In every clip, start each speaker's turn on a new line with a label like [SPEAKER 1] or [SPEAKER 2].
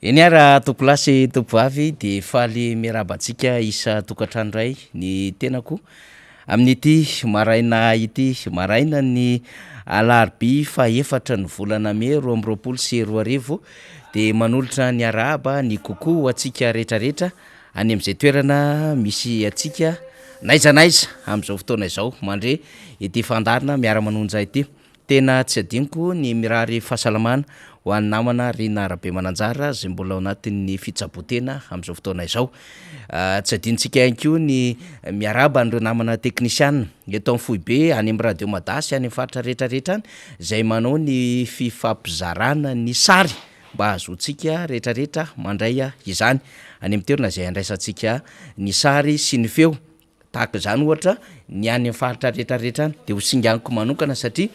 [SPEAKER 1] Eny ara tokolasy topoavy de faly miarabantsika isa tokantrano ray ny tenako amin'ity maraina ity maraina ny alarobia faefatra ny volana May 2024 de manolotra ny arahaba ny koko ho atsika rehetrarehetra any amin'izay toerana misy atsika naizanaiza amin'izao fotoana izao mandre ity fandarina miara-manonja ity tena tsy adiniko ny mirary fahasalamana ho an'ny namana Rina Arabe Mananjara zay mbola ao anatin'ny fitsabotena amin'izao fotoana izao. Tsy adintsika ihany koa ny miaraba an'ireo namana teknisiana eto amin'ny Foibe any amin'ny Radio Madasy any amin'ny faritra rehetrarehetra any izay manao ny fifampizarana ny sary mba ahazoantsika rehetrarehetra mandray izany any amin'ny toerana izay andraisantsika ny sary sy ny feo tahaka izany ohatra ny any amin'ny faritra rehetrarehetra any de ho singaniko manokana satria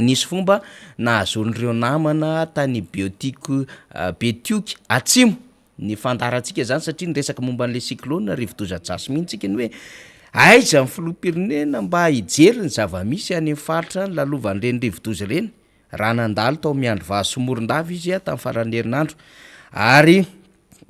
[SPEAKER 1] nisy fomba nahazon'ireo namana tany Biotiky Betioky atsimo ny fandarantsika zany satria niresaka momba an'le cyclone rivo-doza-dratsy mihitsika ny hoe aiza amin'ny filoham-pirenena mba hijery ny zava-misy any amin'ny faritra ny lalovan'ireny rivo-doza ireny raha nandalo tao miandro vasomoron-dava izy tamin'ny faran'ny herinandro ary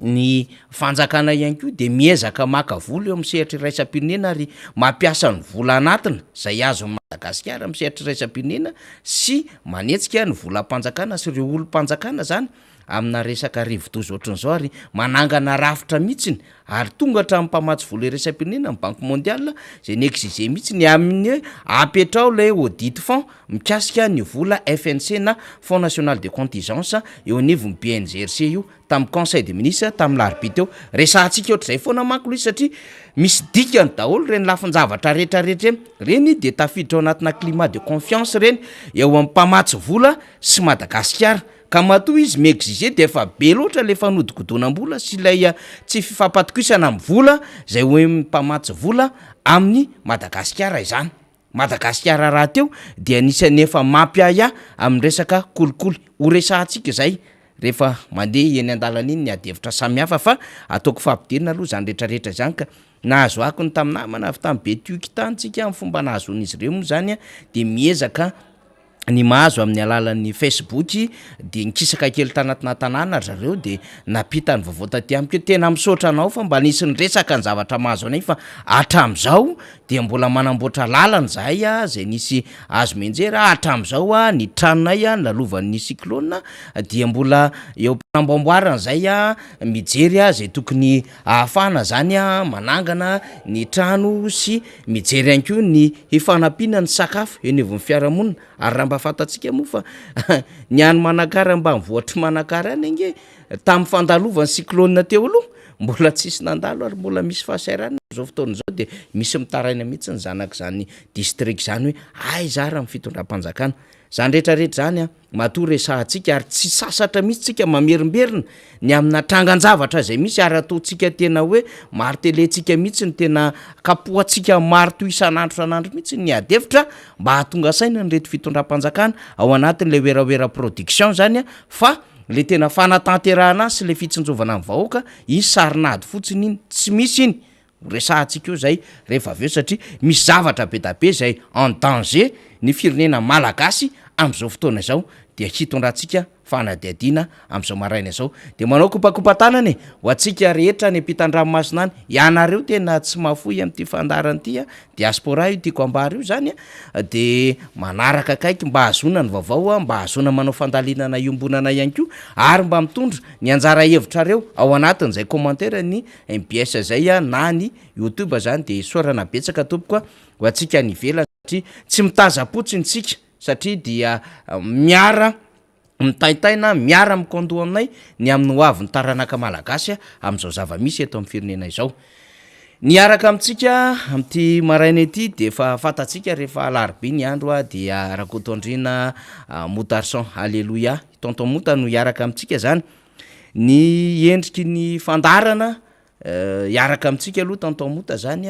[SPEAKER 1] ny fanjakana ihany koa de miezaka maka vola eo amin'ny sehatra iraisam-pirenena ary mampiasa ny vola anatina zay azo Madagasikara amin'ny sehatra iraisam-pirenena sy manetsika ny volam-panjakana sy ireo olom-panjakana zany amina resaka rivo-doza ohatran'izao ary manangana rafitra mihitsiny ary tonga hatramin'ny mpamatsy vola iraisam-pirenena amin'ny Banque mondiale zay niexiger mihitsiny amin'ny hoe apetrao lay audit fond mikasika ny vola FNC na Fonds National de Contingence eo anivon'ny BNGRC io tamin'ny Conseil des ministres tamin'ny larobia teo resahantsika ohatr'izay foana manko loha izy satria misy dikany daholo reny lafin-javatra rehetrarehetra reny de tafiditra ao anatina climat de confiance reny eo amin'ny mpamatsy vola sy Madagasikara ka matoa izy miexige de efa be loatra le fanodikodonam-bola sy ilay tsy fifampatokisana amin'ny vola zay hoe mpamatsy vola amin'ny Madagasikara izany. Madagasikara raha teo de anisany efa mampiaya amin'ny resaka kolikoly ho resahantsika zay rehefa mandeha eny an-dalana iny ny adevitra samihafa fa ataoko fampidirina aloha zany rehetrarehetra zany ka nahazo ako ny tamin'ny namana avy tamin'ny Betioky tanytsika amin'ny fomba nahazon'izy ireo moa zany de miezaka ny mahazo amin'ny alalan'ny Facebook de nikisaka kely tanatina tanàna zareo de napita ny vaovao taty amiko tena misaotra anao fa mba nisy ny resaka ny zavatra mahazo anay fa hatram'izao de mbola manamboatra lalana zahay zay nisy azo menjera hatram'izao ny tranonay lalovan'ny cyclone dia mbola eo ampanamboamboarana zay mijery zay tokony ahafana zany manangana ny trano sy mijery ihany koa ny hifanampiana ny sakafo eny avy ny fiarahamonina ary raha mba fantatsika moa fa ny any Manakara mba mivoatry Manakara any nge tamin'ny fandalovan'ny cyclone teo aloha mbola tsisy nandalo ary mbola misy fahasairana zao fotoana zao de misy mitaraina mihitsy ny zanak'izany district zany hoe aiza raha amin'ny fitondram-panjakana zany rehetrarehetra zany matoa resahantsika ary tsy sasatra mihitsy tsika mamerimberina ny amina trangan-javatra zay misy ary ataontsika tena hoe martelentsika mihitsy ny tena kapohantsika maro toy isan'andro mihitsy ny adevitra mba hahatonga saina ny reto fitondram-panjakana ao anatin'le oeraoera production zany fa le tena fanatanterahana sy le fitsinjovana amin'ny vahoaka iny sarinady fotsiny iny tsy misy iny resahantsika io zay rehefa aveo satria misy zavatra be da be zay en danger ny firenena malagasy am'izao fotoana izao de hitondrantsika fanadiadina am'izao maraina izao de manao kopakopatanany ho atsika rehetra ny ampitan-dranomasina any ianareo tena tsy mafoy amin'ity fandarana ity diaspora io tiako ambary io zany de manaraka akaiky mba hazona ny vaovao mba hazona manao fandalinana iombonana ihany koa ary mba mitondra ny anjara hevitrareo ao anatin'izay commentaire ny MBS zay na ny YouTube zany de sorana betsaka tompoko ho atsika ny velana satria tsy mitaza-potsiny tsika satria dia miara mitaitaina miara mikondoa aminay ny amin'ny hoavy ny taranaka malagasy amin'izao zava-misy eto amin'ny firenena izao niaraka amintsika amin'ity maraina ity de efa fantatsika rehefa alarobia ny andro dia Rakotondrina Motarson alleluia tonton Mota no iaraka amintsika zany ny endriky ny fandarana iaraka amintsika aloha tonton Mota zany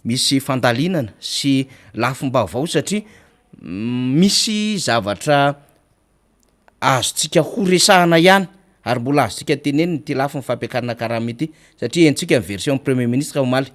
[SPEAKER 1] misy fandalinana sy lafim-baovao satria misy zavatra azontsika ho resahana ihany ary mbola azontsika teneniny ty lafy ny fampiakarana karama ity satria entsika ny version premier ministre omaly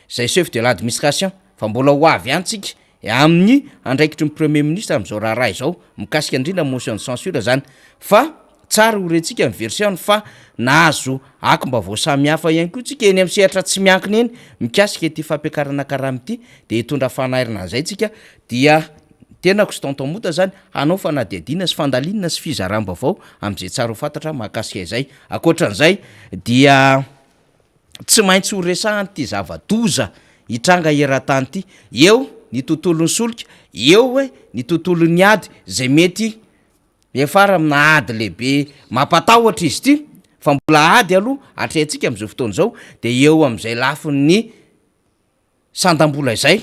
[SPEAKER 1] zay chef de l'administration fa mbola ho avy ihany tsika amin'ny andraikitry ny premier ministre am'izao raharaha izao mikasika indrindra motion de censure zany fa tsara horentsika ny version fa nahazo akomba voasamihafa ihany koa tsika eny amin'ny sehatra tsy miankina eny mikasika ity fampiakarana karama ity de hitondra fanairana zay tsika dia tena kostantomota zany hanao fanadiadiana sy fandalinana sy fizaram-bavao am'izay tsara ho fantatra mahakasika izay akoatran'izay dia tsy maintsy ho resahany ty zava-doza hitranga era-tany ty eo ny tontolon'ny solika eo hoe ny tontolon'ny ady zay mety efara amina ady lehibe mampatahotra izy ty fa mbola ady aloha atrehantsika am'izao fotoana zao de eo am'izay lafin'ny sandam-bola izay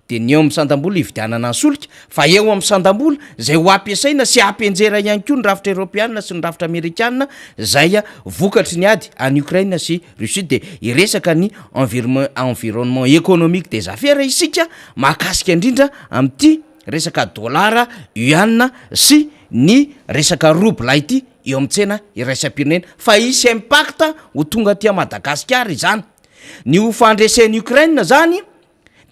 [SPEAKER 1] de ny eo amin'ny sandam-bola hividianana ny solika fa eo amin'ny sandam-bola zay ho ampiasaina sy ampianjera ihany koa ny rafitra eropeanina sy ny rafitra amerikanina zay vokatry ny ady any Ukraine sy Russie de iresaka ny environnement économique des affaires isika mahakasika indrindra am'ty resaka dolara yuan sy ny resaka rouble ity eo amintsena iraisam-pirenena fa isy impact ho tonga tia Madagasikara izany ny ho fandresen'ny Ukraine zany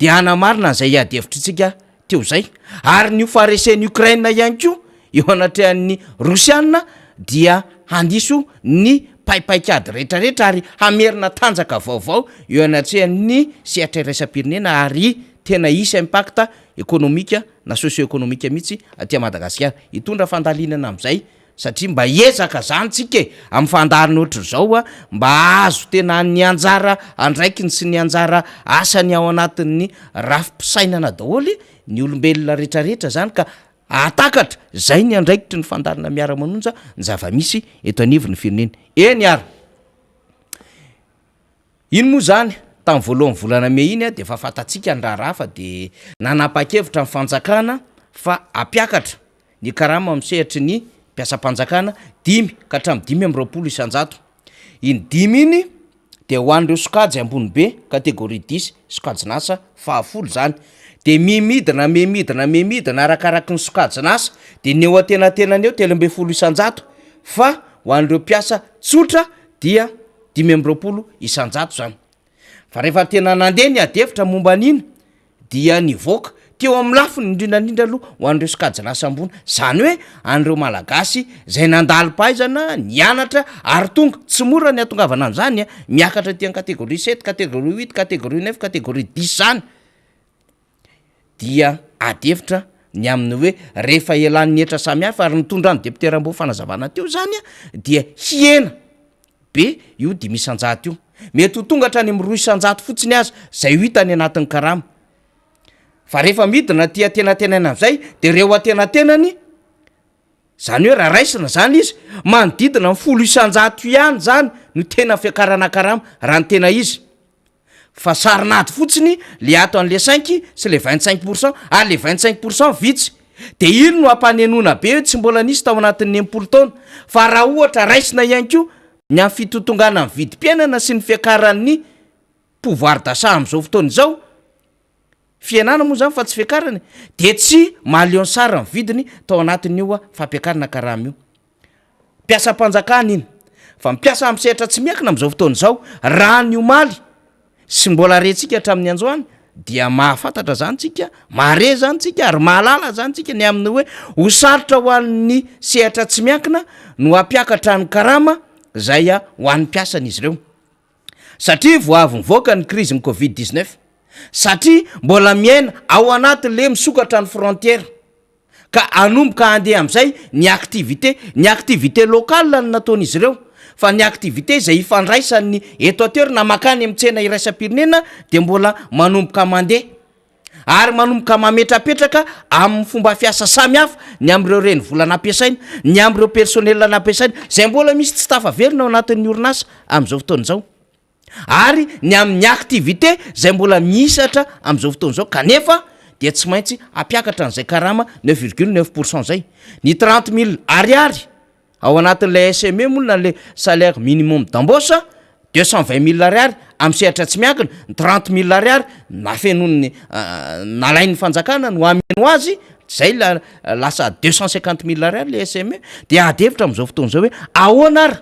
[SPEAKER 1] de anamarina zay adevitrytsika teo zay ary ny ho faresen'ny Ukraine ihany koa eo anatrehan'ny Rosiana dia handiso ny paipaikady rehetrarehetra ary hamerina tanjaka vaovao eo anatrehan'ny sehatra iraisam-pirenena ary tena isy impact économique na socio-économique mihitsy atia Madagasikara hitondra fandalinana am'izay satria mba ezaka zany tsika amin'ny fandarina ohatry zao mba azo tena ny anjara andraikiny sy ny anjara asany ao anatin'ny rafim-pisainana daholy ny olombelona rehetrarehetra zany ka atakatra zay ny andraikitry ny fandarina miara-manonja ny zava-misy eto anivon'ny firenena eny ary ino moa zany tamin'ny voalohan'ny volana May iny de fa fantatsika ny raharaha fa de nanapa-kevitra ny fanjakana fa ampiakatra ny karama am'sehatry ny mpiasam-panjakana 5 ka hatramin'ny 5 isanjato iny 5 iny de ho an'ireo sokajy ambony be kategoria 10 sokajinasa 10 zany de mimidina arakaraky ny sokajinasa de ny eo atenatenany eo 13 isanjato fa ho an'ireo mpiasa tsotra dia 5 isanjato zany fa rehefa tena nandeha ny adevitra momba an'iny dia nivoaka teo amin'ny lafiny indrindrandrindra aloha ho an'ireo sokajinasa ambony zany hoe an'ireo malagasy zay nandalo-pahaizana nianatra ary tonga tsy mora ny atongavana am'zany miakatra ty amin'ny kategoria 7 kategoria 8 kategoria 9 kategoria 10 zany dia adevitra ny amin'ny hoe rehefa elan'ny etra samihafa ary nitondra ny deputeram-bo fanazavana teo zany dia hiena be io 5 isanjato io mety ho tonga hatrany amin'ny 2 isanjato fotsiny azy zay ho hitany anatin'ny karama fa rehefa midina tia tenatenana am'izay de reo atenatenany zany hoe raha raisina zany izy manodidina ny 10 isanjato ihany zany no tena fiakarana karama raha ny tena izy fa sarinady fotsiny le ato an'le 5 sy le 25% ary le 25% vitsy de ino no ampanenona be hoe tsy mbola nisy tao anatin'ny 80 taona fa raha ohatra raisina ihany koa ny amin'ny fitotongana ny vidim-piainana sy ny fiakaran'ny pouvoir d'achat am'izao fotoana izao fiainana moa zany fa tsy fiakarany de tsy malion sara ny vidiny tao anatin'io fampiakarana karama io mpiasam-panjakana iny fa mipiasa amin'ny sehatra tsy miakina am'izao fotoana izao raha ny omaly sy mbola rentsika hatramin'ny anjoany dia mahafantatra zany tsika mare zany tsika ary mahalala zany tsika ny amin'ny hoe ho sarotra ho an'ny sehatra tsy miakina no ampiakatra ny karama zay ho an'ny mpiasan'izy ireo satria voavy nivoaka ny crise ny covid-19 satria mbola miaina ao anatin'le misokatra ny frontière ka anomboka andeha am'izay ny activité locale ny nataon'izy ireo fa ny activité zay ifandraisan'ny eto atoery na makany am'tsena iraisam-pirenena de mbola manomboka mandeha ary manomboka mametrapetraka amin'ny fomba fiasa samihafa ny am'ireo reny volana ampiasaina ny am'ireo personnel nampiasaina zay mbola misy tsy tafaverina ao anatin'ny orinasa am'izao fotoana izao ary ny amin'ny activité zay mbola misatra am'izao fotoana izao kanefa dia tsy maintsy ampiakatra n'izay karama 9,9% zay ny 30 000 ariary ao anatin'le SME molona le salaire minimum d'embauche 220 000 ariary amin'ny sehatra tsy miakina 30 000 ariary nafenony nalain'ny fanjakana no ameno azy zay lasa 250 000 ariary le SME dia adevitra am'izao fotoana izao hoe ahoana ary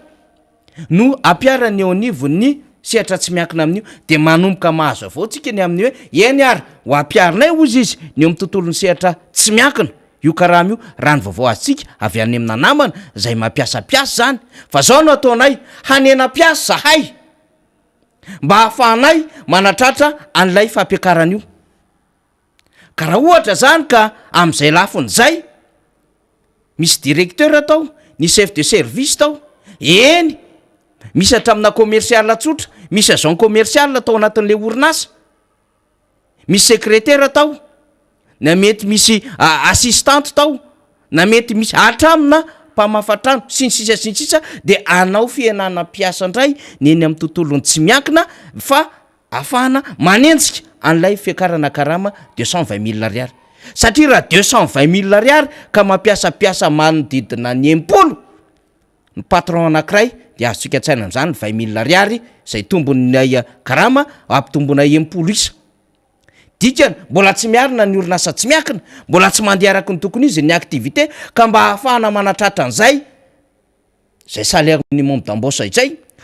[SPEAKER 1] no ampiarany eo anivon'ny sehatra tsy miakina amin'io de manomboka mahazo avao tsika ny amin'ny hoe eny ary ho ampiarinay ozy izy ny eo amin'ny tontolon'ny sehatra tsy miakina io karama io raha ny vaovao azitsika avy any amina namana zay mampiasapiasa zany fa zao no ataonay hanena-piasa zahay mba hahafahanay manatratra an'ilay fampiakarana io ka raha ohatra zany ka am'izay lafiny zay misy directeur tao ny chef de service tao eny misy atramina commercial tsotra misy agent commercial tao anatin'le orinasa misy secrétaire tao na mety misy assistante tao na mety misy atramina mpamafatrano sinsisa de anao fianana mpiasa indray neny amin'ny tontolony tsy miankina fa afahana manenjika an'ilay fiakarana karama 220 000 ariary satria raha 220 000 ariary ka mampiasapiasa manodidina ny 80 ny patron anankiray de azotsika tsaina am'zany 20 000 ariary zay tombonay karama ampitombona 80 isa dikany mbola tsy miarina ny orinasa tsy miakina mbola tsy mandeha araky ny tokony izy ny activité ka mba hahafahana manatratra an'izay zay salaire minimum d'embauche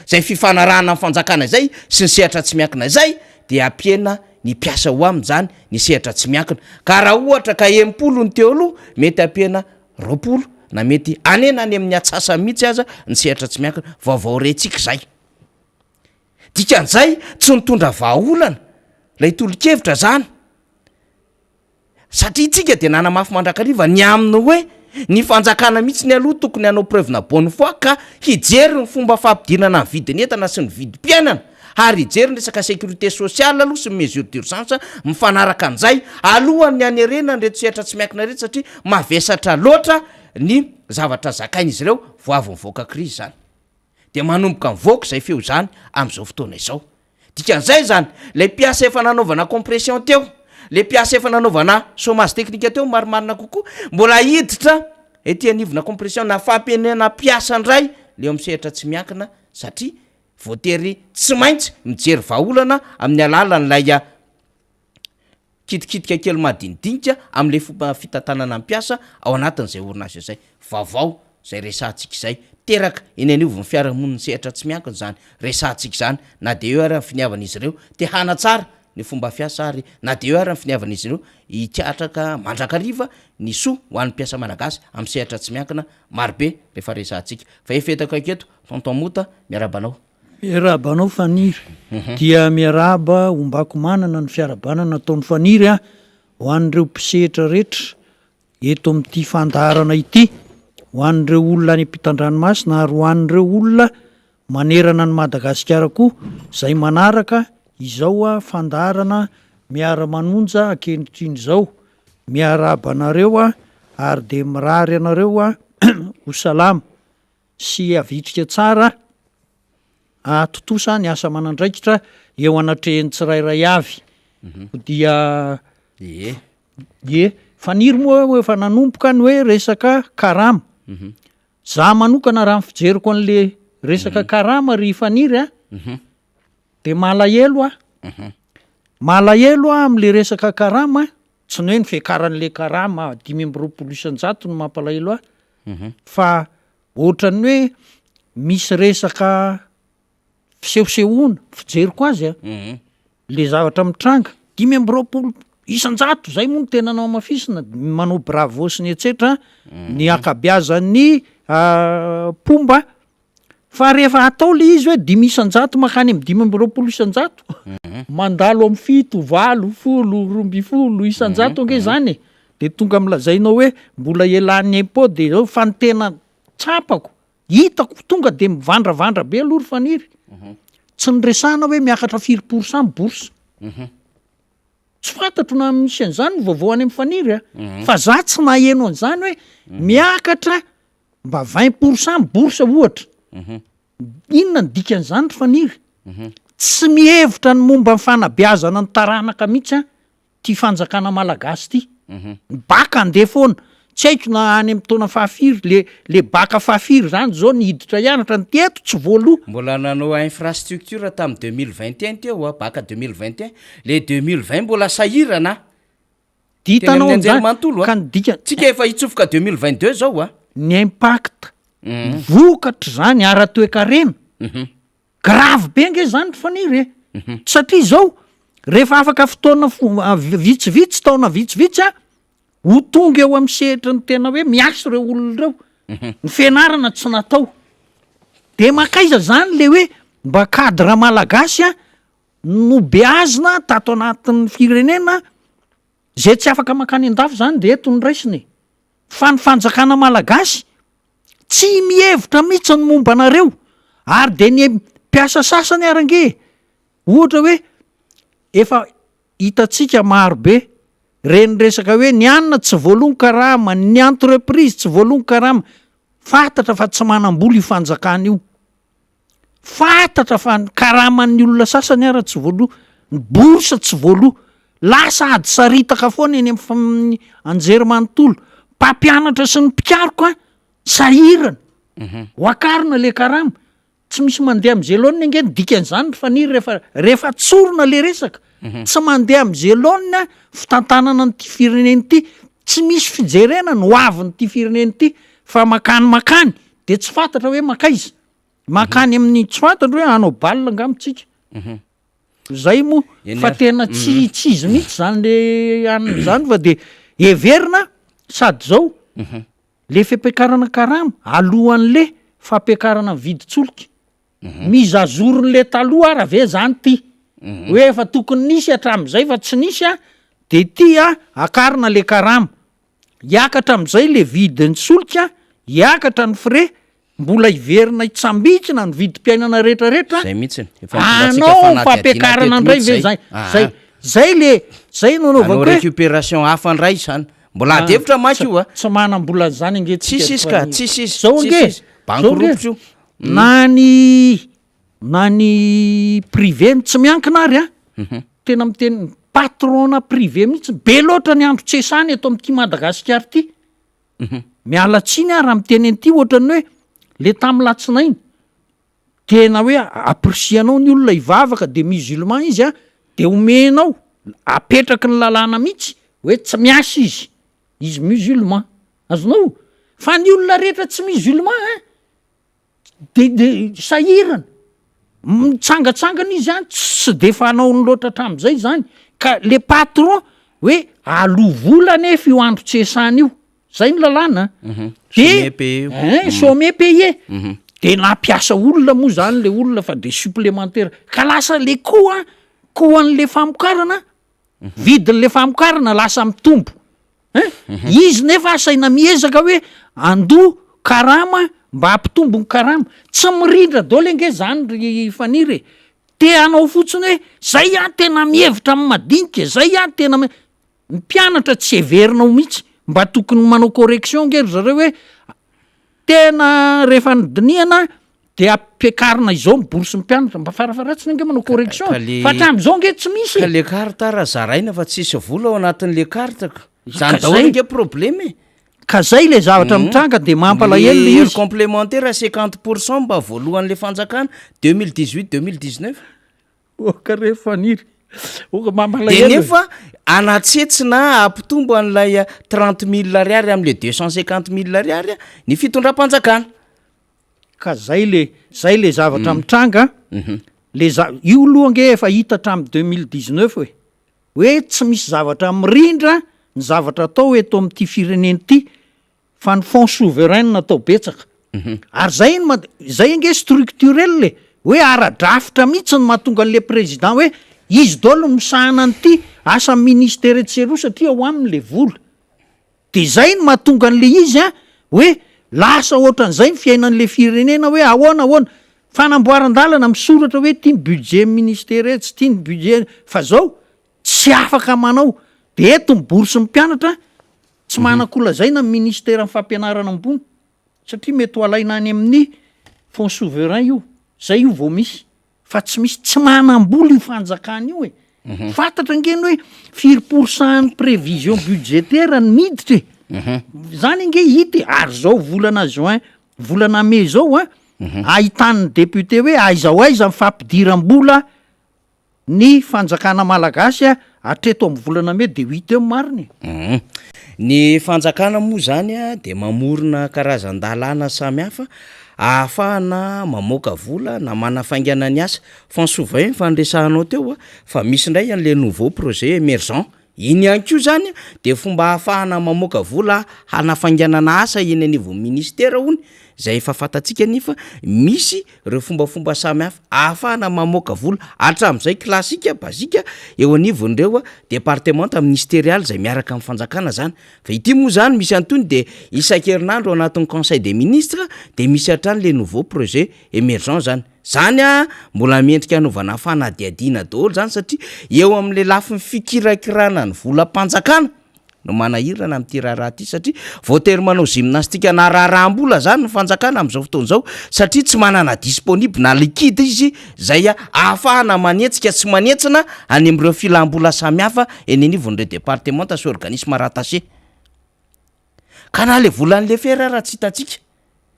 [SPEAKER 1] zay fifanarahana amin'ny fanjakana izay sy ny sehatra tsy miakina izay de ampiena ny piasa ho aminy zany ny sehatra tsy miakina ka raha ohatra ka 80 ny teoloha mety ampiena 20 na mety anena any amin'ny atsasa mihitsy aza ny sehatra tsy miakina vaovao rentsika zay dikan'izay tsy nitondra vahaolana lay tolo-kevitra zany satria tsika de nanamafy mandrakariva ny aminy hoe ny fanjakana mihitsy ny aloha tokony hanao preuve na bonne foi ka hijery ny fomba fampidinana ny vidiny entana sy ny vidim-piainana ary hijery ny resaka sécurité sociale aloha sy mesure d'urgence mifanaraka an'izay alohan'ny anerena nreto sehatra tsy miakina reto satria mavesatra loatra ny zavatra zakaina izy ireo voavy mivoaka krizy zany de manomboka mivoaka zay feo zany am'izao fotoana izao dikan'izay zany le mpiasa efa nanaovana compression teo le mpiasa efa nanaovana chômage technique teo marimarina kokoa mbola hiditra ety anivona compression na fampienena piasa ndray le am'sehatra tsy miakina satria voatery tsy maintsy mijery vahaolana amin'ny alalan'lay kitikitika kely madinidinika am'le fomba fitantanana ampiasa ao anatin'izay orinasa izay vaovao zay resantsika izay teraka eny anivon'ny fiarahamoniny sehatra tsy miankina zany resantsika zany na de eo ary ny finiavana izy ireo te hana tsara ny fomba fiasa ary na de eo ary ny finiavana izy ireo hitiatraka mandrakariva ny soa ho an'ny mpiasa malagasy amin'ny sehatra tsy miankina marobe rehefa resantsika fa efetaka aketo tonton mota miarabanao
[SPEAKER 2] miarabanao faniry dia miaraba ombako manana ny fiarabanana ataon'ny faniry a ho an'ireo mpisehitra rehetra eto amin'ity fandaharana ity ho an'ireo olona any ampitan-dranomasina ary ho an'ireo olona manerana ny Madagasikara koa zay manaraka izao a fandaharana miara-manonja ankehitriny zao miaraba anareo a ary de mirary anareo a ho salama sy avitrika tsara totosa ny asa manandraikitra eo anatrehany tsirairay avy dia faniry moa efa nanomboka ny hoe resaka karama za manokana raha fijeriko an'le resaka karama ry faniry a de malahelo am'le resaka karama tsy ny hoe ny fiakaran'le karama 520 no mampalahelo fa ohatrany hoe misy resaka fisehosehoana fijeriko azy le zavatra mitranga 520 isan-jato zay moa no tena nao mafisina manao bravo sy ny etsetra ny akabiazan'ny pomba fa rehefa atao le izy hoe 5 isan-jato makany amy 520 isan-jato mandalo amy 7, 8, 10, 12 isan-jato ange zany de tonga milazainao hoe mbola elan'ny impôt de zao fa ny tena tsapako hitako tonga de mivandravandra be aloha ry faniry tsy nyresana hoe miakatra 4% bourse tsy fantatro na misy an'izany vaovao any amin'ny faniry fa za tsy maheno an'izany hoe miakatra mba 20% bourse ohatra inona ny dikan'izany ry faniry tsy mihevitra ny momba ny fanabeazana ny taranaka mihitsy ty fanjakana malagasy ty baka andeha foana tsy haiko na any amin'ny taona fahafiry le baka fahafiry zany zao ny hiditra hianatra ny teto tsy voaloha
[SPEAKER 1] mbola nanao infrastructure tamin'ny 2021 teo baka 2021 le 2020 mbola sahirana
[SPEAKER 2] ditanao an'izany ka ny dika
[SPEAKER 1] tsika efa hitsofoka 2022 zao
[SPEAKER 2] ny impact vokatra zany ara-toekarena grave be nge zany ry faniry satria zao rehefa afaka fotoana vitsivitsy taona vitsivitsy ho tonga eo amin'ny sehitra ny tena hoe miaso reo olona reo ny fianarana tsy natao de makaiza zany le hoe mba cadre malagasy a no beazina tato anatin'ny firenena zay tsy afaka makany an-dafo zany de eto ny raisiny fa ny fanjakana malagasy tsy mihevitra mihitsy ny momba anareo ary de ny mpiasa sasany arange ohatra hoe efa hitatsika marobe reny resaka hoe ny anina tsy voalony karama ny entreprise tsy voalony karama fantatra fa tsy manam-bola io fanjakana io fantatra fa karaman'ny olona sasany ara tsy voaloha ny borsa tsy voaloha lasa ady saritaka foana eny amin'ny anjery manontolo mpampianatra sy ny mpikaroka sahirana hoakarina le karama tsy misy mandeha am'izay laonina nge dikan'izany faniry rehefa tsorona le resaka tsy mandeha am'izay laonina fitantanana nyity fireneny ity tsy misy fijerena no avy nyity fireneny ity fa makany de tsy fantatra hoe makaiza makany amin'ny tsy fantatra hoe anao balina ngamitsika zay moa fa tena tsy izy mihitsy zany le an'zany fa de everina sady zao le fampiakarana karama alohan'le fampiakarana viditsoloka mizazoron'le taloha ara ve zany ty hoe efa tokony nisy hatram'izay fa tsy nisy a de ty a akarina le karama hiakatra am'izay le vidin'ny solika hiakatra ny frais mbola iverina itsambikina ny vidim-piainana rehetrarehetra
[SPEAKER 1] zay mihitsy
[SPEAKER 2] anao fampiakarana ndray ve zay le zay nanaovako hoe
[SPEAKER 1] récupération hafa ndray zany mbola adevitra maky io a
[SPEAKER 2] tsy manam-bola zany nge
[SPEAKER 1] tsisy ka tsisy
[SPEAKER 2] zao nge
[SPEAKER 1] bankruptio
[SPEAKER 2] na ny privé tsy miankina ary a tena miteny patrona privé mihitsy be loatra ny andro tsesany eto amin'ity Madagasikara ty mialatsiny a raha miteny an'ity ohatrany hoe le tamy latsinainy tena hoe aprisianao ny olona ivavaka de musulman izy a de omenao apetraky ny lalàna mihitsy hoe tsy miasa izy musulman azonao fa ny olona rehetra tsy musulman a de sahirana mitsangatsangana izy any tsy de fanao ny loatra hatram'izay zany ka le patron hoe alo vola nefa io andro tsesany io zay ny lalàna de some paye de nampiasa olona moa zany le olona fa de supplémentaire ka lasa le koan'le famokarana vidin'le famokarana lasa mitombo izy nefa asaina miezaka hoe ando karama mba hampitombo ny karama tsy mirindra dole nge zany ry faniry te anao fotsiny hoe zay a tena mihevitra amin'ny madinika zay a tena mpianatra tsy everina ho mihitsy mba tokony manao correction nge ry zareo hoe tena rehefa nydiniana de ampiakarina izao miborosy mpianatra mba farafaratsiny nge manao correction fa hatram'izao nge tsy misy
[SPEAKER 1] ka le karta raha zaraina fa tsisy vola ao anatin'le kartaka zany daholo nge probleme
[SPEAKER 2] ka zay le zavatra mitranga de mampalahelo le izy
[SPEAKER 1] complémentaire 50% mba voalohan'le fanjakana 2018-2019
[SPEAKER 2] oka re faniry oka
[SPEAKER 1] de
[SPEAKER 2] mampalahelo
[SPEAKER 1] nefa anatsetsina ampitombo an'ilay 30 000 ariary am'le 250 000 ariary ny fitondram-panjakana
[SPEAKER 2] ka zay le zavatra mitranga le io loha nge efa hita hatramy 2019 hoe tsy misy zavatra mirindra ny zavatra atao eto amin'ity fireneny ity fa ny fond souverain natao betsaka ary zay nge structurel le hoe ara-drafitra mihitsy ny mahatonga an'le président hoe izy dolo misahana an'ity asa ministère etseroa satria ho amin'le vola de zay ny mahatonga an'le izy a hoe lasa ohatran'izay ny fiainan'le firenena hoe ahoana fanamboaran-dalana misoratra hoe tia ny budget ministère tsy tia ny budget fa zao tsy afaka manao de eto miborosy ny mpianatra tsy manankolazaina ny ministère amin'ny fampianarana ambony satria mety ho alaina any amin'ny fond souverain io zay io vao misy fa tsy misy tsy manam-bola io fanjakana io fantatra ngeny hoe 4% ny prévision budgétaire ny miditra zany nge hity ary zao volana juin volana mai zao a ahitan'ny député hoe aiza mifampidiram-bola ny fanjakana malagasy a atreto amin'ny volana mai de 8 mariny
[SPEAKER 1] ny fanjakana moa zany a de mamorona karazan-dalàna samy hafa ahafahana mamoaka vola na manafaingana ny asa fond souverain fandresahanao teo a fa misy indray an'le nouveau projet émergent iny ihany ko zany de fomba ahafahana mamoaka vola hanafanganana asa eny anivon'ny ministera hony zay efa fantatsika nefa misy reo fombafomba samy hafa ahafahana mamoaka vola hatram'izay klasika bazika eo anivon'ireo département ministérial zay miaraka amin'ny fanjakana zany fa ity moa zany misy antony de isan-kerinandro ao anatin'ny conseil des ministres de misy hatrany le nouveau projet émergent zany mbola miendrika anovana fanadiadiana daholo zany satria eo amin'le lafiny fikirakirana ny volam-panjakana no manahirana amin'ity raharaha ty satria voatery manao gymnastika na raharam-bola zany ny fanjakana amin'izao fotoana zao satria tsy manana disponible na liquide izy zay ahafahana manetsika tsy manetsina any amin'ireo filam-bola samihafa eny anivon'ireo département sy organisme rattaché ka na le volan'le fera raha tsy hitatsika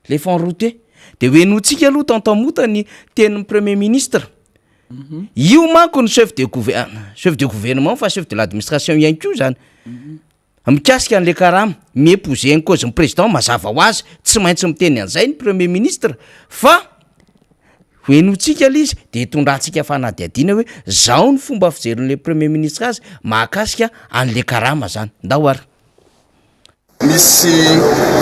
[SPEAKER 1] le fond routier de hoenotsika aloha tantamota ny tenin'ny premier ministre io manko ny chef de gouvernement fa chef de l'administration ihany ko zany mikasika an'le karama miépouser ny cause ny président mazava ho azy tsy maintsy miteny an'izay ny premier ministre fa hoenotsika l izy de tondratsika fanadiadiana hoe zao ny fomba fijerin'le premier ministre azy mahakasika an'le karama zany ndahoary
[SPEAKER 3] misy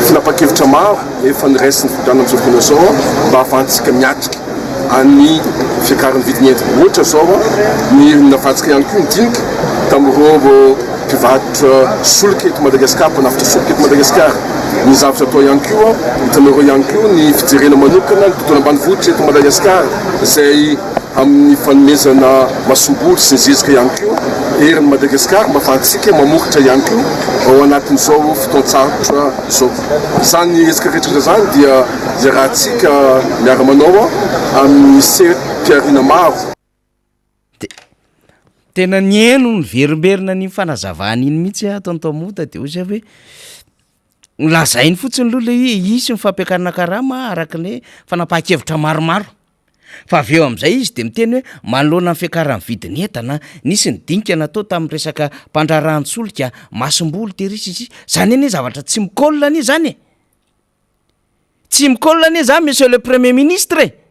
[SPEAKER 3] finapa-kevitra maro efa niraisiny fidrana am'izao fotoana zao mba ahafahantsika miatrika any fiakarany vidin'entiny ohatra zao ny navantsika ihany ko midinika tamin'ireo mpivarotra solika eto Madagasikara mpanafitra solika eto Madagasikara ny zavatra atao ihany koa hitanareo ihany koa ny fijerena manokana ny tontolo ambanivohitra eto Madagasikara izay amin'ny fanomezana masombolo sy ny zezika ihany koa erin'ny Madagasikara mba ahafahantsika mamokatra ihany koa ao anatin'izao fotoan-tsarotra zao zany resaka rehetra zany dia zay raha tsika miara-manao amin'ny serim-piarina maro
[SPEAKER 1] tena ny eno ny verimberina ny fanazavana iny mihitsy atontomota de ozy hoe lazainy fotsiny aloha le isy ny fampiakarana karama araka ny fanapaha-kevitra maromaro fa avy eo am'izay izy de miteny hoe manoloana ny fiakarany vidiny entana nisy ny dinika natao tamin'ny resaka mpandrarahantsolika masom-bolo terisy izy zany eny zavatra tsy mikolla anie zany tsy mikolla anie zany monsieur le premier ministre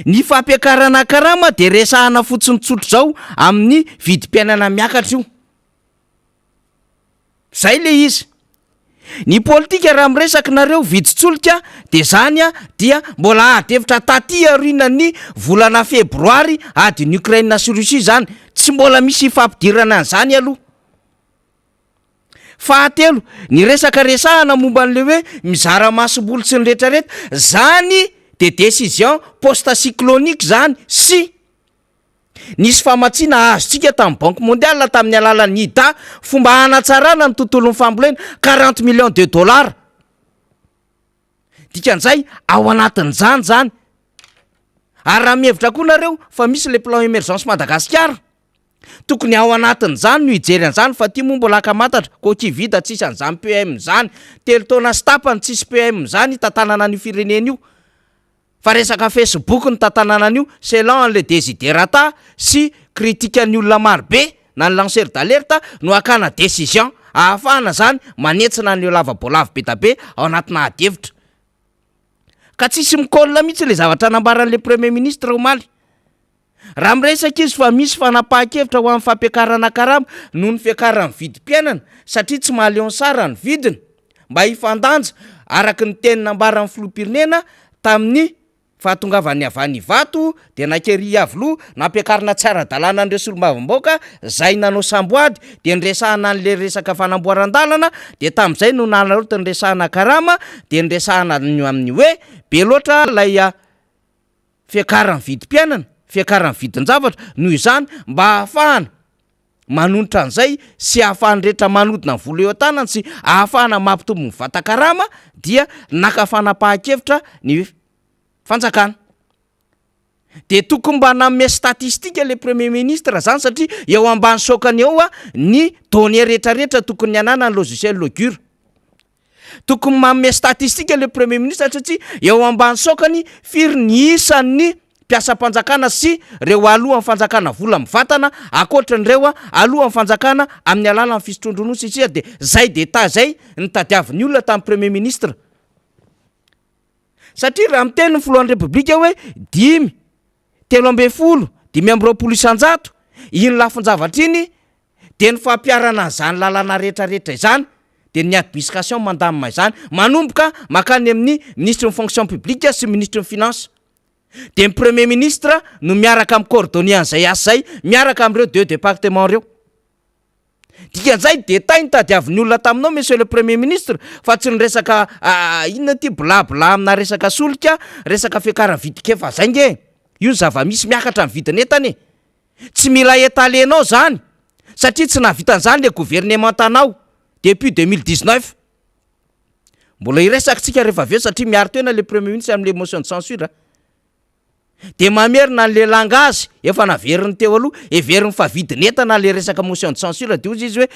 [SPEAKER 1] ny fampiakarana karama de resahana fotsiny tsotro zao amin'ny vidim-piainana miakatra io zay le izy ny politika raha miresaka nareo viditsolika de zany dia mbola adevitra taty arinany volana febroary adiny Ukraine sy Russie zany tsy mbola misy fampidirana an'izany aloha fahatelo ny resaka resahana momba an'le hoe mizara masobolo sy ny rehetrarehetra zany de décision post-cyclonique zany sy nisy famatsiana azotsika tamin'ny banque mondiale tamin'ny alalan'ny IDA fomba hanatsarana ny tontolon'ny fambolena 40 millions de dollars dikan'izay ao anatin'izany zany ary raha mihevitra koa nareo fa misy le plan émergence Madagasikara tokony ao anatin'izany no hijery an'izany fa ty moa mbola akamantatra koky vita tsisy an'izany PM zany telo taona sy tapany tsisy PM zany tantanana ny firenena io fa resaka Facebook ny tantanana an'io selon le desiderata sy kritika ny olona marobe na ny lanceur d'alerte no akana décision ahafahana zany manetsina ny lavabolavo be tabe ao anatina adevitra ka tsisy mikolla mihitsy le zavatra nambaran'le premier ministre omaly raha miresaka izy fa misy fanapaha-kevitra ho amin'ny fampiakarana karama noho ny fiakarany vidim-piainana satria tsy mahaleonsara ny vidiny mba hifandanja araka ny teny nambaran'ny filoham-pirenena tamin'ny fahatongavany avany vato de nakery avloa nampiakarina tsara dalàna an'ireo solomavamboaka zay nanao samboady de nyresahana an'le resaka fanamboaran-dalana de tamin'izay no nanarota ny resahana karama de nyresahana ny amin'ny hoe be loatra lay fiakarany vidim-piainana fiakarany vidin-javatra noho izany mba ahafahana manonitra an'izay sy ahafahany rehetra manodina ny vola eo an-tanany sy ahafahana mampitombo ny vatan-karama dia naka fanapaha-kevitra ny fanjakana de tokony mba nanome statistika le premier ministre zany satria eo ambany sokany eo ny données rehetrarehetra tokony anana ny logiciel logure tokony manome statistika le premier ministre satria eo ambany sokany firy ny isan'ny mpiasa-panjakana sy reo alohan'ny fanjakana vola mivatana akoatran'ireo alohan'ny fanjakana amin'ny alalan'ny fisotrondronosy isia de zay d'état zay ny tadiavin'ny olona tamin'ny premier ministre satria raha miteny ny filohan'ny repoblika hoe 10 3 ambin'ny 10 5 isanjato iny lafin-javatra iny de ny fampiarana zany lalana rehetrarehetra izany de ny administration mandamina izany manomboka makany amin'ny ministre ny fonction publique sy ministre ny finance de ny premier ministre no miaraka amin'ny coordonné an'izay asa zay miaraka am'ireo deux département reo dikan'izay détail nitadiavin'ny olona taminao monsieur le premier ministre fa tsy ny resaka inona ty blabla amina resaka solika resaka fiakaran'ny vidikefa zay nge io ny zava-misy miakatra ny vidinetany tsy mila etalenao zany satria tsy nahavitan'izany le gouvernement tanao depuis 2019 mbola iresakitsika rehefa aveo satria miaro toena le premier ministre am'le motion de censure de mamerina n'le langage efa naveriny teo aloha everiny fa vidinetana le resaka motion de censure de ozy izy hoe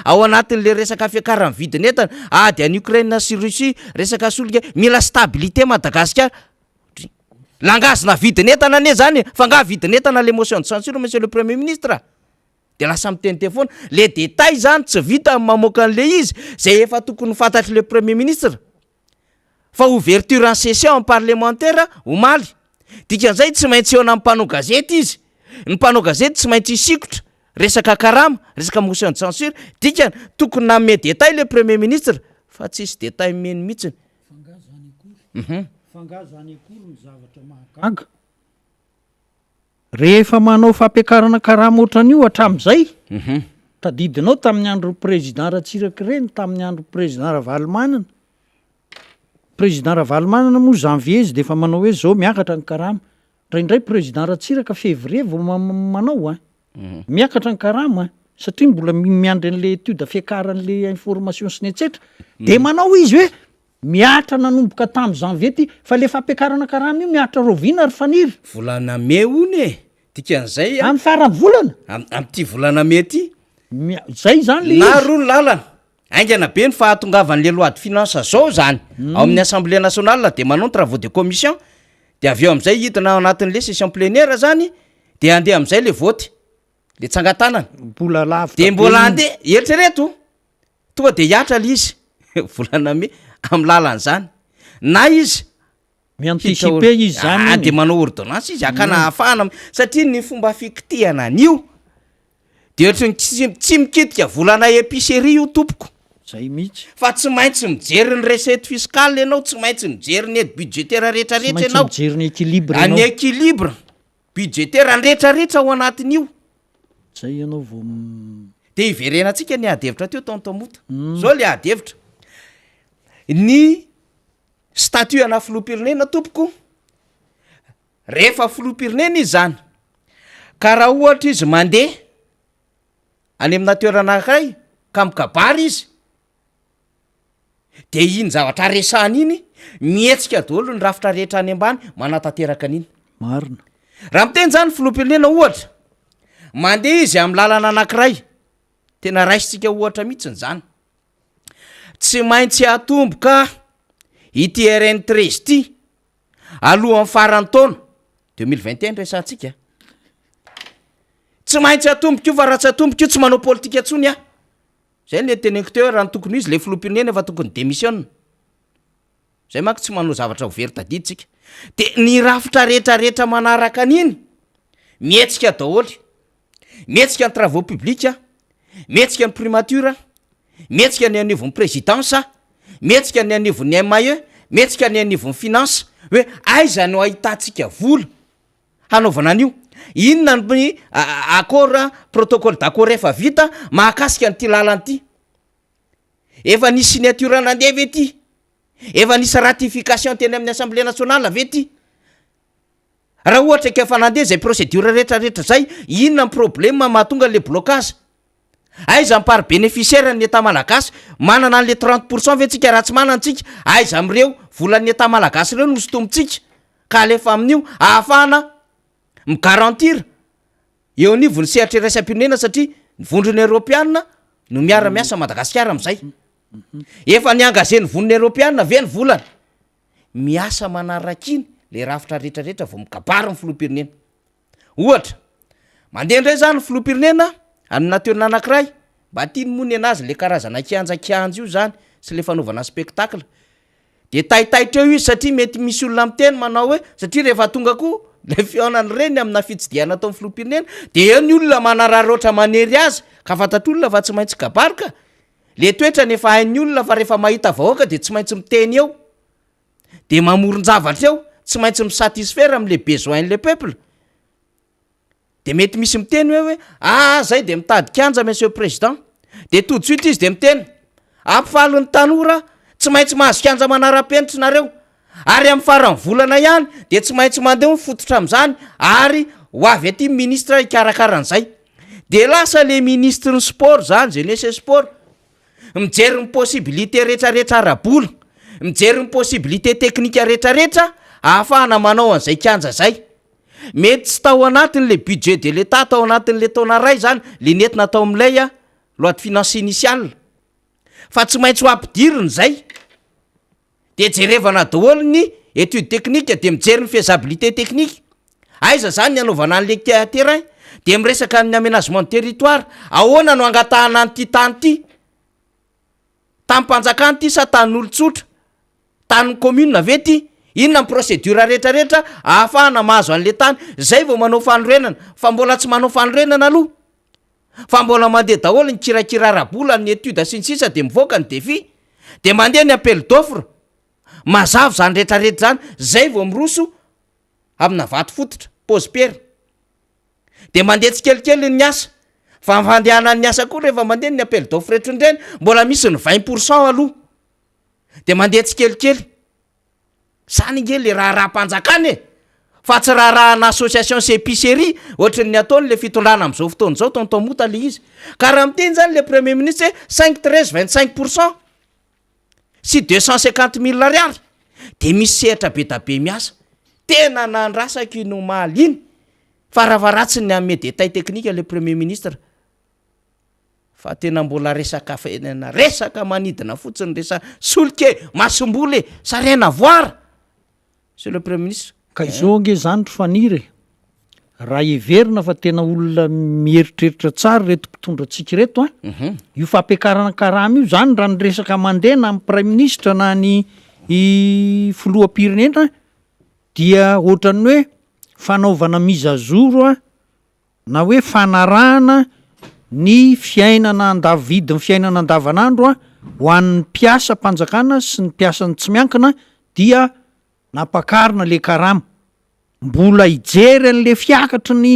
[SPEAKER 1] ao anatin'le resaka fiakaran'ny vidinetana de any Ukraine sy Russie resaka solika mila stabilité Madagasikara langage na vidinetana ane zany fa nga vidinetana le motion de censure monsieur le premier ministre de lasa miteny foana le détail zany tsy vita mamoaka an'le izy zay efa tokony fantatry le premier ministre fa ouverture en session parlementaire omaly dikan'izay tsy maintsy eona amin'ny mpanao gazety izy ny mpanao gazety tsy maintsy isikotra resaka karama resaka motion de censure dikany tokony namme détail le premier ministre fa tsisy détail meny mihitsiny
[SPEAKER 2] fangazany akory ny zavatra mahagaga rehefa manao fampiakarana karama ohatran'io hatramin'izay tadidinao tamin'ny andro président Ratsiraka reny tamin'ny andro président Ravalomanana président Ravalomanana moa janvier izy de efa manao hoe zao miakatra ny karama indraindray président Ratsiraka février vao manao miakatra ny karama satria mbola miandry an'le étude fiakaran'le information sy ny etsetra de manao izy hoe miatra nanomboka tamin'ny janvier ty fa le fampiakarana karama io miatra rovina ary faniry
[SPEAKER 1] volana me ony dikan'izay
[SPEAKER 2] amin'ny farany volana
[SPEAKER 1] am'ty volana me ty
[SPEAKER 2] zay zany le
[SPEAKER 1] na roa ny lalana aingana be ny fahatongavan'le loi de finance zao zany ao amin'ny assemblée nationale de manao ny travaux de commission de aveo am'izay hidina ao anatin'le session plénière zany de andeha am'izay le vote le tsangatanana
[SPEAKER 2] mbola lavitra
[SPEAKER 1] de mbola andeha eritrereto tonga de hiatra le izy volana me amin'ny lalan'izany na izy
[SPEAKER 2] mianticipe izy zany
[SPEAKER 1] de manao ordonnance izy akana afahana satria ny fomba fikitihana an'io de ohatrany tsy mikitika volana épicerie io tompoko
[SPEAKER 2] zay mihitsy
[SPEAKER 1] fa tsy maintsy mijery ny recette fiscale ianao tsy maintsy mijery ny aide budgétaire rehetrarehetra ianao
[SPEAKER 2] mijery ny équilibre
[SPEAKER 1] any équilibre budgétaire rehetrarehetra ao anatin'io
[SPEAKER 2] zay ianao vao
[SPEAKER 1] de iverenantsika ny adevitra teo tontomota zao le adevitra ny statut ana filoham-pirenena tompoko rehefa filoham-pirenena izy zany ka raha ohatra izy mandeha any amina toerana anankiray ka mikabary izy de iny zavatra resahany iny mihetsika daholo ny rafitra rehetra any ambany manatanteraka an'iny
[SPEAKER 2] marina
[SPEAKER 1] raha miteny zany filoham-pirenena ohatra mandeha izy amin'ny lalana anankiray tena raisitsika ohatra mihitsiny zany tsy maintsy atomboka ity RN13 ty alohan'ny farany taona 2021 resantsika tsy maintsy atomboka io fa raha tsy atomboka io tsy manao politika antsony zay le teneniko teo raha ny tokony izy le filoham-pirenena efa tokony démission zay manko tsy manao zavatra overtadiditsika de ny rafitra rehetrarehetra manaraka an'iny mihetsika daholy mihetsika ny travaux publics mihetsika ny primature mihetsika ny anivon'ny présidence mihetsika ny anivon'ny MAE mihetsika ny anivon'ny finance hoe aiza no ahitantsika vola hanaovana an'io inona ny accord protocole d'accord efa vita mahakasika nyty lalanyty efa nisy signature nandeha ve ty efa nisy ratification teny amin'ny assemblée nationale ve ty raha ohatra ka efa nandeha zay procédure rehetrarehetra zay inona ny problème mahatonga le blocage aiza par bénéficiaire ny état malagasy manana an'le 30% ve tsika raha tsy manantsika aiza am'ireo volan'ny état malagasy ireo no sotomitsika ka alefa amin'io ahafahana migarantir eo anivony sehatra iraisam-pirenena satria ny vondrony européanna no miara-miasa Madagasikara am'izay efa niangazeny voniny européanna ve ny volana miasa manarakiny le rafitra rehetrarehetra vao mikabary ny filoham-pirenena ohatra mandeha indray zany filoham-pirenena amina toerana anankiray mba tiany mony anazy le karazana kianjakianjo io zany sy le fanaovana spectacle de taitaitra eo izy satria mety misy olona miteny manao hoe satria rehefa tonga ko le fiaonany reny amina fitsidiana atao amin'ny filoham-pirenena de eo ny olona manararoatra manery azy ka fantatr'olona fa tsy maintsy gabarika le toetra nefa hain'ny olona fa rehefa mahita vahoaka de tsy maintsy miteny eo de mamoron-javatra eo tsy maintsy misatisfaire am'le besoin-le peuple de mety misy miteny hoe zay de mitady kanja monsieur président de tout de suite izy de miteny ampifalon'ny tanora tsy maintsy mahazo kanja manara-penitra nareo ary amin'ny farany volana ihany de tsy maintsy mandeha mifototra am'izany ary ho avy aty ministra ikarakaran'izay de lasa le ministre ny sport zany jeunesse sport mijery ny possibilité rehetrarehetra arabola mijery ny possibilité teknika rehetrarehetra ahafahana manao an'izay kanja zay mety tsy tao anatin'le budget de l'etat tao anatin'le taona ray zany le nentina tao am'ilay loi de finance initiale fa tsy maintsy ho ampidiriny zay de jerevana daholo ny étude technique de mijery ny faisabilité technique aiza zany ny anaovana an'le terrain de miresaka ny aménagement de territoire ahoana no angatahana an'ity tany ity tam'mpanjakany ty sa tan'olon-tsotra tan'ny commune ve ty inona ny procédure rehetrarehetra ahafahana mahazo an'le tany zay vao manao fanorenana fa mbola tsy manao fanorenana aloha fa mbola mandeha daholo ny kirakira arabola ny étude sy ny sisa de mivoaka ny defi de mandeha ny appel d'offre mazavo zany rehetrarehetra zany zay vao miroso amina vato fototra pospera de mandeha tsy kelikely ny asa fa mifandehana ny asa koa rehefa mandeha ny appel d'offre rehetraindreny mbola misy ny 20% aloha de mandeha tsy kelikely zany nge le raha-mpanjakany fa tsy raha-rahana association sy épicerie ohatrany ny ataony le fitondrana am'izao fotoana zao tontomota le izy ka raha miteny zany le premier ministre 5-13-25% sy 250 000 ariary de misy sehatra be da be miasa tena nandrasaky no maliny faravaratsiny ame détail technique le premier ministre fa tena mbola resaka fenana resaka manidina fotsiny resa solike masombole sarena voara c'est le premier ministre
[SPEAKER 2] ka izao nge zany ry fanire raha everina fa tena olona mieritreritra tsara reto mpitondra atsika reto io fampiakarana karama io zany raha ny resaka mandeha na amin'ny prime ministre na ny filoham-pirenena dia ohatrany hoe fanaovana mizazoro na hoe fanarahana ny fiainana andavidiny fiainana andavanandro ho an'ny mpiasa mpanjakana sy ny mpiasany tsy miankina dia nampakarina le karama mbola ijery an'le fiakatry ny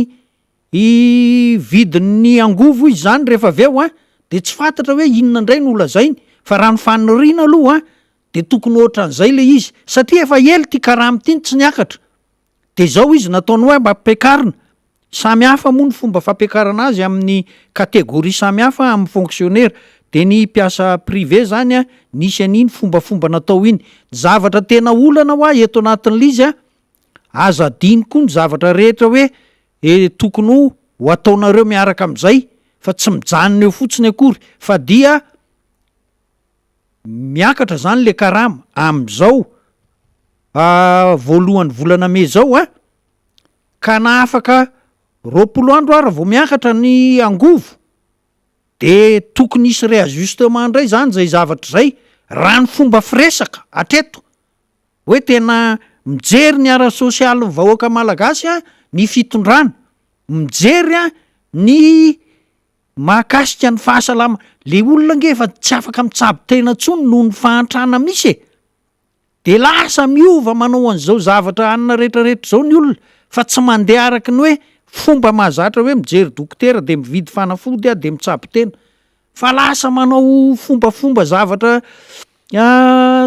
[SPEAKER 2] vidin'ny angovo izy zany rehefa avy eo de tsy fantatra hoe inona indray no olazainy fa raha ny faniriana aloha de tokony ohatran'izay le izy satria efa ely ty karama ty tsy niakatra de zao izy nataony hoe mba ampiakarina samy hafa moa ny fomba fampiakarana azy amin'ny kategoria samy hafa amin'ny fonctionnaire de ny mpiasa privé zany nisy an'iny fombafomba natao iny zavatra tena olana ho eto anatin'le izy azadiny koa ny zavatra rehetra hoe tokony ho ataonareo miaraka am'izay fa tsy mijanona eo fotsiny akory fa dia miakatra zany le karama am'izao voalohan'ny volana me zao ka na afaka 20 andro ara vao miakatra ny angovo de tokony isy réajustement indray zany zay zavatra zay raha ny fomba firesaka atreto hoe tena mijery ny ara sosialy ny vahoaka malagasy ny fitondrana mijery ny mahakasika ny fahasalama le olona nge fa tsy afaka mitsabo tena tsony noho ny fahantrana misy de lasa miova manao an'izao zavatra anina rehetrarehetra zao ny olona fa tsy mandeha araky ny hoe fomba mahazatra hoe mijery dokotera de mividy fanafody de mitsabo tena fa lasa manao fombafomba zavatra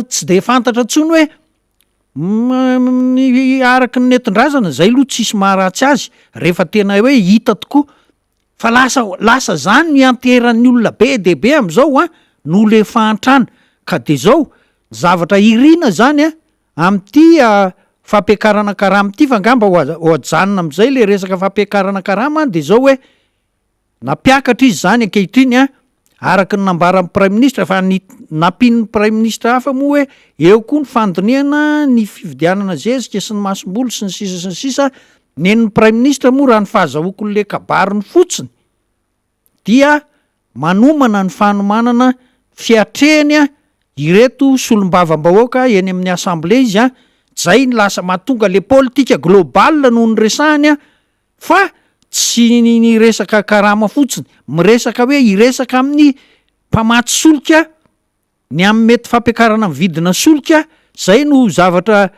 [SPEAKER 2] tsy de fantatra tsony hoe araky ny netindrazana zay aloha tsisy maharatsy azy rehefa tena hoe hita tokoa fa lasa zany ny anteran'ny olona be de be am'izao no le fahantrana ka de zao zavatra irina zany am'ty fampiakarana karama ty fa ngamba ho ajanona am'izay le resaka fampiakarana karama de zao hoe napiakatra izy zany ankehitriny araky ny nambaran'ny prime ministre fa nampin'ny prime ministre hafa moa hoe eo koa ny fandiniana ny fividianana zezika sy ny masombolo sy ny sisa nen'ny prime ministre moa raha ny fahazahokon'le kabariny fotsiny dia manomana ny fanomanana fiatrehany ireto solombavam-bahoaka eny amin'ny assemblée izy zay ny lasa mahatonga le politika global noho ny resahany a fa tsy ny resaka karama fotsiny miresaka hoe iresaka amin'ny mpamaty solika ny amin'ny mety fampiakarana amin'ny vidina solika zay no zavatra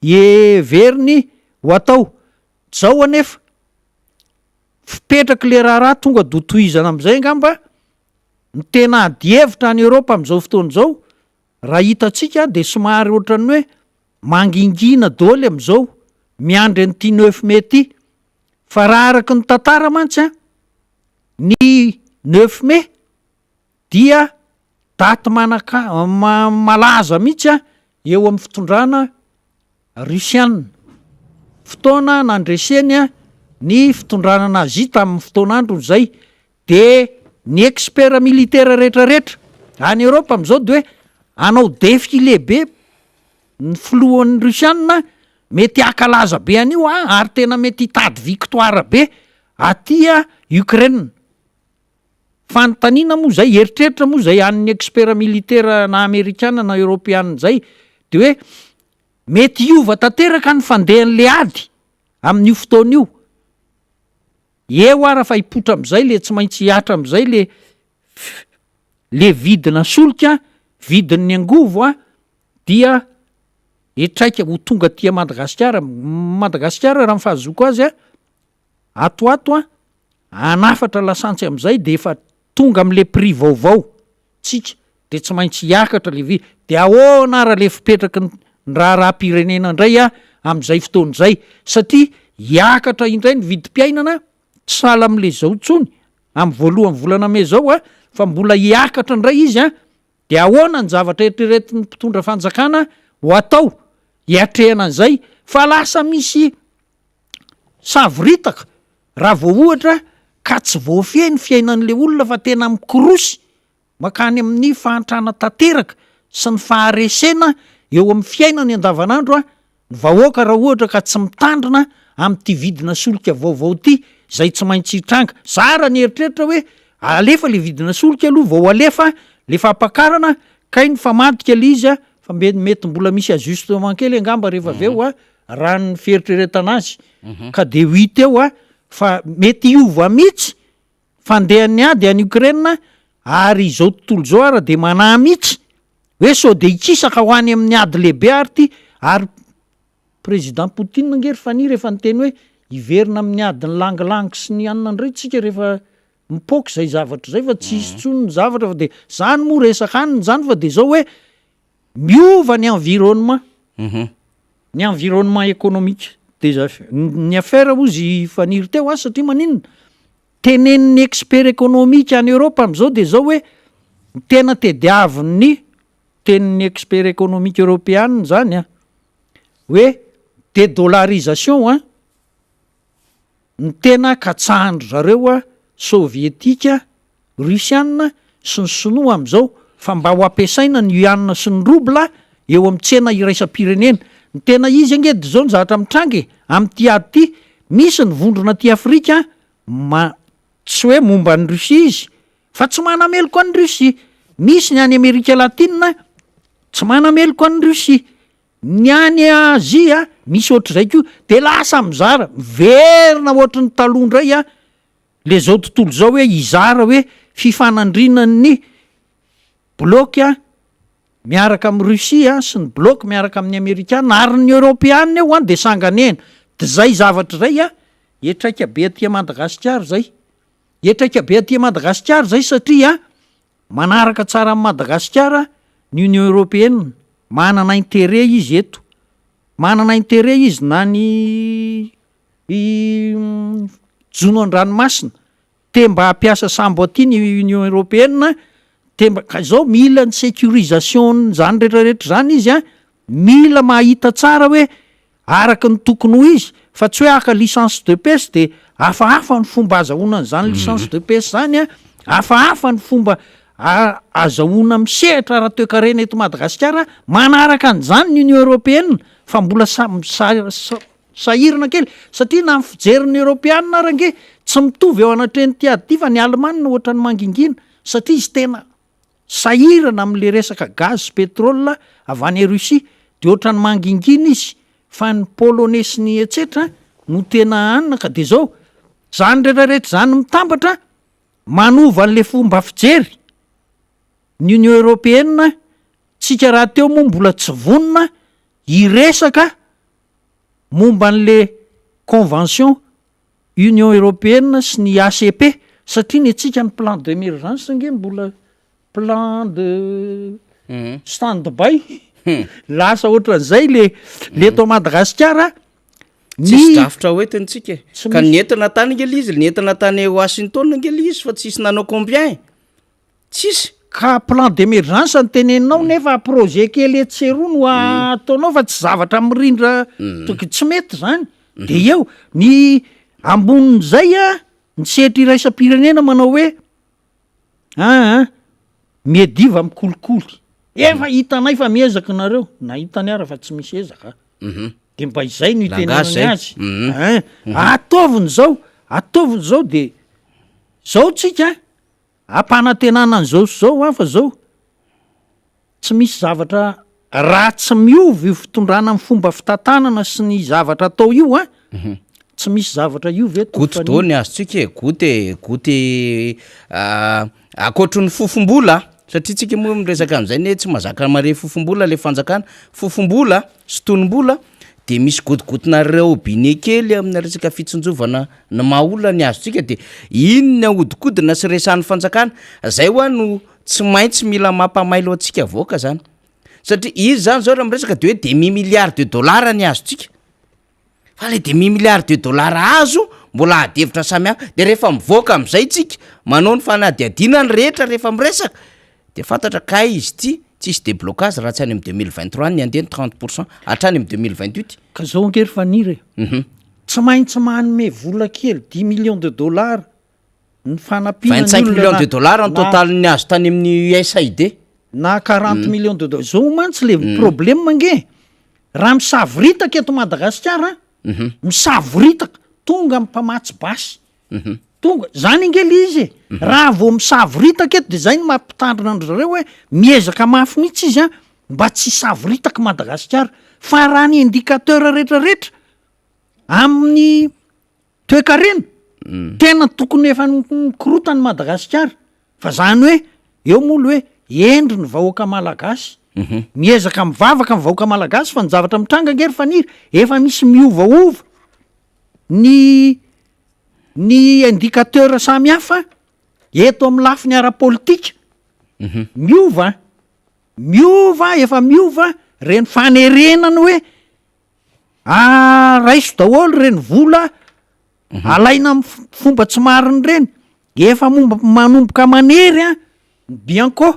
[SPEAKER 2] everiny ho atao zao anefa fipetraka le raha tonga do tohizana am'izay ngamba ny tena adihevitra any Eropa am'izao fotoana zao raha hitatsika de somary ohatrany hoe mangingina dôly am'izao miandry an'ity 9 mai ty fa raha araky ny tantara mantsy a ny 9 mai dia daty malaza mihitsy a eo amin'ny fitondrana rusiana fotoana nandreseny a ny fitondrana nazy tamin'ny fotoanandro zay de ny expert militaire rehetrarehetra any Eropa am'izao de hoe anao défilé be ny filohan'ny rusiana mety akalaza be an'io ary tena mety hitady victoire be atya Ukraine fanontaniana moa zay eritreritra moa zay an'ny expert militaire na amerikana na europeana zay de hoe mety iova tanteraka ny fandehan'le ady amin'io fotoana io eo ara fa hipotra am'izay le tsy maintsy hiatra am'izay le vidina solika vidin'ny angovo dia etraika ho tonga tia Madagasikara raha mifahazoko azy atoato anafatra lasantsy am'izay de efa tonga am'le prix vaovao tsika de tsy maintsy hiakatra le de ahoana raha le fipetraky ny raha-pirenena indray am'izay fotoana zay satria hiakatra indray ny vidim-piainana tsy sala am'le zao tsony amin'ny voalohany volana me zao fa mbola hiakatra indray izy de ahoana ny zavatra eritreretiny mpitondra fanjakana ho atao hiatrehana an'izay fa lasa misy savoritaka raha vao ohatra ka tsy voafehy ny fiainan'le olona fa tena mikorosy makany amin'ny fahantrana tanteraka sy ny faharesena eo amin'ny fiainany andavanandro ny vahoaka raha ohatra ka tsy mitandrina amin'ity vidina solika vaovao ty zay tsy maintsy hitranga zara ny eritreritra hoe alefa le vidina solika aloha vao alefa le fampakarana kay ny famadika le izy fa mety mbola misy ajustement kely angamba rehefa aveo raha ny fieritreretana azy ka de huit eo fa mety iova mihitsy fandehan'ny ady any Ukraine ary izao tontolo zao ara de manahy mihitsy hoe so de hikisaka ho any amin'ny ady lehibe ary ty ary président Poutine ngery fany rehefa nyteny hoe hiverina amin'ny adiny langilangy sy ny anina indray tsika rehefa mipoky zay zavatra zay fa tsy hisy tsony ny zavatra fa de zany moa resaka aniny zany fa de zao hoe miova ny environnement ny environnement économique de ny affaire ozy faniry teo satria maninona tenenin'ny expert économique any Eropa am'izao de zao hoe tena tediavin'ny tenin'ny expert économique européenne zany hoe dédollarisation ny tena katsahandro zareo sovietika rusiana sy ny sinoa am'izao fa mba ho ampiasaina ny yuan sy ny rouble eo amin'ny tsena iraisam-pirenena ny tena izy angedy zao ny zavatra mitrangy amin'ty ady ty misy ny vondrona ty Afrika tsy hoe momba ny Rusia izy fa tsy manameloko an'ny Rusia misy ny any Amerika Latina tsy manameloko an'ny Rusia ny any Azia misy ohatr'izay ko de lasa mizara verina ohatry ny taloha indray le zao tontolo zao hoe izara hoe fifanandrinan'ny bloc miaraka amin'ny Rusia sy ny bloc miaraka amin'ny Amerikana ary ny Europeana eo de sanganena de zay zavatra zay etraika be aty Madagasikara zay etraika be aty Madagasikara zay satria manaraka tsara amin'ny Madagasikara ny Union Européenne manana intérêt izy eto manana intérêt izy na ny jono an-dranomasina te mba hampiasa sambo aty ny Union Européenne te mba ka zao mila ny sécurisation zany rehetrarehetra zany izy mila mahita tsara hoe araka ny tokony ho izy fa tsy hoe aka licence de pêche de hafahafa ny fomba azahoana an'izany licence de pêche zany hafahafa ny fomba azahoana misehatra raha toe-karena eto Madagasikara manaraka an'izany ny Union Européenne fa mbola sahirana kely satria na ny fijerin'ny Europeana range tsy mitovy eo anatreny ty ady ty fa ny Alemanina ohatra ny mangingina satria izy tena sahirana amin'le resaka gaz pétrole avy any Rusia de ohatra ny mangingina izy fa ny polonais sy ny etsetra no tena anina ka de zao zany rehetrarehetra zany mitambatra manova an'le fomba fijery ny union européenne tsika raha teo moa mbola tsy vonona iresaka momba an'le convention union européenne sy ny ACP satria ny atsika ny plan d'émergence nge mbola plan de stand-by lasa ohatran'izay le to Madagasikara
[SPEAKER 1] tsisy drafitra hoentintsika ka ny entina tany ngely izy ny entina tany Washington ngely izy fa tsisy nanao combien tsisy
[SPEAKER 2] ka plan d'émergence ny teneninao nefa projet kely etseroa no ataonao fa tsy zavatra mirindra toky tsy mety zany de eo ny ambonin'izay ny setry iraisam-pirenena manao hoe miediva mikolikoly efa hitanay fa miezaka nareo na hitany ara fa tsy misy ezaka de mba izay no itenenany azy ataoviny zao de zao tsika ampanantenana an'zao sy zao fa zao tsy misy zavatra raha tsy miova io fitondrana amin'ny fomba fitantanana sy ny zavatra atao io tsy misy zavatra io
[SPEAKER 1] goty dao ny azotsika goty akoatry ny fofombola satria tsika moa miresaka am'izay ne tsy mazaka mare fofombola le fanjakana fofombola sy tonom-bola de misy gotigotina reobine kely amina resaka fitsonjovana na mahaolona ny azotsika de iny ny ahodikodina sy resan'ny fanjakana zay hoa no tsy maintsy mila mampamailo atsika voaka zany satria izy zany zao raha miresaka de hoe demi-milliard de dollars ny azotsika fa le demi-milliard de dollars azo mbola adevitra samihafa de rehefa mivoaka am'izay tsika manao ny fanadiadina ny rehetra rehefa miresaka de fantatra ka izy ty tsisy déblocage raha tsy any amin'ny 2023 ny andeny 30% hatrany amin'ny 2028
[SPEAKER 2] ka zao angery fanire tsy maintsy manome vola kely 10 millions de dollars ny fanampiana
[SPEAKER 1] 25 millions de dollars en total ny azo tany amin'ny USAID
[SPEAKER 2] na 40 millions de dollars zao mantsy le problème mange raha misavoritaka eto Madagasikara misavoritaka tonga mpamatsy basy tonga zany ingely izy raha vao misavoritaka eto de zay no mampitandrina andrareo hoe miezaka mafy mihitsy izy mba tsy savoritaka Madagasikara fa raha ny indicateur rehetrarehetra amin'ny toe-karena tena tokony efa mikorotany Madagasikara fa zany hoe eo moa hoe endry ny vahoaka malagasy miezaka mivavaka vahoaka malagasy fa ny zavatra mitranga ngery faniry efa misy miovaova ny indicateur samy hafa eto amin'ny lafiny ara-politika miova efa miova reny fanerenany hoe raiso daholo reny vola alaina amin'ny fomba tsy mariny reny efa manomboka manery bianco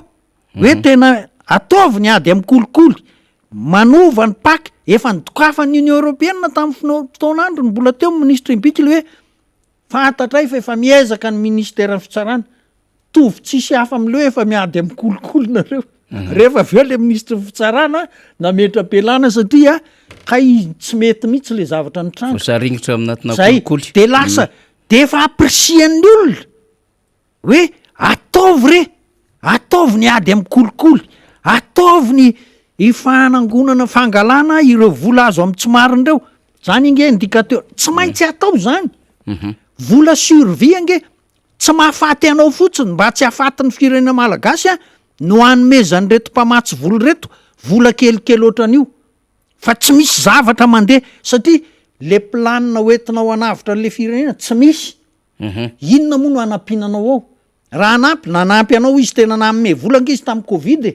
[SPEAKER 2] hoe tena ataoviny ady amin'ny kolikoly manova ny paky efa nidokafany Union Européenne tamin'ny fotoan'andro ny mbola teo ministre Mbikily hoe fantatray fa efa miezaka ny ministère ny fitsarana tovy tsisy hafa am'le hoe efa miady amin'ny kolikoly nareo rehefa aveo le ministre fitsarana na metra-pelana satria ka tsy mety mihitsy le zavatra ny trano
[SPEAKER 1] saringitra aminatina kolikoly
[SPEAKER 2] de lasa de efa apresian'ny olona hoe ataovy ny ady amin'ny kolikoly ataovy ny ifanangonana fangalana ireo vola azo amin'ny tsy mariny reo zany inge indicateur tsy maintsy atao zany vola survie nge tsy mahafaty anao fotsiny mba tsy hahafaty ny firenena malagasy no hanomezany reto mpamatsy vola reto vola kelikely ohatran'io fa tsy misy zavatra mandeha satria le planina hoentinao anavitra an'le firenena tsy misy inona moa no anampinanao ao raha nanampy anao izy tena nanome vola nge izy tamin'ny Covid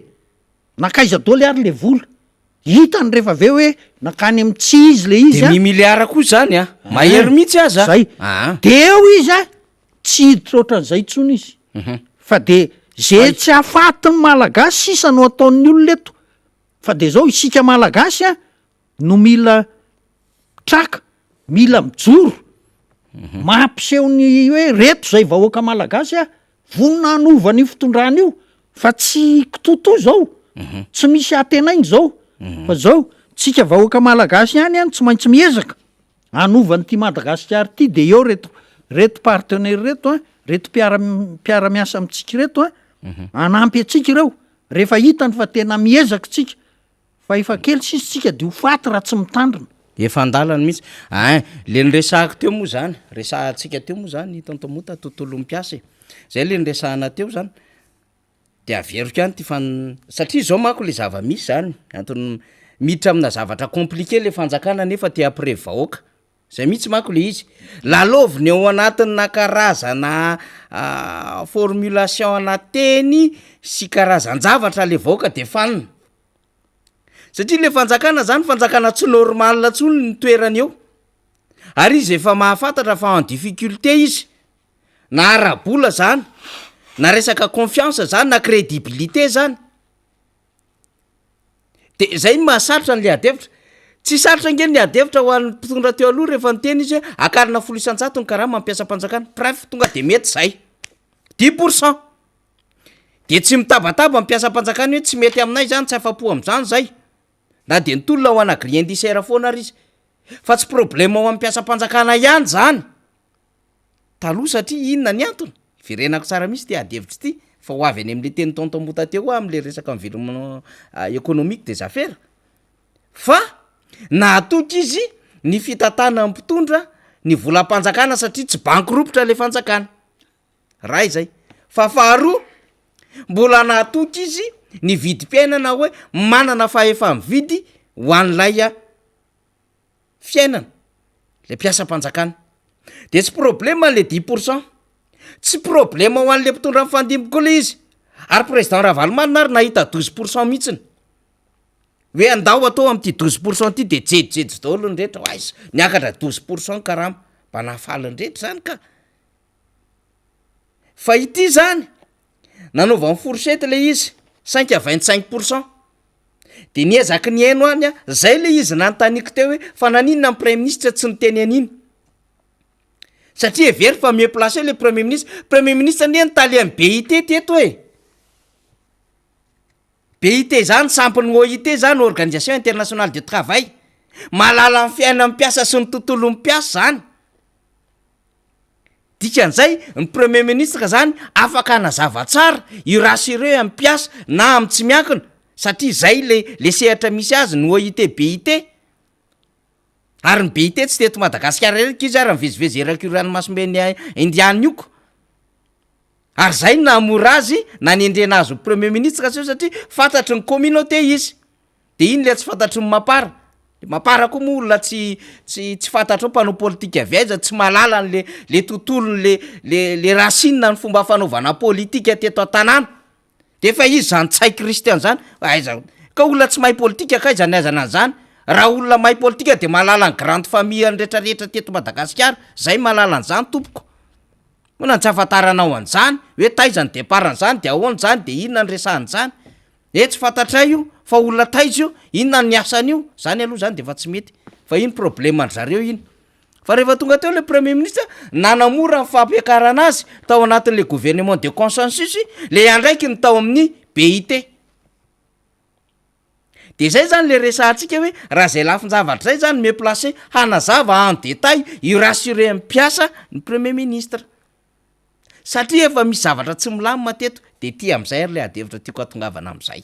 [SPEAKER 2] nakaiza daoly ary le vola hitany rehefa aveo hoe nakany amin'ny tsy izy le izy
[SPEAKER 1] de milliard koa zany mahery mihitsy aza
[SPEAKER 2] zay de eo izy tsy hiditra ohatran'izay tsony izy fa de zay tsy hafatiny malagasy sisa no ataon'ny olona eto fa de zao isika malagasy no mila traka mila mijoro mampiseho ny hoe reto zay vahoaka malagasy vonina hanova ny fitondrana io fa tsy kitoto zao tsy misy atenainy zao fa zao tsika vahoaka malagasy ihany tsy maintsy miezaka hanovany ty Madagasikara ty de eo reto partenaire reto reto mpiara-miasa amintsika reto anampy atsika ireo rehefa hitany fa tena miezaka tsika fa efa kely sisitsika de ho faty raha tsy mitandrina.
[SPEAKER 1] Efa andalana mihitsy le nyresahako teo moa zany resahantsika teo moa zany tontomota tontolo mpiasa zay le nyresahana teo zany de averiko ihany ty satria zao manko le zava-misy zany antony miditra amina zavatra compliqué le fanjakana nefa te après vahoaka zay mihitsy manko le izy laloviny ao anatin'ny karazana formulation anateny sy karazan-javatra le vahoaka de fanina satria le fanjakana zany fanjakana tsy normal tsony ny toerany eo ary izy efa mahafantatra fa en difficulté izy na arabola zany na resaka confiance zany na crédibilité zany de zay mahasarotra n'le adevitra tsy sarotra nge ny adevitra ho an'ny mpitondra teo aloha rehefa niteny izy hoe akarina 100 ny karaha mampiasa mpanjakana bref tonga de mety zay 10% de tsy mitabataba mampiasa mpanjakana hoe tsy mety aminay zany tsy afapo am'zany zay na de nitolona ho ana grien disera foana ary izy fa tsy problème ao ampiasa mpanjakana ihany zany taloha satria inona ny antony virenako tsara misy ty adevitra ty fa ho avy any am'le teny tontombota teo am'le resaka environnement économique des affaires fa nahatoky izy ny fitatana mpitondra ny volam-panjakana satria tsy bankropotra le fanjakana ray zay fa faharoa mbola nahatoky izy ny vidim-piainana hoe manana fahefa mividy ho an'lay fiainana le mpiasa mpanjakana de tsy problema le 10% tsy problema ho an'le mpitondra mifandimbo le izy ary président Ravalomanina ary nahita 12% mihitsiny hoe andao atao am'ty 12% ty de jejojejo daholo ny rehetra aiza niakatra 12% karama mba nahafaliny rehetra zany ka fa ity zany nanaova ny fourchette le izy 5 à 25% de niezaky ny haino any zay le izy nanotaniko teo hoe fa naninona ny premier ministre tsy niteny aniny satria every fa mieux placé le premier ministre ne nitaly amin'ny BIT teto hoe BIT zany sampiny OIT zany organisation internationale de travail malala ny fiaina mpiasa sy ny tontolo mpiasa zany dikan'izay ny premier ministre zany afaka nazava tsara irassuré amin'ny mpiasa na amin'ny tsy miankina satria zay le sehatra misy azy ny OIT BIT ary ny BIT tsy teto Madagasikara reky izy ary mivezivezy eraky ranomasimbe indiana ioko ary zay namora azy na niendrena azy premier ministre sy satria fantatry ny communauté izy de iny le tsy fantatry ny mapara koa moa olona tsy fantatro mpanao politika avy aiza tsy malala le tontolony le racine ny fomba fanaovana politika teto an-tanàna de fa izy zany tsai kristian zany aiza ka olona tsy mahay politika kaiza ny aizana an'zany raha olona mahay politika de malala ny grande famille ny rehetrarehetra teto Madagasikara zay malala an'zany tompoko mona tsy afantaranao an'zany hoe taiza ny départ an'zany de ahoany zany de inona ny resahan'zany tsy fantatray io fa olona taiza io inona ny asan'io zany aloha zany de fa tsy mety fa iny problème zareo iny fa rehefa tonga teo le premier ministre nanamora ny fampiakarana azy tao anatin'le gouvernement de consensus le andraiky ny tao amin'ny BIT de zay zany le resahantsika hoe raha zay lafin-javatra zay zany mieux placé hanazava en détail irassuré amin'ny mpiasa ny premier ministre satria efa misy zavatra tsy milamy mateto de ty am'izay ary le adevitra tiako atongavana am'izay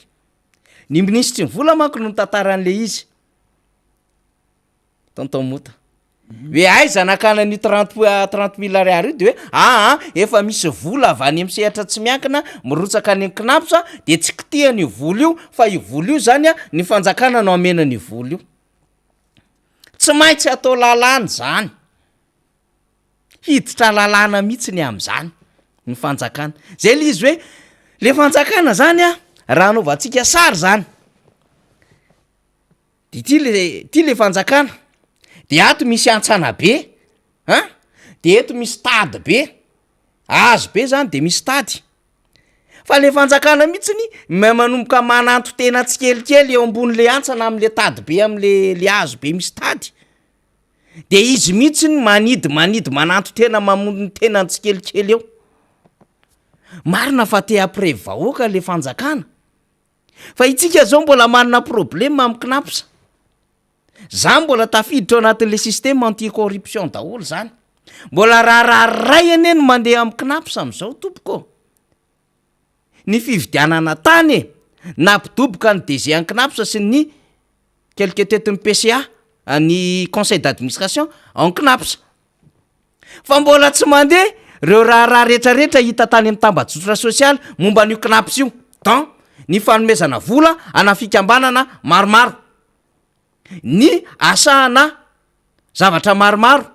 [SPEAKER 1] ny ministry ny vola manko no tantaran'le izy tonton mota hoe aiza nakana ny 30 000 ariary io de hoe efa misy vola avy any am'sehatra tsy miankina mirotsaka any ankinaposa de tsy kitihany vola io fa io vola io zany ny fanjakana no amenany vola io tsy maintsy atao lalàna zany hiditra lalàna mihitsy ny am'zany ny fanjakana zay le izy hoe le fanjakana zany raha anaovantsika sary zany de ty le fanjakana de ato misy antsana be de eto misy tady be azo be zany de misy tady fa le fanjakana mihitsiny manomboka mananto tena tsy kelikely eo ambon'le antsana am'le tady be am'le azo be misy tady de izy mihitsiny manidy mananto tena mamondony tena tsy kelikely eo marina fa te après vahoaka le fanjakana fa itsika zao mbola manana problème amin'ny knaposa za mbola tafiditra ao anatin'le système anti corruption daholo zany mbola raharay ane no mandeha amin'ny knaposa am'izao tompoko ny fividianana tany nampidoboka ny DG an-knaposa sy ny quelque tetin'ny PCA ny conseil d'administration en CNAPS fa mbola tsy mandeha reo raha rehetrarehetra hita tany amin'ny tambazotra sosialy momba n'io CNAPS io dan ny fanomezana vola ana fikambanana maromaro ny asahana zavatra maromaro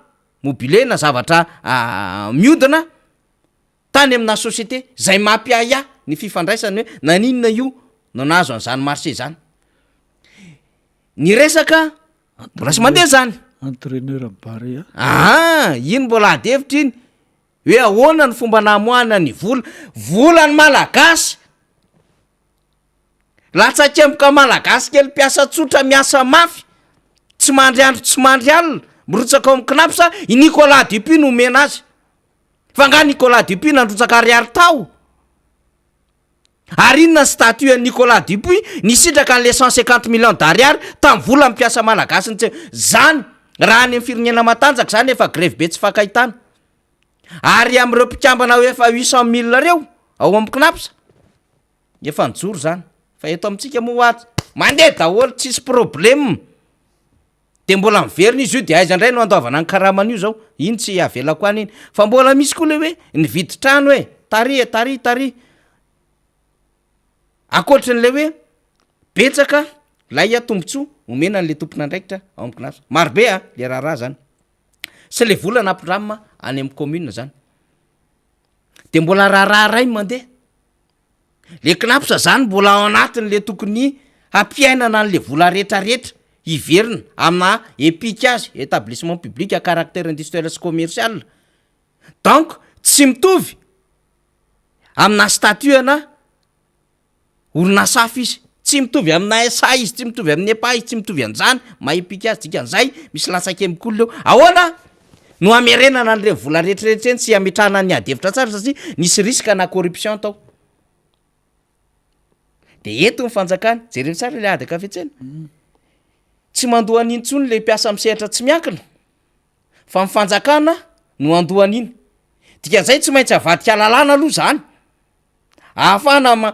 [SPEAKER 1] mobile na zavatra miodina tany amina société zay mampiaya ny fifandraisany hoe naninona io no nahazo an'izany marché zany ny resaka mbola sy mandeha zany
[SPEAKER 2] entraîneur Baré
[SPEAKER 1] iny mbola adevitra iny hoe ahoana ny fomba namoana ny volany malagasy latsakemboka malagasy kely mpiasa tsotra miasa mafy tsy mandry andro tsy mandry alina mirotsaka ao amin'ny CNAPS i Nicolas Dupy no omena azy fa nga Nicolas Dupy nandrotsaka ariary tao ary inona statut an'i Nicolas Dupy nisitraka an'le 150 millions d'ariary tamin'ny vola mpiasa malagasy ny zany raha any amin'ny firenena matanjaka zany efa grève be tsy fakahitana ary am'ireo mpikambana hoe efa 800 000 reo ao amin'ny CNAPS efa nijoro zany fa eto amintsika moa azy mandeha daholo tsisy problème de mbola miverina izy io de aiza indray no andaovana ny karaman'io zao iny tsy avelako any iny fa mbola misy koa le hoe nividy trano hoe tary akoatrin'le hoe betsaka lay tombontsoa omena n'le tompon'andraikitra ao amin'ny CNAPS marobe le raha zany sy le vola nampindramina any amin'ny commune zany de mbola raha ray mandeha le CNAPS zany mbola ao anatin'le tokony hampiainana an'le vola rehetrarehetra iverina amina EPIC azy établissement public à caractère industriel sy commercial donc tsy mitovy amina statuana orinasa hafa izy tsy mitovy amina SA izy tsy mitovy amin'ny EPA izy tsy mitovy an'izany ma EPIC azy dikan'izay misy latsakembokoly leo ahoana no amerenana an'ireny vola rehetrarehetra eny sy ametrahana ny adevitra tsara satria nisy risque na corruption tao de eto ny fanjakana jereny tsara le adaka fetsena tsy mandohan'iny tsony le mpiasa misehatra tsy miankina fa mifanjakana no andohan'iny dikan'izay tsy maintsy avadika alalana aloha zany ahafahana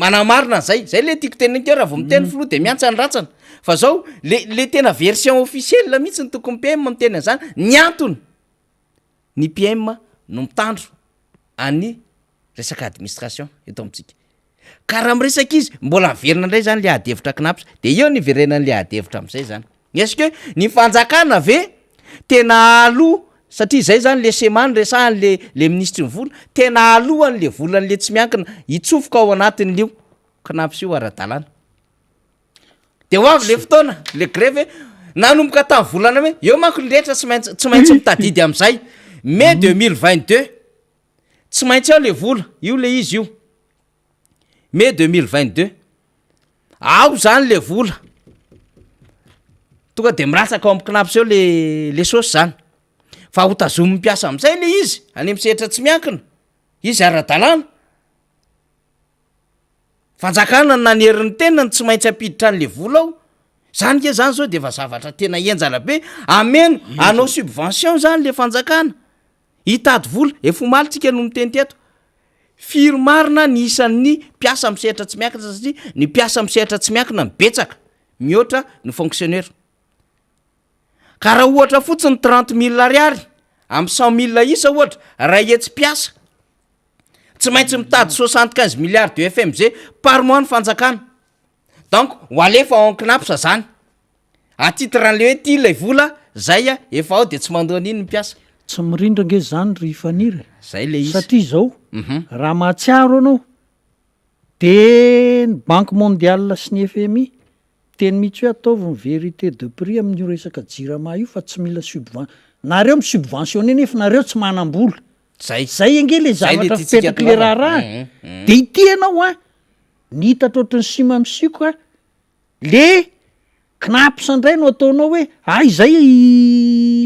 [SPEAKER 1] manamarina zay le tiako teneniko raha vao miteny filoha de miantsa ny ratsana fa zao le tena version officielle mihitsy ny tokony PM miteny an'izany ny antony ny PM no mitandro any resaka administration eto amintsika ka raha miresaka izy mbola miverina indray zany le adevitra CNAPS de eo ny verenan'le adevitra am'izay zany est-ce que ny fanjakana ve tena aloha satria zay zany le semany resahany le ministry ny vola tena alohan'le volan'le tsy miankina hitsofoka ao anatin'lio CNAPS io ara-dalàna de ho avy le fotoana le grève nanomboka tamin'ny volana hoe eo manko ny rehetra tsy maintsy mitadidy am'izay mai 2022 tsy maintsy ao le vola io le izy io mai 2022 ao zany le vola tonga de miratsaka ao amin'ny CNAPS eo le sosy zany fa ho tazomy mpiasa am'izay le izy any misehatra tsy miankina izy ara-dalàna fanjakana naneriny tenany tsy maintsy ampiditra an'le vola ao zany ke zany zao de efa zavatra tena enjana be ameno anao subvention zany le fanjakana hitady vola efomalitsika no miteny teto firy-marina ny isan'ny mpiasa misehatra tsy miankina satria ny mpiasa misehatra tsy miankina mibetsaka mihoatra ny fonctionnaire ka raha ohatra fotsiny 30 000 ariary amin'ny 100 000 isa ohatra raha etsy mpiasa tsy maintsy mitady 75 milliards de FMG par mois ny fanjakana donc ho alefa ao CNAPS zany à titre an'le hoe ty lay vola zay efa ao de tsy mandohan'iny ny mpiasa
[SPEAKER 2] tsy mirindra nge zany ry faniry
[SPEAKER 1] zay le izy
[SPEAKER 2] satria zao raha mahatsiaro anao de ny banque mondiale sy ny FMI teny mihitsy hoe ataovy ny vérité de prix amin'io resaka jirama io fa tsy mila nareo misubventionné nefa nareo tsy manam-bola zay ange le zavatra fipetraky le raharaha de ity anao ny hitatra ohatrany sima misiko le CNAPS indray no ataonao hoe izay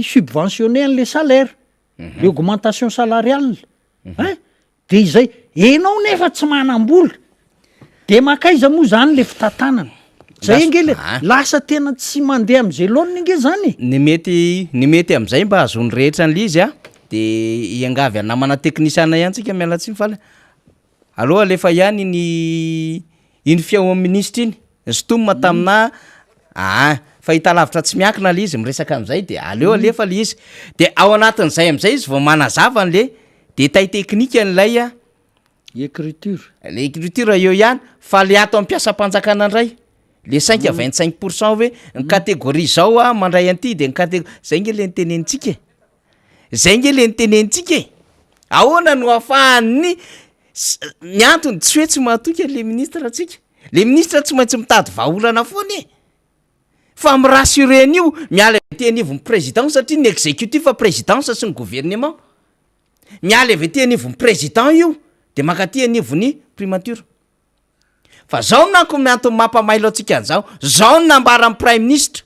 [SPEAKER 2] subventionné an'le salaire le augmentation salariale de izay enao nefa tsy manam-bola de makaiza moa zany le fitantanana zay ange le lasa tena tsy mandeha am'zay laoniny nge zany
[SPEAKER 1] ny mety am'izay mba azony rehetra an'le izy de iangavy anamana teknisiana ihany tsika mialatsiny fa aloha lefa ihany iny fiao amin'ny ministra iny zotoma tamina Fahita lavitra tsy miankina le izy miresaka am'izay de aleo alefa le izy de ao anatin'izay am'izay izy vao manazava an'le détail teknika an'ilay a
[SPEAKER 2] écriture
[SPEAKER 1] le écriture eo ihany fa le ato ampiasam-panjakana indray le 5 à 25% hoe ny catégorie zao a mandray an'ity de ny zay nge le nitenentsika zay nge le nitenentsika ahoana no ahafahany ny antony tsy hoe tsy mahatoky le ministre atsika le ministre tsy maintsy mitady vahaolana foany fa mirassureny io miala avy anivon'ny président satria ny exécutif fa présidence sy ny gouvernement miala avy ty anivon'ny président io de makaty anivon'ny primature fa zao nako miantony mampamailo atsika an'izao zao nambara amin'ny prime ministre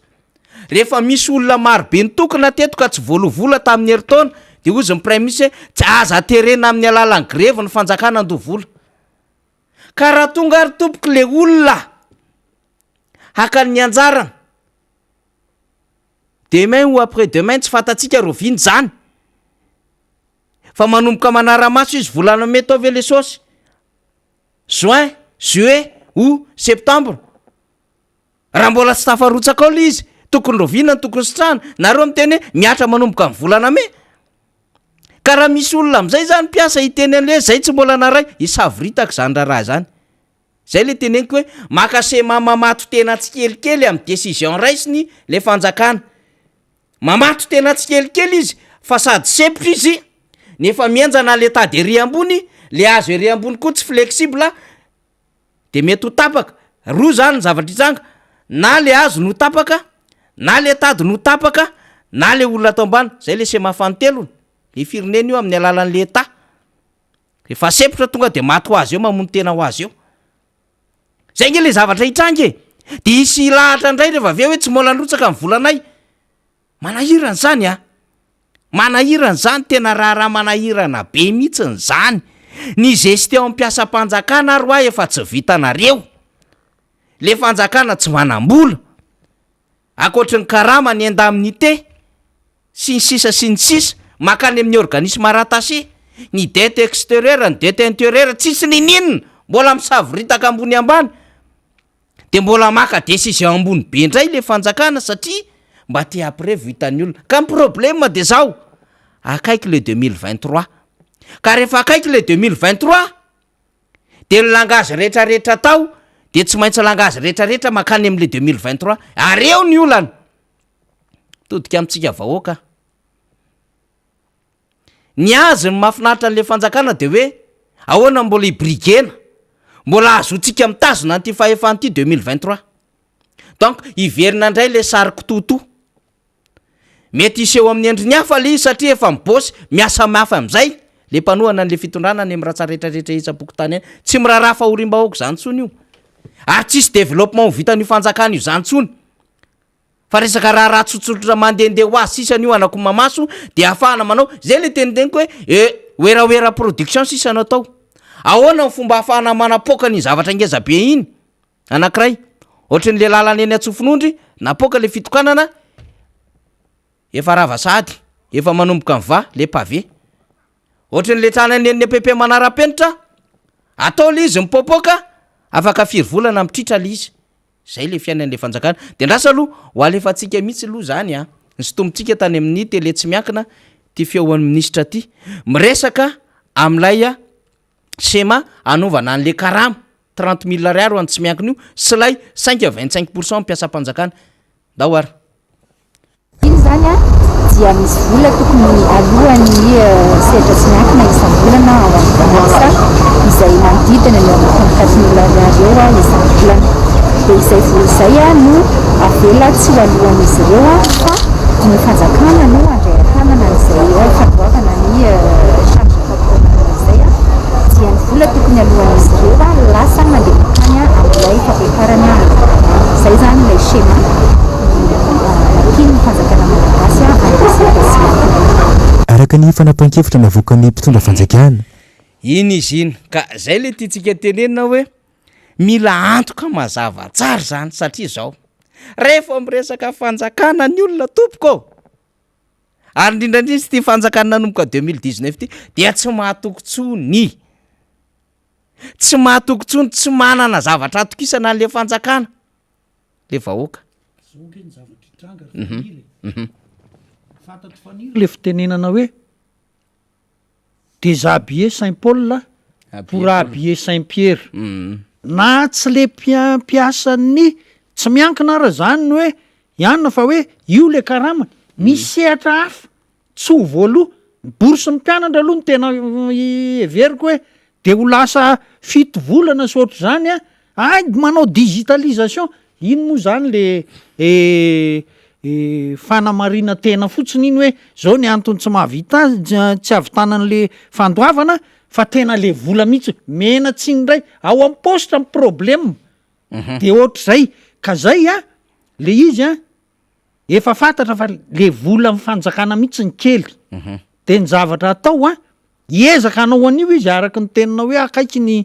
[SPEAKER 1] rehefa misy olona marobe nitokona teto ka tsy voalovola tamin'ny heritaona de ozy ny prime ministre tsy aza aterena amin'ny alalan'ny grevy ny fanjakana andovola ka raha tonga ary tompoky le olona haka ny anjarana demain ou après demain tsy fatatsika roviny zany fa manomboka manara-maso izy volana mai tao ve le saosy juin juillet ou septembre raha mbola tsy tafarotsaka ao le izy tokony rovinany tokony sitrahana nareo miteny hoe miatra manomboka ny volana mai ka raha misy olona am'izay zany mpiasa hiteny an'le zay tsy mbola naray isavoritaka zany raha zany zay le teneniko hoe makasema mamato tena tsy kelikely amin'ny décision raisiny le fanjakana mamato tena tsy kelikely izy fa sady sepitra izy nefa mienjana l'état de ry ambony le azo ery ambony koa tsy flexible de mety ho tapaka roa zany ny zavatra itsanga na le azo no tapaka na le tady no tapaka na le olona atao ambany zay le semafanotelony le firenena io amin'ny alalan'ny l'état rehefa sepitra tonga de maty ho azy eo mamono tena ho azy eo zay nge le zavatra hitrange de isy lahatra indray rehefa aveo hoe tsy mola nrotsaka ny volanay manahirana zany manahirana zany tena raha manahirana be mihitsiny zany ny zesty ao ampiasam-panjakana ary hoa efa tsy vitanareo le fanjakana tsy manam-bola akoatra ny karama ny indemnité sy ny sisa makany amin'ny organisme rattaché ny dette extérieure ny dette intérieure tsisy ninina mbola misavoritaka ambony ambany de mbola maka décision ambony be indray le fanjakana satria mba te après vitany olona ka ny problème de zao akaiky le 2023 ka rehefa akaiky le 2023 de ny langage rehetrarehetra tao de tsy maintsy langage rehetrarehetra makany am'le 2023 areo ny olana todika amitsika vahoaka ny azy ny mahafinaritra an'le fanjakana de hoe ahoana mbola hibrigena mbola azotsika mitazona anty fahefan'ity 2023 donc hiverina indray le sarikototo mety iseho amin'ny endriny hafa le izy satria efa mibosy miasa mafy am'izay le mpanohana an'le fitondrana ny miratsa rehetrarehetra itsaboky tany any tsy miraraha fa horim-bahoaka zany tsony io ary tsisy développement ho vitan'io fanjakana io zany tsony fa resaka raha tsotsotra mandehandeha ho azy sisany io anako mamaso de ahafahana manao zay le tenideniko hoe oeraoera production sisa natao ahoana ny fomba ahafahana manapoka ny zavatra ngeza be iny anankiray ohatry n'le lalana eny atsofinondry napoka le fitokanana efa ravasady efa manomboka miva le pavé ohatry n'le tranany eny EPP manara-penitra atao le izy mipopoka afaka firy volana mitritra le izy zay le fiainan'le fanjakana de ndrasa aloha ho alefatsika mihitsy aloha zany ny sotomontsika tany amin'ny tele tsy miankina ty fiahoan'ny ministra ty miresaka am'lay sema anovana an'le karama 30 000 ariary ho any tsy miankina io sy lay 5 à 25% mpiasa-panjakana ndao ary
[SPEAKER 4] iny zany dia misy vola tokony alohan'ny sehatra tsy miankina isam-bolana ao amin'ny commerce izay manodidina ny amin'ny 34 000 ariary eo isam-bolana de izay vola izay no avela tsy ho alohan'izy ireo fa ny fanjakana no andray an-tanana izay fandoavana ny charge patronale izay dia ny vola tokony alohan'izy ireo lasa mandeha makany amin'ilay fampiakarana izay zany ilay schéma
[SPEAKER 5] araka ny fanapahan-kevitra navoakan'ny mpitondra fanjakana
[SPEAKER 1] iny izy iny ka zay le tiatsika tenenina hoe mila antoka mazava tsara zany satria zao rehefa miresaka fanjakana ny olona tompoko ary indrindrandrisy ty fanjakana nanomboka 2019 ty dia tsy mahatokontsony tsy mahatokontsony tsy manana zavatra atokisana n'le fanjakana le vahoaka
[SPEAKER 2] le fitenenana hoe déshabiller Saint Paul pour habiller Saint Pierre. Na tsy le mpiasany tsy miankina ara zany ny hoe ianona fa hoe io le karama misy sehatra hafa tsy ho voaloha bourse mpianatra aloha ny tena everiko hoe de ho lasa 7 volana sy ohatr' zany ay manao digitalisation iny moa zany le fanamarina tena fotsiny iny hoe zao ny antony tsy mahavita tsy avitanan'le fandoavana fa tena le vola mihitsy mena tsy indray ao am poste am problème de ohatr'zay ka zay le izy efa fantatra fa le vola mifanjakana mihitsy ny kely de ny zavatra atao iezaka anao an'io izy araky ny tenina hoe akaiky ny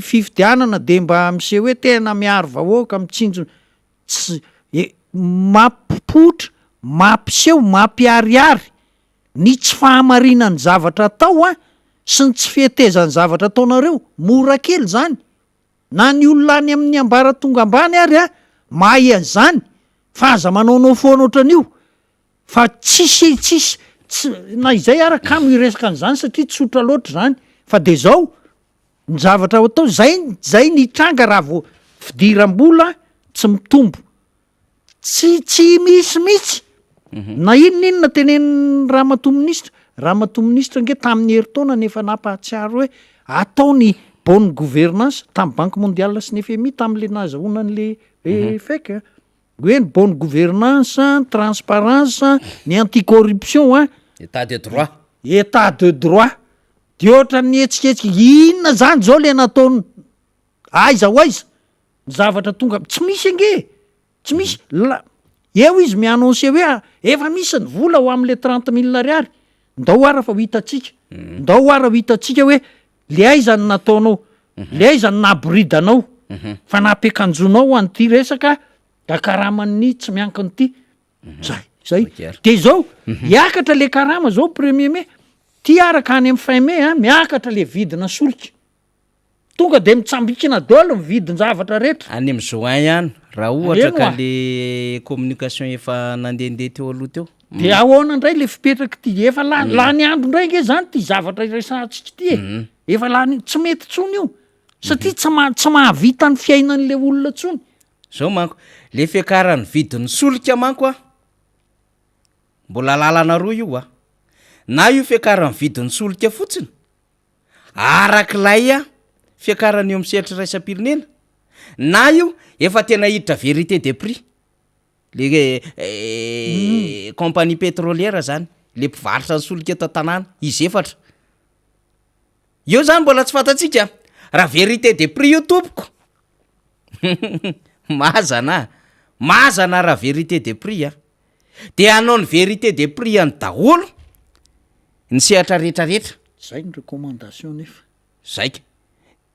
[SPEAKER 2] fifidianana de mba miseho hoe tena miaro vahoaka mitsinjo tsy mampipotra mampiseho mampiariary ny tsy fahamarinany zavatra atao sy ny tsy fihetezany zavatra ataonareo mora kely zany na ny olona any amin'ny ambara tonga ambany ary mahay an'zany fa aza manaonao foana ohatran'io fa tsisy na izay ara kamo iresaka an'zany satria tsotra loatra zany fa de zao ny zavatra atao zay ny tranga raha vo fidiram-bola tsy mitombo tsy misy mihitsy na inona teneniny ramatoministra nge tamin'ny heritaona nefa nampahatsiaro hoe atao ny bonne gouvernance tamin'ny banque mondiale sy ny FMI tamin'le nazahoanan'le feka hoe ny bonne gouvernance transparence ny anticorruption
[SPEAKER 1] état de droit
[SPEAKER 2] de ohatra ny etsiketsika inona zany zao le nataony aiza ho aiza ny zavatra tonga tsy misy ange tsy misy eo izy miannonce hoe efa misy ny vola ho am'le 30 000 ariary ndao ara fa ho hitatsika hoe le aiza ny nataonao le aiza ny nabridanao fa napekanjonao an'ty resaka akaraman'ny tsy miankiny ty zay de zao miakatra le karama zao premier mai ty araka any am fin mai miakatra le vidina solika tonga de mitsambikina dolo mividin-javatra rehetra
[SPEAKER 1] any am juin ihany raha ohatra ka le communication efa nandehandeha teo aloha teo
[SPEAKER 2] de ahoana indray le fipetraka ty efa lany andro indray nge zany ty zavatra iresantsika ty efa lany tsy mety tsony io satria tsy mahavita ny fiainan'le olona tsony
[SPEAKER 1] zao manko le fiakarany vidiny solika manko mbola lalana roa io na io fiakarany vidiny solika fotsiny arak'ilay fiakarany eo am'sehatra raisam-pirenena na io efa tena hiditra vérité des prix le compagnie pétrolière zany le mpivarotra ny solika eto tanàna izy efatra io zany mbola tsy fantatsika raha vérité des prix io tompoko mazana raha vérité des prix de anao ny vérité des prix any daholo ny sehatra rehetrarehetra
[SPEAKER 2] zay ny recommandation nefa
[SPEAKER 1] zaika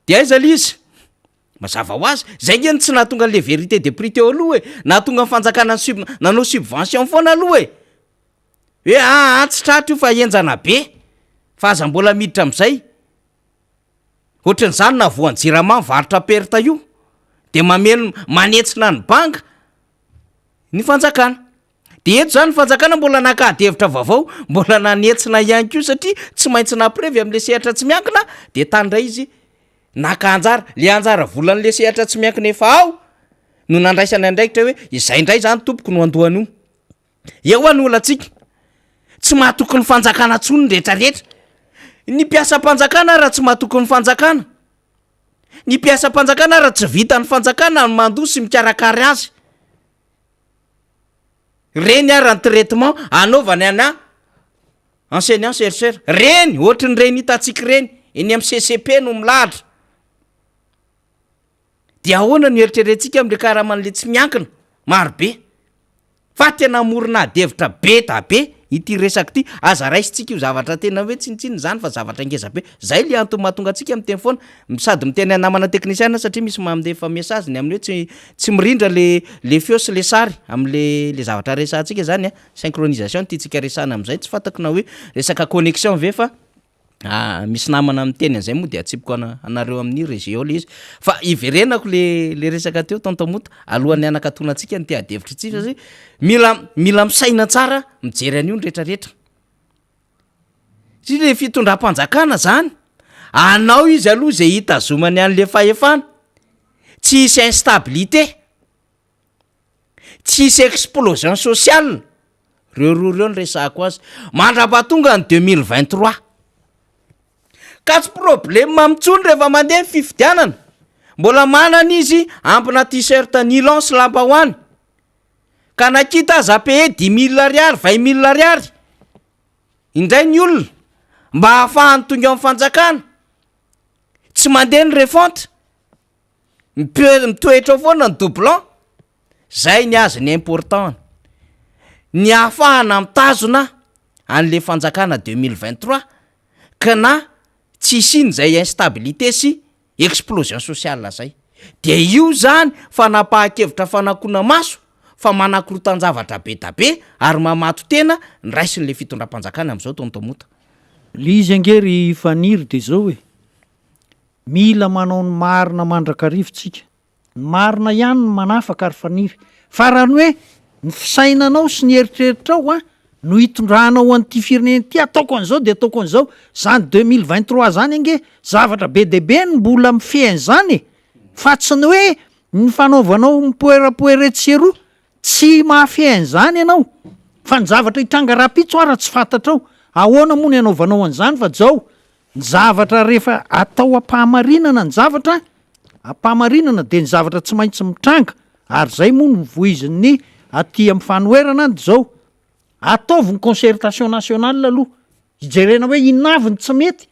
[SPEAKER 1] de aiza le izy mazava ho azy zay ngeny tsy nahatonga le vérité des prix teo aloha nahatonga nyfanjakana nanao subvention foana aloha hoe tsy tratra io fa enjana be fa aza mbola miditra am'izay ohatran'izany na voan'ny jirama mivarotra perta io de mameno manetsina ny banga ny fanjakana de eto zany ny fanjakana mbola nakahadevitra vaovao mbola nanetsina ihany ko satria tsy maintsy naprevy am'le sehatra tsy miankina de tandray izy nakaanjara le anjara volan'le sehatra tsy miankina efa ao no nandraisany andraikitra hoe izay indray zany tompoko no andohan'io eo any olatsika tsy mahatoko ny fanjakana tsony rehetrarehetra ny mpiasam-panjakana raha tsy mahatoko ny fanjakana ny mpiasam-panjakana raha tsy vita ny fanjakana mandosy mikarakary azy reny ara ny traitement anaovany ana enseignant chercheur reny ohatry ny reny hitatsika reny eny am CCP no milahatra de ahoana ny eritreretintsika am'le karaman'le tsy miankina marobe fa tena morona devitra be da be ity resaka ty aza raisitsika io zavatra tena hoe tsinitsiny zany fa zavatra ngeza be zay le antony mahatonga atsika am'teny foana sady miteny namana teknisiana satria misy mandefa message ny amin'ny hoe tsy mirindra le feo sy le sary am'le zavatra resantsika zany synchronisation ty tsika resana am'izay tsy fatako na hoe resaka connexion ve fa Misy namana miteny an'izay moa de atsipiko anareo amin'ny région le izy fa iverenako le resaka teo tontomota alohan'ny anakatonantsika ny teadevitra itsy satria mila misaina tsara mijery an'io ny rehetrarehetra sy le fitondram-panjakana zany anao izy aloha zay hitazomany an'le fahefana tsy hisy instabilité tsy hisy explosion sociale reo ny resako azy mandrapatonga ny 2023 ka tsy problema mitsony rehefa mandeha fifidianana mbola manana izy ampina t-shirt nylon sy lambahoany ka nakita aza paye 10 000 ariary 20 000 ariary indray ny olona mba hahafahany tonga amin'ny fanjakana tsy mandeha ny refonte mitoetra foana ny doublon zay ny azy ny important ny hahafahana mitazona an'le fanjakana 2023 ka na tsy isiny zay instabilité sy explosion sociale zay de io zany fanapahakevitra fanakona maso fa manakorotan-javatra be da be ary mamato tena ny raisin'le fitondram-panjakana am'izao tontomota
[SPEAKER 2] le izy angery faniry de zao hoe mila manao ny marina mandrakarivotsika ny marina ihany ny manafaka ary faniry fa raha ny hoe ny fisainanao sy ny eritreritrao no hitondranao an'ity firenena ty ataoko an'izao de ataoko an'izao zany 2023 zany ange zavatra be debe ny mbola mifeany zany fa tsy ny hoe ny fanaovanao mipoerapoeretseroa tsy mahafeany zany ianao fa ny zavatra hitranga rapitso ara tsy fantatrao ahoana moa ny anaovanao an'izany fa zao ny zavatra rehefa atao ampahamarinana ny zavatra ampahamarinana de ny zavatra tsy maintsy mitranga ary zay moa no voizin'ny aty amin'ny fanoerana de zao ataovy ny concertation nationale aloha ijerena hoe inaviny tsy mety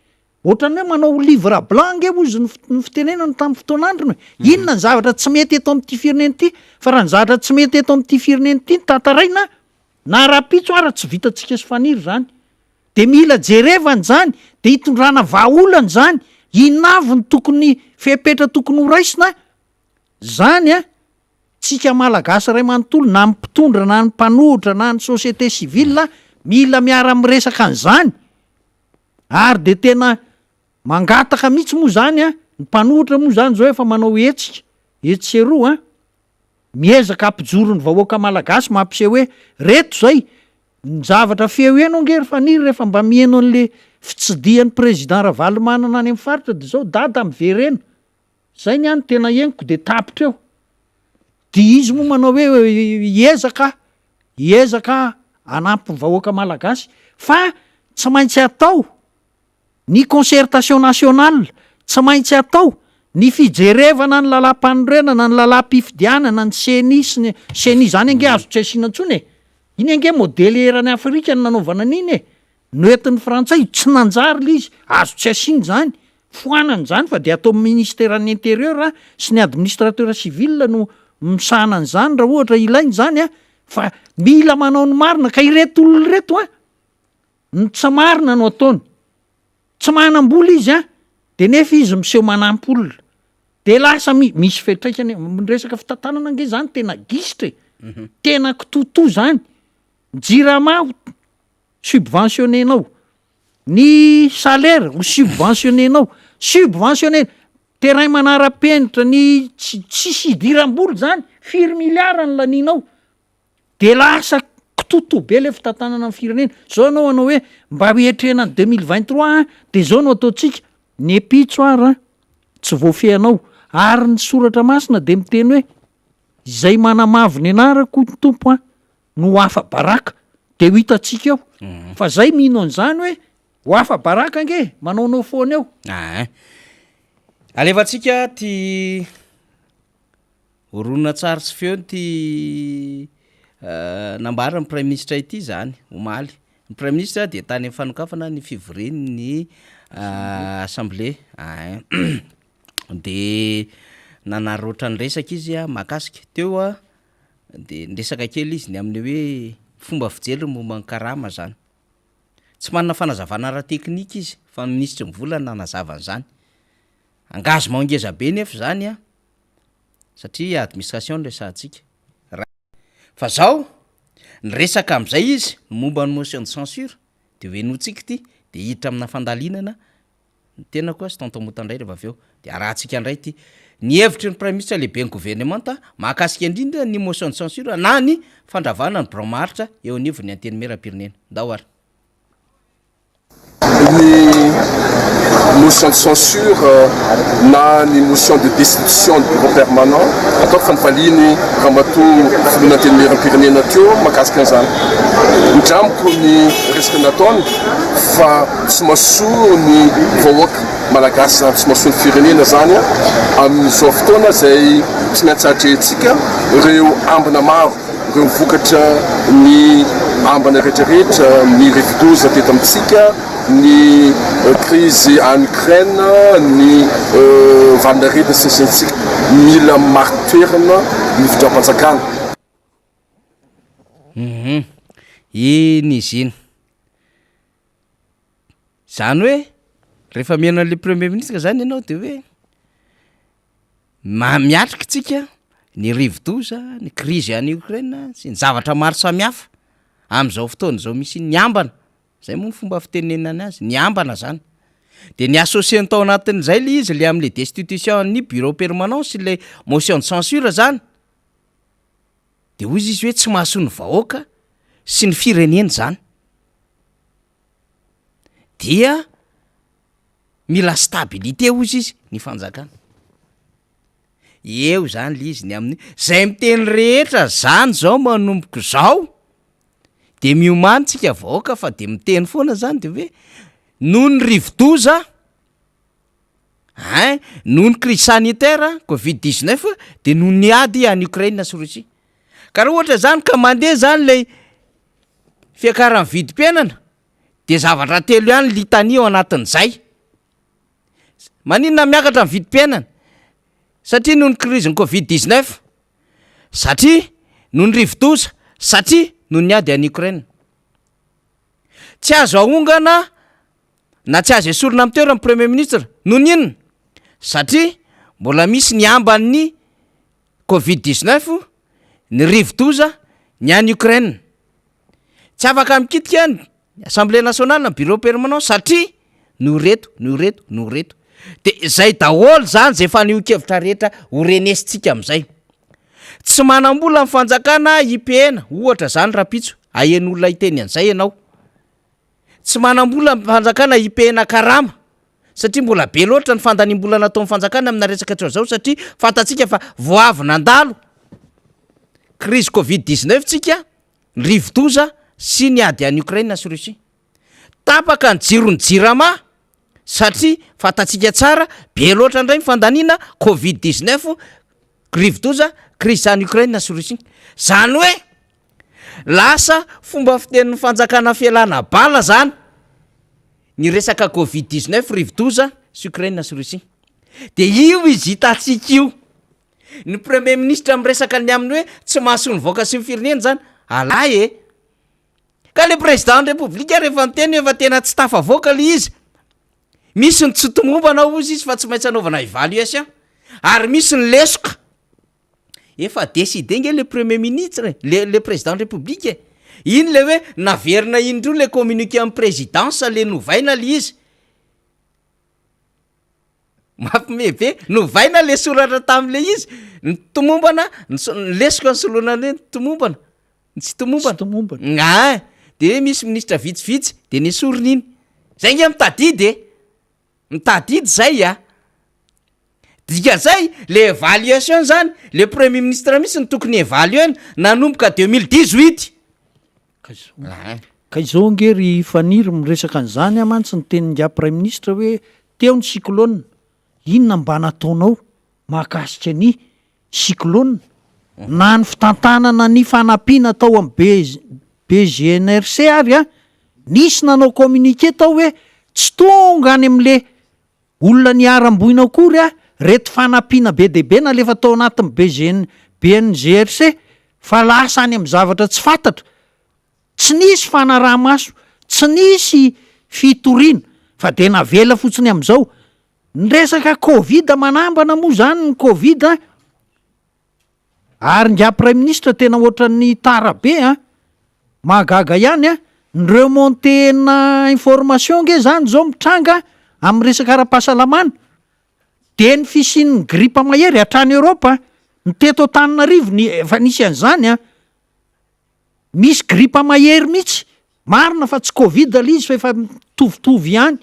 [SPEAKER 2] ohatrany hoe manao livre blanc nge ozy ny fitenenany tamin'ny fotoanandriny hoe inona ny zavatra tsy mety eto amin'ity firenena ity fa raha ny zavatra tsy mety eto amin'ity firenena ity ny tantaraina na rapitso ara tsy vitantsika sy faniry zany de mila jerevany zany de hitondrana vahaolany zany inaviny tokony fepetra tokony horaisina zany tsika malagasy ray manontolo na ny mpitondra na ny mpanohitra na ny société civile mila miara miresaka an'izany ary de tena mangataka mihitsy moa zany ny mpanohitra moa zany zao efa manao etseroa miezaka ampijoro ny vahoaka malagasy mampiseho hoe reto zay ny zavatra feo enao ngery faniry rehefa mba mieno an'le fitsidian'ny président Ravalomanana any amin'ny faritra de zao dada miverena zay ny any tena eniko de tapitra eo de izy moa manao hoe iezaka anampy ny vahoaka malagasy fa tsy maintsy atao ny concertation nationale tsy maintsy atao ny fijerevana ny lalam-panorenana ny lalam-pifidianana ny seni zany ange azo tsy asiana ntsony iny ange modely erany Afrika ny nanaovana an'iny noetin'ny frantsay tsy nanjary le izy azo tsy asiny zany foanany zany fa de atao ministèran'ny intérieur sy ny administrateur civil no misahana an'izany raha ohatra ilainy zany fa mila manao ny marina ka ireto olona reto ny tsy marina no ataony tsy manam-bola izy de nefa izy miseho manampy olona de lasa misy fetraikany resaka fitantanana nge zany tena gisitra tena kitoto zany jirama subventionnenao ny salaire ho subventionné terrain manara-penitra ny tsisy idiram-bola zany 4 milliards ny laninao de lasa kitoto be le fitantanana amin'ny firenena zao anao hoe mba hoetrena ny 2023 de zao no ataotsika ny epitso ara tsy voafehanao ary ny soratra masina de miteny hoe izay manamaviny anarako tompo no hafa baraka de ho hitatsika eo fa zay mino an'izany hoe ho hafa baraka nge manaonao foana eo
[SPEAKER 1] alefatsika ty oronona tsara sy feo ty nambara ny premier ministre ity zany omaly ny premier ministre de tany amin'ny fanokafana ny fivoriny ny assemblée de nanaroatra ny resaka izy makasika teo de nresaka kely izy ny amin'ny hoe fomba fijery momba ny karama zany tsy manana fanazavana ara-teknika izy fa ministry mivolana nanazavany zany angazo mangeza be nefa zany satria administration resahantsika fa zao ny resaka am'izay izy momba ny motion de censure de hoe notsika ty de hiditra amina fandalinana tena koa sy tantomotandray rehefa avy eo de arahantsika andray ty ny hevitry ny prime ministre lehibe ny gouvernementa mahakasika indrindra ny motion de censure na ny fandravana ny bromaritra eo anivony anteny mera-pirenena ndao ary
[SPEAKER 3] ny motion de censure na ny motion de destitution du bureau permanent ataoko fanifaliny ramatoa filonanteny mera-pirenena teo mahakasika an'izany indramiko ny resaka nataony fa tsy mahasoa ny vahoaka malagasy tsy mahasoa ny firenena zany amin'izao fotoana zay tsy maintsy atrehtsika ireo ambina maro ireo mivokatra ny ambana rehetrarehetra ny rividoza teto amitsika ny crise en Ukraine ny vandaretiny sisitsika mila martoerana ny fitram-panjakana
[SPEAKER 1] iny izy iny zany hoe rehefa miana an'le premier ministre zany ianao de hoe miatrika tsika ny rividoza ny crise any Ukraine sy ny zavatra maro samihafa am'izao fotoana zao misy ny ambana zay moa ny fomba fitenenany azy ny ambana zany de ny associé tao anatin'izay le izy le am'le destitution ny bureau permanent sy le motion de censure zany de hozy izy hoe tsy mahasoa ny vahoaka sy ny firenena zany dia mila stabilité hozy izy ny fanjakana eo zany le izy ny amin'ny zay miteny rehetra zany zao manomboko zao de miomanitsika vahoaka fa de miteny foana zany de hoe noho ny rividoza noho ny crise sanitaire covid-19 de noho ny ady any Ukraine sy Russie ka raha ohatra zany ka mandeha zany le fiakaran'ny vidim-piainana de zavatra telo ihany litany ao anatin'izay maninona miakatra amin'ny vidim-piainana satria noho ny crise ny covid-19 satria noho ny rividoza satria noho ny ady any Ukraine tsy azo aongana na tsy azo esorina amin'ny toerana premier ministre noho ny inona satria mbola misy ny amban'ny covid-19 ny rividoza ny any Ukraine tsy afaka mikitika ny assemblée nationale na bureau permanent satria no reto de zay daholo zany zay fa niokevitra rehetra ho renesitsika am'izay tsy manam-bola amin'ny fanjakana IPN ohatra zany rapitso ahen'olona iteny an'izay ianao tsy manam-bola amin'ny fanjakana IPN karama satria mbola be loatra ny fandanim-bola natao amin'ny fanjakana amina resaka zao satria fantatsika fa voavy nandalo crise covid-19 tsika rividoza sy ny ady any Ukraine sy Russie tapaka ny jirony jirama satria fantatsika tsara be loatra indray fandaniana covid-19 rividoza crise any Ukraine sy Russie zany hoe lasa fomba fitenin'ny fanjakana fialana bala zany ny resaka covid-19 rividoza sy Ukraine sy Russie de io izy hitatsika io ny premier ministre am'resaka ny aminy hoe tsy mahasoa ny vahoaka sy ny firenena zany alay ka le président de république rehefa miteny efa tena tsy tafavoaka le izy misy ny tsy tomombana ozy izy fa tsy maintsy anaovana évaluation ary misy ny lesoka efa décidé nge le premier ministre le président de république iny le hoe naverina indro le communiqué amin'ny présidence le novaina le izy mampimebe novaina le soratra tam'le izy ny tomombana lesoka ny solonany tomombana tsy tomombana de misy ministra vitsivitsy de ny soriny iny zay nge mitadidy zay dika zay le évaluation zany le premier ministre misy ny tokony évaluena nanomboka 2018
[SPEAKER 2] ka izao ngery faniry miresaka an'izany amantsy ny tenin'nga prime ministre hoe teo ny cyclone inona mba nataonao mahakasika ny cyclone na ny fitantanana ny fanampiana tao amin'ny BGNRC ary nisy nanao communiqué tao hoe tsy tonga any am'le olona ny aram-boina akory reto fanampiana be deaibe na lefa tao anatin'ny BNGRC fa lasa any amin'ny zavatra tsy fantatra tsy nisy fanaraha-maso tsy nisy fitoriana fa de navela fotsiny am'izao ny resaka covid manambana moa zany ny covid ary nga prime ministre tena ohatran'ny tarabe mahagaga ihany ny remontena information nge zany zao mitranga amin'ny resaka ara-pahasalamana de ny fisian'ny gripa mahery hatrany Eropa ny teto Antananarivo ny efa nisy an'izany a misy gripa mahery mihitsy marina fa tsy Covid le izy fa efa mitovitovy ihany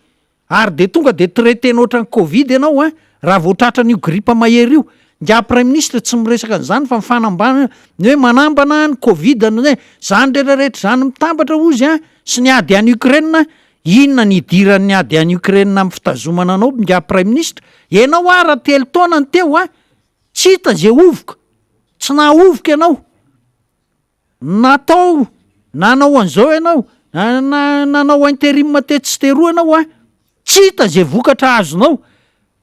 [SPEAKER 2] ary de tonga de traitena ohatran'ny Covid ianao a raha vao tratran'io gripa mahery io ngia Prime Ministre tsy miresaka an'izany fa mifanambana ny hoe manambana ny Covid ny zany rehetrarehetra zany mitambatra ozy a sy ny ady any Ukraine inona ny idiran'ny ady any Ukraine amin'ny fitazomana anao ngia Prime Ministre ianao a raha telo taona ny teo a tsy hita zay ovoka tsy nahovoka ianao natao nanao an'izao ianao nanao intérim tetsy sy teroa ianao a tsy hita zay vokatra azonao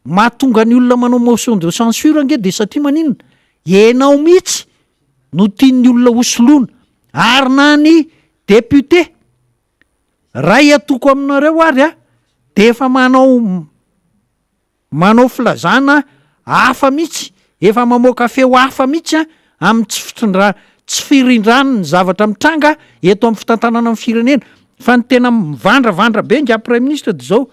[SPEAKER 2] mahatonga ny olona manao motion de censure nge de satria maninona ianao mihitsy no tian'ny olona hosoloana ary na ny député ray atoko aminareo ary a de efa manao filazana hafa mihitsy efa mamoaka feo hafa mihitsy a amin'ny tsy firindrany ny zavatra mitranga eto amin'ny fitantanana amin'ny firenena fa ny tena mivandravandra be ngia Prime Ministre de zao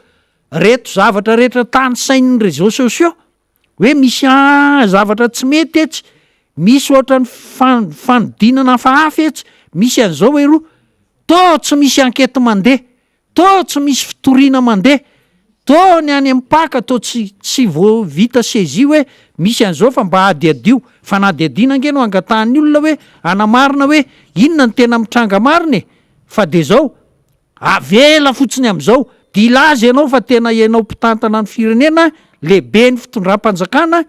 [SPEAKER 2] reto zavatra rehetra tany sain'ny réseaux sociaux hoe misy zavatra tsy mety etsy misy ohatran'ny fanodinana hafahafa etsy misy an'izao hoe roa to tsy misy ankety mandeha to tsy misy fitoriana mandeha to ny any ampaka to tsy vo vita saisie hoe misy an'izao fa mba adiadio fa nadiadiana nge no angatahan'ny olona hoe anamarina hoe inona ny tena mitranga marina fa de zao avela fotsiny am'izao di laza ianao fa tena ianao mpitantana ny firenena lehibe ny fitondram-panjakana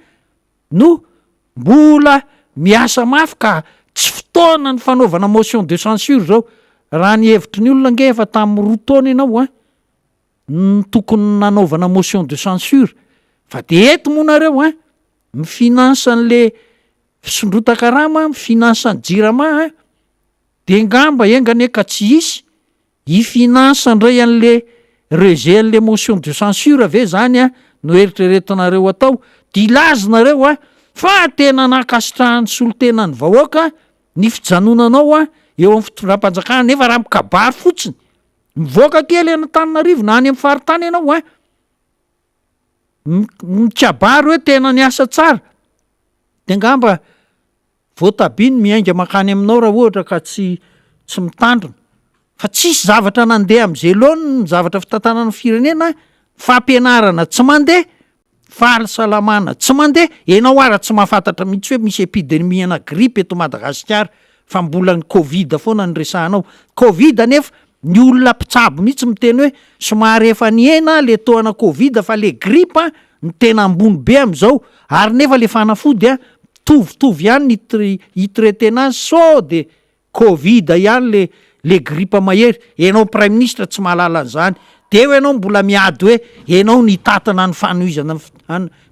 [SPEAKER 2] no mbola miasa mafy ka tsy fotoana ny fanaovana motion de censure zao raha ny hevitry ny olona nge efa tamin'ny roa taona ianao a ny tokony nanaovana motion de censure fa de eto moa nareo a mifinansan'le fisondrotan-karama mifinansan'ny jirama de ngamba engane ka tsy isy ifinansan-dray an'le rejet an'le motion de censure ave zany a no eritreretinareo atao dilazonareo a fa tena nakasitrahany solotenany vahoaka ny fijanonanao a eo amin'ny fitondram-panjakana nefa raha mikabary fotsiny mivoaka kely Antananarivo na any amin'ny faritany ianao a mikabary hoe tena ny asa tsara de ngamba voatabiny miainga makany aminao raha ohatra ka tsy mitandrina fa tsisy zavatra nandeha am'izay loany ny zavatra fitantanana firenena fampianarana tsy mandeha fahasalamana tsy mandeha ianao ara tsy mahafantatra mihitsy hoe misy epidemiana gripe eto Madagasikara fa mbola ny Covid foana ny resahanao Covid anefa ny olona mpitsabo mihitsy miteny hoe somary efa niena le toana Covid fa le gripa ny tena ambony be am'izao ary nefa le fanafody a tovitovy ihany hitraitena azy so de Covid ihany le gripa mahery ianao Prime Ministre tsy mahalala an'izany de ho ianao mbola miady hoe ianao nitatana ny fanohizana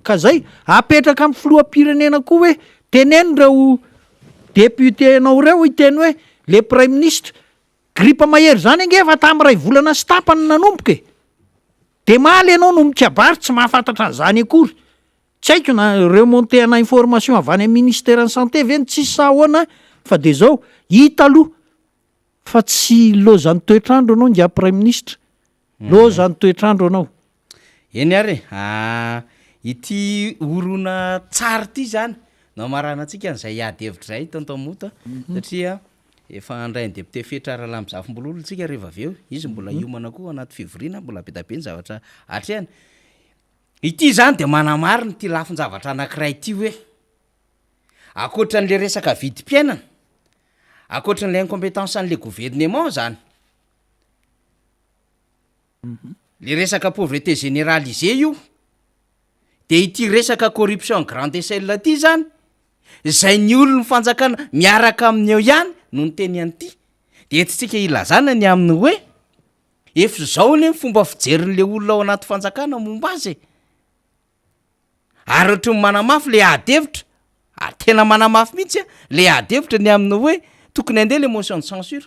[SPEAKER 2] ka zay apetraka amin'ny filoham-pirenena koa hoe teneny reo député anao reo hiteny hoe le Prime Ministre gripa mahery zany nge efa tamin'ny ray volana sy tapany nanomboka de maly ianao no mikabary tsy mahafantatra an'izany akory tsy haiko na remontena information avy any amin'ny ministère ny santé ve ny tsisy sahoana fa de zao hita aloha fa tsy lozan'ny toetrandro anao ngia Prime Ministre lozan'ny toetrandro anao
[SPEAKER 1] eny ary ity orona tsara ty zany no marana antsika n'izay ady hevitra zay tantamota satria efa andray ny député fetrara lamizafim-bololo tsika rehefa aveo izy mbola iomana koa anaty fivoriana mbola be ny zavatra atrehany ity zany de manamariny ty lafin-javatra anankiray ity hoe akoatran'le resaka vidim-piainana akoatran'le incompétence an'le gouvernement zany le resaka pauvreté généralisée io de ity resaka corruption grande échelle ty zany zay ny olony fanjakana miaraka amin'ny eo ihany no ny teny an'ity de etsitsika ilazana ny aminy hoe efa zao ny fomba fijerin'le olona ao anaty fanjakana momba azy ary ohatry ny manamafy le adevitra ary tena manamafy mihitsy le adevitra ny aminy hoe tokony andeha le motion de censure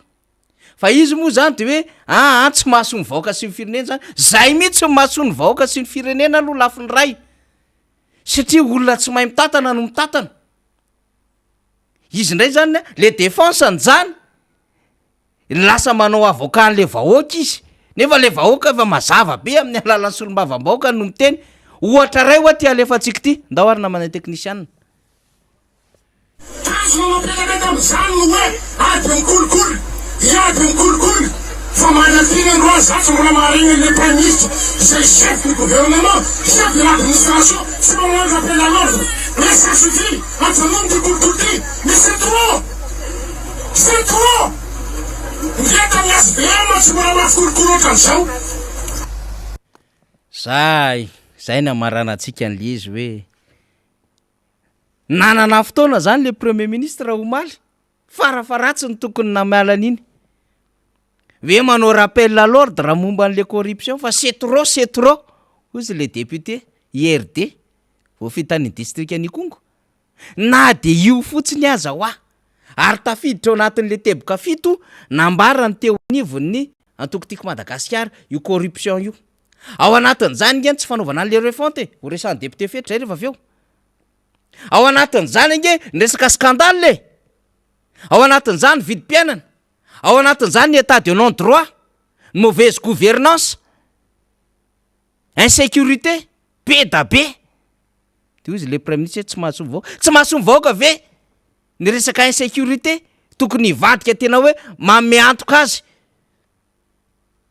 [SPEAKER 1] fa izy moa zany de hoe tsy mahaso ny vahoaka sy ny firenena zany zay mihitsy ny mahaso ny vahoaka sy ny firenena aloha lafiny ray satria olona tsy mahay mitatana no mitatana izy ndray zany le défense an'izany lasa manao avocat an'le vahoaka izy nefa le vahoaka efa mazava be amin'ny alalan'ny solombavam-bahoaka no miteny ohatra ray oa ty alefantsika ty ndao ary namana teknisianina
[SPEAKER 6] Mamapetapeta am'izany no hoe ady mikolikoly iady mikolikoly fa manatiny androa zatsy mbola mahareny le premier ministre zay chef du gouvernement chef de l'administration tsy magnano rappel à l'ordre mais ça suffit antanono ty kolikoly ty mais c'est trop ndreta ny SDM tsy mbola mafy kolikoly ohatran'izao
[SPEAKER 1] zay namarana antsika an'le izy hoe nanana fotoana zany le premier ministre omaly farafaratsy ny tokony namiala an'iny ve manao rappel à l'ordre momba an'le corruption fa c'est trop ozy le député IRD vo fitany district any Kongo na de io fotsiny aza hoa ary tafiditra ao anatin'le teboka fito nambarany teo anivony antokotiako Madagasikara io corruption io ao anatin'izany nge tsy fanaovana an'le refonte ho resan'ny député fetra rehefa aveo ao anatin'izany nge resaka scandale le ao anatin'izany vidim-piainana ao anatin'izany état de non droit mauvaise gouvernance insécurité be da be de izy le premier ministre tsy mahasomy vahoaka ve ny resaka insécurité tokony hivadika tena hoe manome antoka azy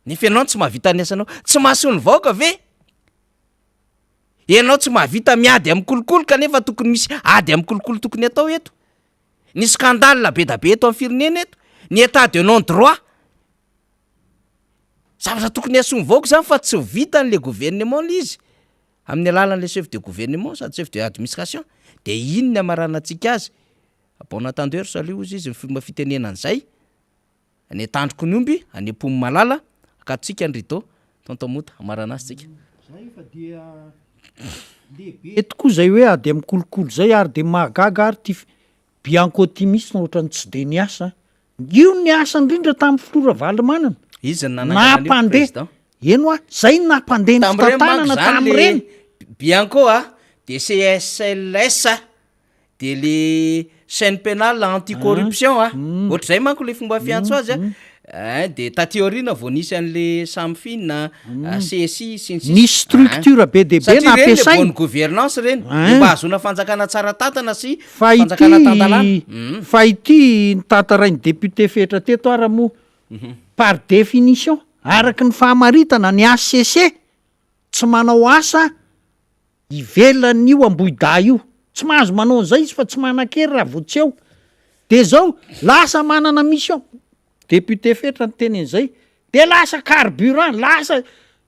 [SPEAKER 1] nefa ianao tsy mahavita ny asanao tsy mahasomy vahoaka ve ianao tsy mahavita miady amin'ny kolokolo kanefa tokony misy ady amin'ny kolokolo tokony atao eto ny scandale be da be eto amin'ny firenena eto ny état de non droit zavatra tokony hasomy vahoaka zany fa tsy vita n'le gouvernement le izy amin'ny alalan'le chef de gouvernement sady chef de administration de ino ny amarana antsika azy bon attendeur salut ozy izy fomba fitenenan'izay any tandroko ny omby any ampomy malala akatsika ny rito tontomota amarana azy tsika
[SPEAKER 2] zay fa dia lehibe tokoa zay hoe ady amin'ny kolokolo zay ary de mahagaga ary ty bianco optimiste ohatrany tsy de ny asa io ny asa indrindra tamin'ny flora valimanana
[SPEAKER 1] izy
[SPEAKER 2] nampandeha eno a zay nampandeha ny fitantanana tamin'ireny
[SPEAKER 1] bianco de CSLS de le chaîne pénale anticorruption ohatr'izay manko le fomba fiantso azy de tatiorina vo nisy an'le samfina CSI
[SPEAKER 2] ny structure be de be nampiasainy
[SPEAKER 1] bonne gouvernance reny mba azona fanjakana tsara tatana sy
[SPEAKER 2] fa
[SPEAKER 1] fanjakana tantalana
[SPEAKER 2] fa ity ny tatarainy député fetra teto ara mo par définition araky ny fahamaritana ny ACC tsy manao asa ivelan'io amboida io tsy mahazo manao an'izay izy fa tsy manan-kery raha votsy eo de zao lasa manana mission député fetra ny teny an'izay de lasa carburant lasa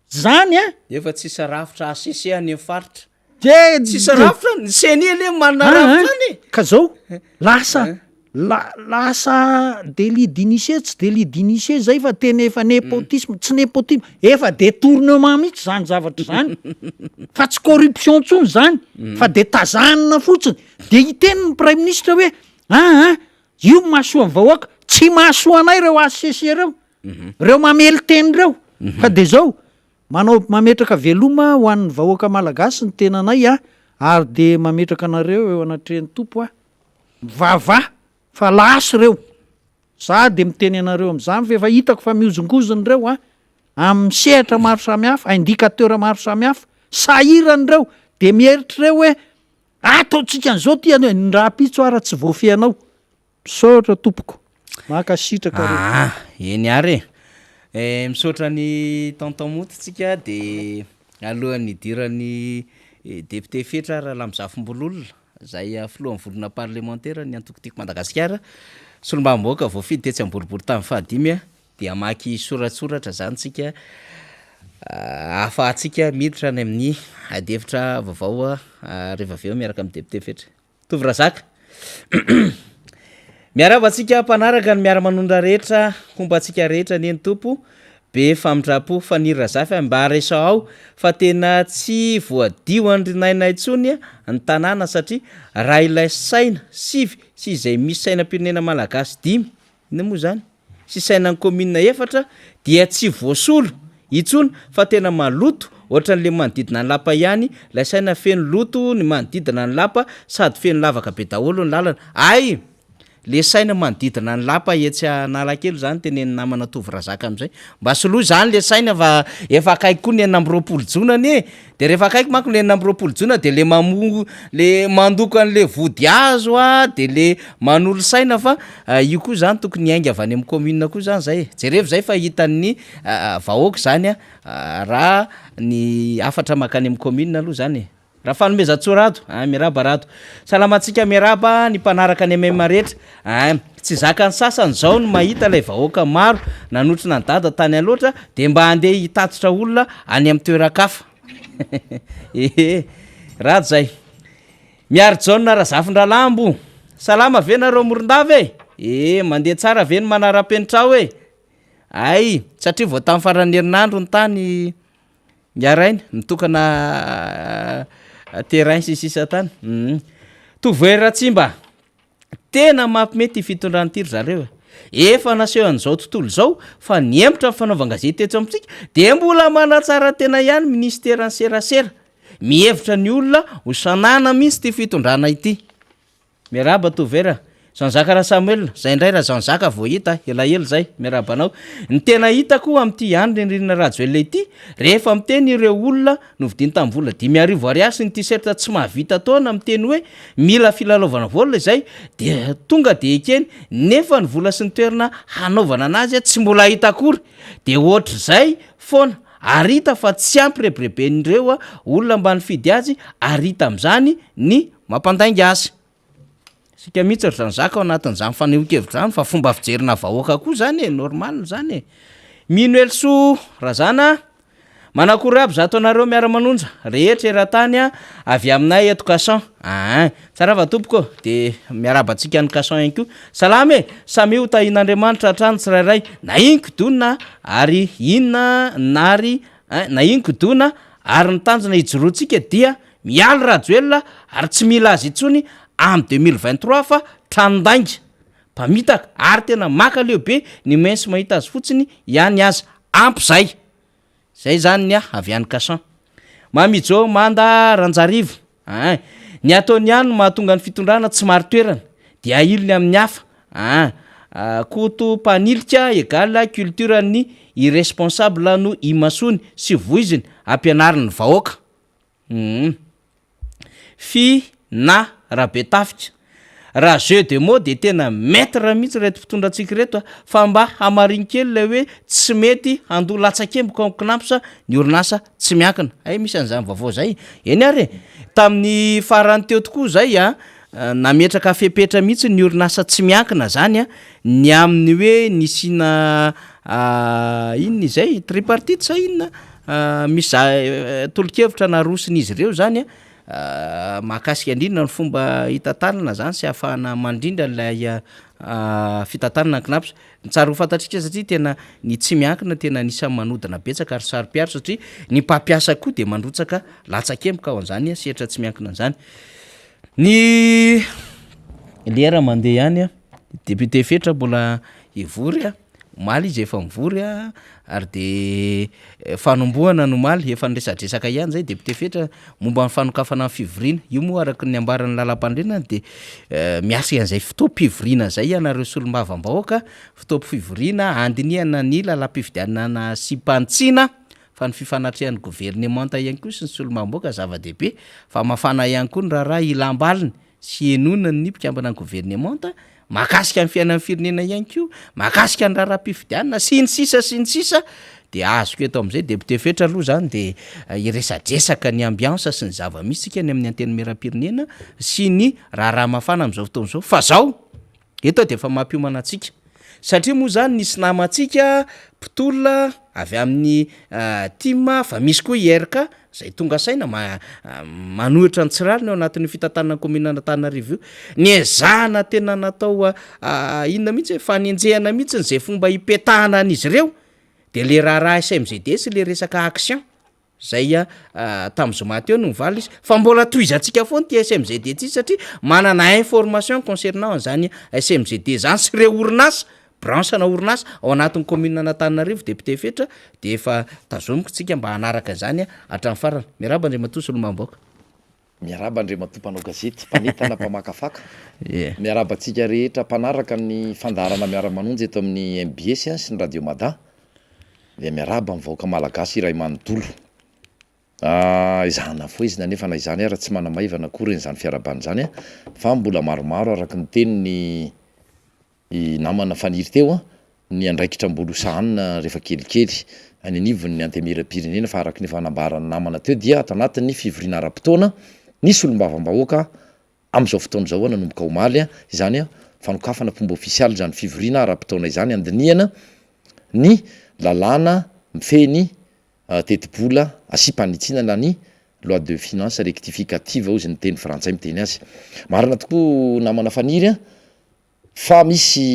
[SPEAKER 2] zany
[SPEAKER 1] efa tsisa rafitra ACC any amin'ny faritra
[SPEAKER 2] de
[SPEAKER 1] tsisa rafitra ny seny le manana rafitra any
[SPEAKER 2] ka zao lasa délit d'initié tsy délit d'initié zay fa tena efa népotisme tsy népotisme efa détournement mihitsy zany zavatra zany fa tsy corruption ntsony zany fa de tazanina fotsiny de iteny ny prime ministre hoe io mahasoa vahoaka tsy mahasoa anay reo ACC reo mamely teny reo fa de zao manao mametraka veloma ho an'ny vahoaka malagasy ny tenanay ary de mametraka anareo eo anatrehany tompo vava fa lasy reo za de miteny anareo am'izany fa efa hitako fa miozongozony reo amin'ny sehatra maro samihafa indicateur maro samihafa sahirany reo de mieritry reo hoe ataotsika an'izao ty ny raha pitso ara tsy voafeanao misaotra tompoko makasitraka
[SPEAKER 1] eny ary misaotra ny tontomoto tsika de alohan'ny idiran'ny député fetra raha lamizafim-bololona zay filohan'ny volona parlementaire ny antokotiko Madagasikara solombamboaka voafidy tetsy amboribory tamin'ny fahadimy de amaky soratsoratra zany tsika afahantsika miditra any amin'ny adevitra vaovao rehefa aveo miaraka amin'ny député fetra tovy razaka miaraba antsika mpanaraka ny miara-manondra rehetra fomba antsika rehetra ny eny tompo be famindrapo fanira zafy mba resa ao fa tena tsy voadio andrinaina intsony ny tanàna satria raha ilay saina sivy sy izay misy sainam-pirenena malagasy 5 ina moa zany sy sainan'ny commune efatra dia tsy voasolo itsony fa tena maloto ohatran'le manodidina ny lapa ihany lay saina feno loto ny manodidina ny lapa sady feno lavaka be daholo ny lalana ay le saina manodidina ny lapa etsy analakely zany teneny namana tovy razaka am'izay mba soloa zany le saina fa efa akaiky koa ny enina amby roapolo jonany e de rehefa akaiky manko le enina amby roapolo jona de le le mandoko an'le vody azo a de le manolo saina fa io koa zany tokony hainga avy any amin'ny commune koa zany zay jerevy zay fa hitan'ny vahoaka zany a raha ny afatra makany amin'ny commune aloha zany raha fanomezan-tsorado miaraba rato salamatsika miaraba ny mpanaraka ny amema rehetra tsy zakany sasany zao no mahita lay vahoaka maro nanotrina ny dada tany aloatra de mba andeha hitatotra olona any amin'ny toerakafa rato zay miary jaona razafin-dralambo salama ve nareo morondava mandeha tsara ve ny manara-penitrao ay satria vao tamin'ny farany herinandro ny tany miaraina mitokana terrain sisisa tany tovoeratsimba tena mampimety fitondrantiry zareo efa naseho an'izao tontolo zao fa niempotra ny fanaovan-gazety eto amintsika de mbola manatsara tena ihany ministerany serasera mihevitra ny olona ho sanana mihitsy ty fitondrana ity miaraba tovera Zanzaka raha Samuel zay indray raha Zanzaka vao hita elaela zay miarabanao ny tena hitako am'ty andro indrindra rajoelona ity rehefa miteny ireo olona novidiny tamin'ny vola 5 ariary sy ny t-shirt tsy mahavita taona miteny hoe mila filalaovana vola zay de tonga de ekeny nefa ny vola sy ny toerana hanaovana anazy tsy mbola hita akory de ohatr' zay foana arita fa tsy ampirebireben'ireo olona mba nifidy azy arita am'zany ny mampandainga azy sika mihitsy ry Zanzaka ao anatin'izany fanehoan-kevitra zany fa fomba fijerina vahoaka koa zany normal zany mino elso razana manakory aby zato anareo miara-manonja rehetra eran-tany avy aminay education tsara va tompoko de miarabantsika ny cason ihany koa salama samy io tahin'Andriamanitra hatrany tsirairay na inkodona ary inona nary na inkodona ary ny tanjona hijoroantsika dia mialy rajoelona ary tsy mila azy itsony am 2023 fa tranondainga mpamitaka ary tena maka lehibe ny mainsy mahita azy fotsiny ihany azy ampy zay zany ny avy any Casan mamijô manda ranjarivo ny ataony ihany no mahatonga ny fitondrana tsy maro toerana dia ilony amin'ny hafa koto mpanilika egala culture ny irresponsable no imasony sy voiziny ampianariny vahoaka fi na rabe tafika raha jeu de mots de tena maître mihitsy reto mpitondrantsika reto fa mba hamariny kely lay hoe tsy mety handoa latsakemboka kinamposa ny orinasa tsy miankina misy an'izany vaovao zay eny ary tamin'ny farany teo tokoa zay nametraka fepetra mihitsy ny orinasa tsy miankina zany ny amin'ny hoe nisina inona izay tripartite sa inona misy tolokevitra narosiny izy ireo zany mahakasika indrindra ny fomba hitantanana zany sy ahafahana mandrindra lay fitantanana kinapsa tsara ho fantatrika satria tena ny tsy miankina tena nisany manodina betsaka ary saropiaro satria ny mpampiasa koa de mandrotsaka latsakemboka ao an'izany sehatra tsy miankina an'izany ny lera mandeha ihany député fetra mbola ivory omaly izy efa mivory ary de fanombohana nomaly efa niresadresaka ihany zay député fetra momba ny fanokafana ny fivorina io moa araky ny ambaran'ny lalam-pandrenana de miasa an'izay fitoam-pivorina zay ianareo solombavam-bahoaka fitoam-pivorina andinihana ny lalam-pividianana sy mpantsina fa ny fifanatrehan'ny gouvernemanta ihany koa sy ny solomam-bahoaka zava-dehibe fa mafana ihany koa ny raharaha ilam-baliny sy enonany ny mpikambana ny gouvernemanta mahakasika ny fiainan'ny firenena ihany ko mahakasika ny raharam-pifidianana sy ny sisa de azoko eto am'izay député fetra aloha zany de iresadresaka ny ambiance sy ny zava-misy sika ny amin'ny anteny meram-pirenena sy ny raha mafana am'izao fotoana zao fa zao eto de efa mampiomana antsika satria moa zany nisy namantsika mpitolona avy amin'ny tima fa misy koa IRK zay tonga saina manohitra ny tsiraliny ao anatin'ny fitantanana commune Antananarivo ny ezahana tena natao inona mihitsy fanenjehana mihitsy zay fomba hipetahana an'izy ireo de le raha SMGD sy le resaka action zay tamin'ny zoma teo no mivaly izy fa mbola toizantsika foana ty SMGD ty satria manana information concernant an'izany SMGD zany sy ireo orinasa branche na orinasa ao anatin'ny commune Antananarivo député fetra de efa tazomiko tsika mba hanaraka zany hatramin'ny farany miaraba Andriamatoa Solomam-bahoaka
[SPEAKER 7] miaraba andre matompanao gazety mpanetana mpamakafaka
[SPEAKER 1] e
[SPEAKER 7] miaraba antsika rehetra mpanaraka ny fandarana miara-manonjy eto amin'ny MBS sy ny radio Mada dia miaraba mivaoaka malagasy iray manontolo izana fo izy nanefa na izany ara tsy manamaivana akory n'izany fiarabany zany fa mbola maromaro araka ny teniny i namana faniry teo ny andraikitra mbolosahanina rehefa kelikely any anivony ny antemera-pirenena fa araka ny fanambarany namana teo dia ato anatin'ny fivoriana ara-potoana nisy olom-bavam-bahoaka am'izao fotoana zao nanomboka omaly izany fanokafana fomba ofisialy zany fivoriana ara-potoana izany andiniana ny lalàna mifeny tetibola asympanitsinana ny loi de finance rectificative ozy ny teny frantsay miteny azy marina tokoa namana faniry fa misy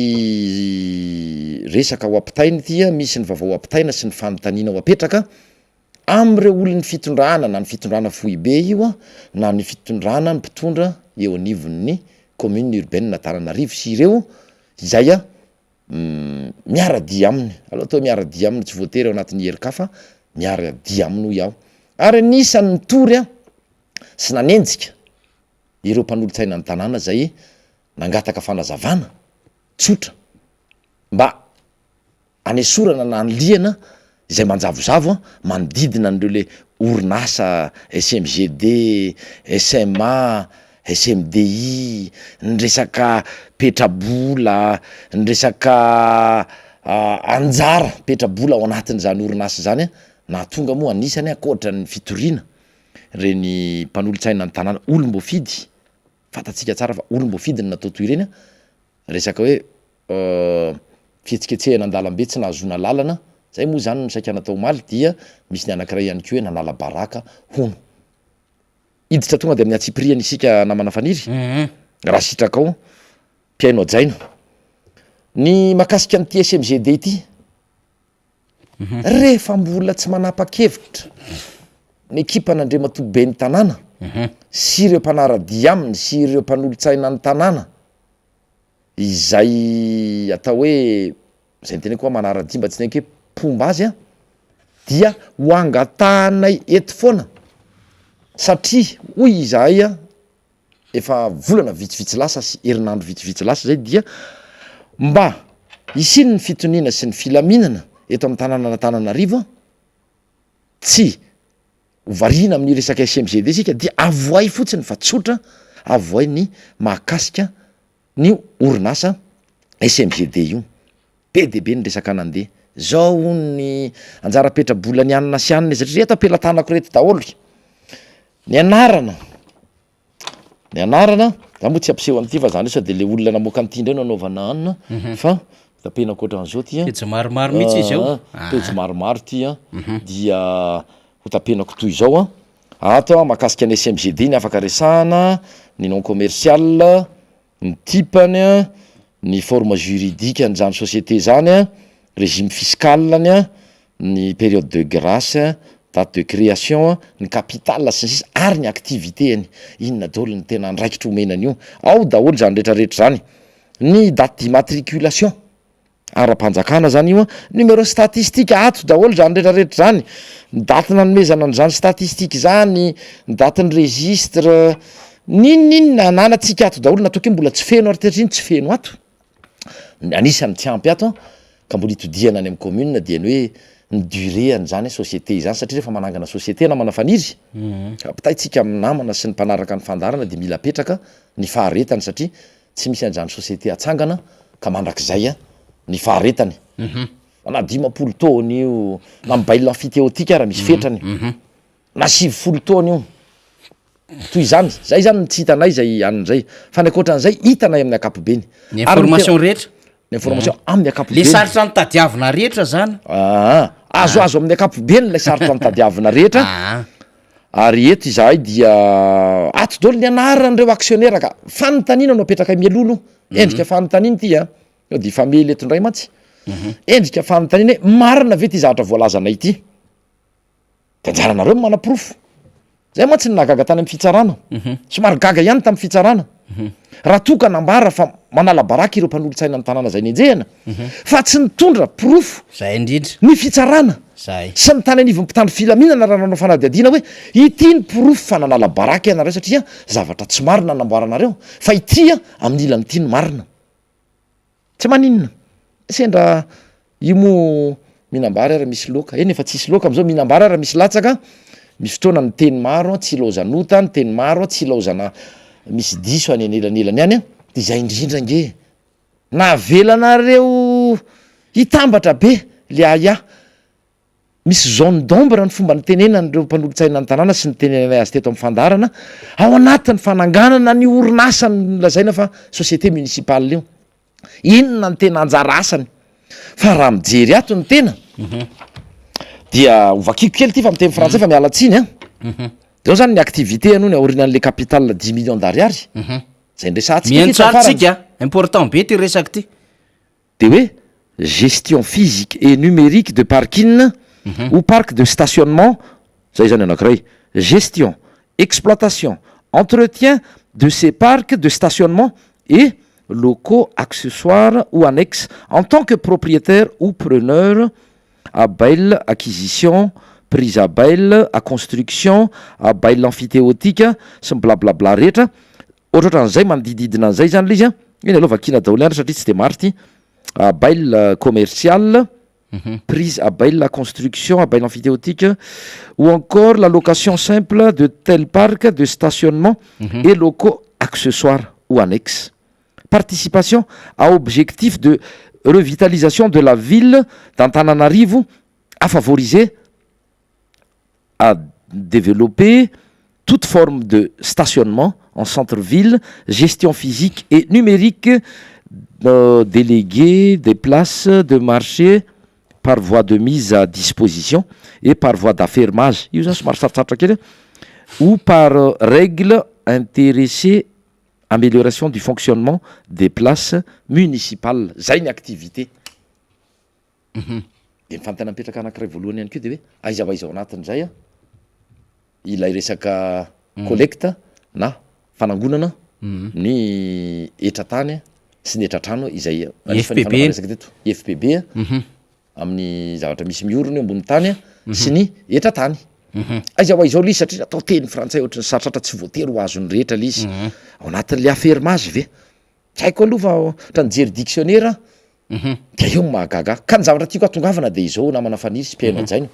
[SPEAKER 7] resaka ho ampitainy tia misy ny vaovao ampitaina sy ny fanontaniana ho apetraka am'ireo olon'ny fitondrana na ny fitondrana foibe io na ny fitondrana ny mpitondra eo anivon'ny commune urbaine Antananarivo sy ireo izay miara-dia aminy aloha atao miara-dia aminy tsy voatery ao anatin'ny herikafa miara-dia aminy iaho ary anisan'ny tory sy nanenjika ireo mpanolotsaina ny tanàna zay nangataka fanazavana tsotra mba anesorana na anliana izay manjavozavo manodidina an'ireo le orinasa SMGD, SMA, SMDI, ny resaka petrabola, ny resaka anjara petrabola ao anatin'izany orinasa zany na tonga moa anisany akoatra ny fitoriana reny mpanolotsaina ny tanàna olom-boafidy fatatsika tsara fa olom-boafidy ny natao toy ireny resaka hoe fihetsiketsehana an-dalambe tsy nahazona lalana zay moa zany no saika natao maly dia misy ny anankiray ihany ko hoe nanala baraka hono iditra tonga de amin'ny atsipriany isika namana faniry raha sitrakao mpiaino ajaina ny makasika an'ity SMGD ity rehefa mbola tsy manapa-kevitra ny ekipa n'Andriamatobe ny tanàna sy ireo mpanaradia aminy sy ireo mpanolotsaina ny tanàna izay atao hoe zay ny teneko hoe manaradia mba tsy teneko hoe pomba azy dia ho angatahanay eto foana satria hoy izahay efa volana vitsivitsy lasa sy herinandro vitsivitsy lasa zay dia mba isiny ny fitoniana sy ny filaminana eto amin'ny tanàna Antananarivo tsy hovariana amin'ny resaka SMGD sika dia avoay fotsiny fa tsotra avoay ny mahakasika ny orinasa SMGD io be de be ny resaka nandeha zao ny anjara petrabola ny anina sy anina satria reto ampelantanako reto daholo ny anarana za moa tsy ampiseho an'ity fa zany sao de le olona namoaka an'ity indray no anaovana anina fa tapena akoatran'izao ty
[SPEAKER 1] pejy maromaro mihitsy izy io
[SPEAKER 7] pejy maromaro ty dia ho tapenako toy izao ato mahakasika ny SMGD ny afaka resahana ny non commercial ny tipany ny forme juridique an'izany société zany régime fiscalany ny période de grâce date de création ny capital sy ny sisa ary ny activité any inona daholo ny tena andraikitra omenany io ao daholo zany rehetrarehetra zany ny date d'immatriculation ara-panjakana zany io numéro statistique ato daholo zany rehetrarehetra zany ny daty nanomezana an'izany statistique zany ny daty ny registre ninninona ananatsika ato daholo natao ke mbola tsy feno ary teatriny tsy feno ato anisany tsy ampy ato ka mbola hitodiana any amin'ny commune dia ny hoe ny durée an'izany société izany satria rehefa manangana société namana faniry ampitaitsika amin'ny namana sy ny mpanaraka ny fandarana de mila petraka ny faharetany satria tsy misy an'izany société atsangana ka mandrakizay ny faharetany na 10 taona io na mibail amfiteotika raha misy fetrany na 70 taona io toy izany zay zany tsy hitanay zay anin'izay fa ny akoatran'izay hitanay amin'ny akapobeny
[SPEAKER 1] ny information rehetra
[SPEAKER 7] ny information amin'ny
[SPEAKER 1] le
[SPEAKER 7] akapobeny
[SPEAKER 1] saritra ny tadiavina rehetra zany
[SPEAKER 7] azoazo amin'ny akapobeny ilay sarotra ny tadiavina rehetra ary eto izahay dia ato daholo ny anaran'ireo actionnaire ka fanontaniana no apetraka mielolo endrika fanontaniana ty eo de famely eto indray mantsy endrika fanontaniana hoe marina ve ty zavatra voalazanay ity de anjaranareo manaprofo zay mantsy ny nagaga tany amin'ny fitsarana somary gaga ihany tamin'ny fitsarana raha toka nambara fa manala baraka ireo mpanolotsaina ny tanàna zay ny enjehana fa tsy nitondra profo
[SPEAKER 1] zay indrindra
[SPEAKER 7] ny fitsarana
[SPEAKER 1] zay
[SPEAKER 7] sy ny tany anivon'ny mpitandro filaminana raha nanao fanadiadiana hoe ity ny porofo fa nanala baraka ianareo satria zavatra tsy marina namboaranareo fa ity amin'ny ilany ity ny marina tsy maninona sendra io mo mihinambary ara misy loka eny efa tsisy loka am'izao mihinambary ara misy latsaka misy fotoana ny teny maro tsy ilaozanota ny teny maro tsy ilaozana misy diso any anelanelany any de zay indrindra nge navelanareo hitambatra be le aya misy zone d'ombre ny fomba ny tenena nyreo mpanolotsaina ny tanàna sy ny tenenanay azy teto amin'ny fandarana ao anatin'ny fananganana ny orinasa ny lazaina fa société municipale io inona ny tena anjara asany fa raha mijery ato ny tena dia ovakiko kely ty fa miteny frantsay fa mialatsiny deo zany ny activité anoho ny aorinan'le capital 10 millions d'ariary zay
[SPEAKER 1] mientsarotsika important be ty resaky ty
[SPEAKER 7] de hoe gestion physique et numérique de parking ou parc de stationnement zay zany anankiray gestion exploitation entretien de ces parcs de stationnement et locaux accessoires ou annexes en tant que propriétaire ou preneur à bail acquisition prise à bail à construction à bail amphithéotique sy ny blablabla rehetra ohatraohatran'izay manodididina an'izay zany le izy iny aloha vakina daholo andra satria tsy de maro ty à bail commercial prise à bail à construction à bail amphithéotique ou encore la location simple de tel parc de stationnement et locaux accessoires ou annexes participation à objectif de revitalisation de la ville d'Antananarivo à favoriser à développer toute forme de stationnement en centre-ville, gestion physique et numérique, déléguer des places de marché par voie de mise à disposition et par voie d'affermage, ou par règle intéressée amélioration du fonctionnement des places municipales. Zay ny activité. De mifantana mipetraka anankiray voalohany ihany koa de hoe aiza ho aiza ao anatin'izay ilay resaka collecte na fanangonana ny etratany sy ny etratrano izay resaka teto FPB amin'ny zavatra misy miorona eo ambony tany sy ny etratany aiza ho aiza ao lizy satria atao teny frantsay ohatry ny sarotratra tsy voatery ho azony rehetra lizy ao anatin'le affermage ve tsy haiko aloha fa ohatra nijery dictionnaire de eo mahagaga ka ny zavatra tiako atongavana de izao namana faniry sy mpiaino anjaina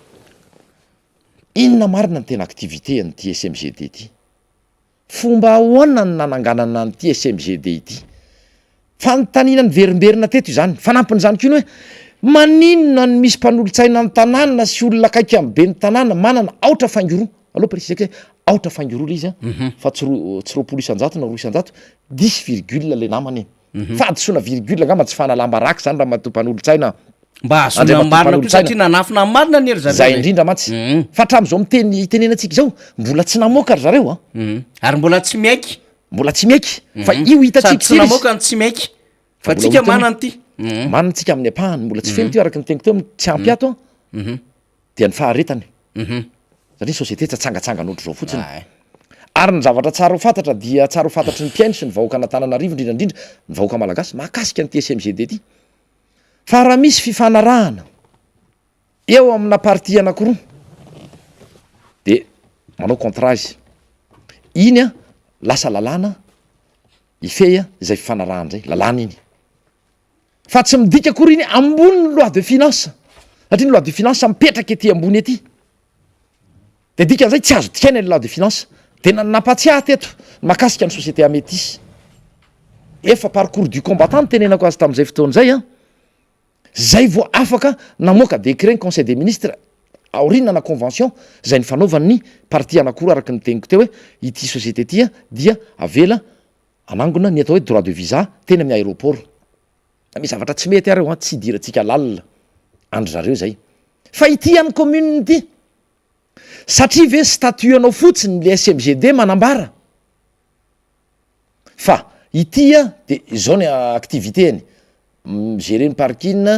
[SPEAKER 7] inona marina ny tena activité an'ity SMGD ity fomba ahoana ny nananganana an'ity SMGD ity fanontanina ny verimberina teto izany fanampin'izany koa ny hoe maninona ny misy mpanolotsaina ny tanàna sy olona akaiky amin'ny be ny tanàna manana aotra fangiro aloha précisé hoe aotra fangiro le izy fa tsy roapolo isanjato na roa isanjato 10,, le namany fa adosoana virgule angamba tsy fanalamba raky zany raha mato mpanolotsaina
[SPEAKER 1] mba azona marina koa satria nanafina marina nery
[SPEAKER 7] zay indrindra matsy fa hatramin'izao miteny itenenantsika zao mbola tsy namoaka ry zareo
[SPEAKER 1] ary mbola tsy miaiky
[SPEAKER 7] fa io hitatsika
[SPEAKER 1] tsy namoaka ny tsy miaiky fa tsika manany ty
[SPEAKER 7] manantsika amin'ny apahany mbola tsy feno ty araky ny teniko teo tsy ampy ato dia ny faharetany satria société tsy atsangatsangana ohatry zao fotsiny ary ny zavatra tsara ho fantatra dia tsara ho fantatry ny mpiaino sy ny vahoaka an'Antananarivo indrindrandrindra ny vahoaka malagasy mahakasika ny SMGD ty fa raha misy fifanarahana eo amina partie anankiroa de manao contrat izy iny lasa lalàna ifehy zay fifanarahana zay lalàna iny fa tsy midika akory iny ambony loi de finance satria ny loi de finance mipetraka ety ambony ety de dikan'izay tsy azo dikaina ny loi de finance de nampatsiahy teto mahakasika ny société amétis efa parcours du combattant ny tenenako azy tamin'izay fotoana zay zay vao afaka namoaka décret ny conseil des ministres aorinana convention zay ny fanaovan'ny partie anankiroa araky ny teniko teo hoe ity société ty dia avela anangona ny atao hoe droit de visa teny amin'ny aéroport misy zavatra tsy mety areo tsy idirantsika lalina andry zareo zay fa ity any commune ty satria ve statut anao fotsiny le SMGD manambara fa ity de zao ny activité eny migerer ny parking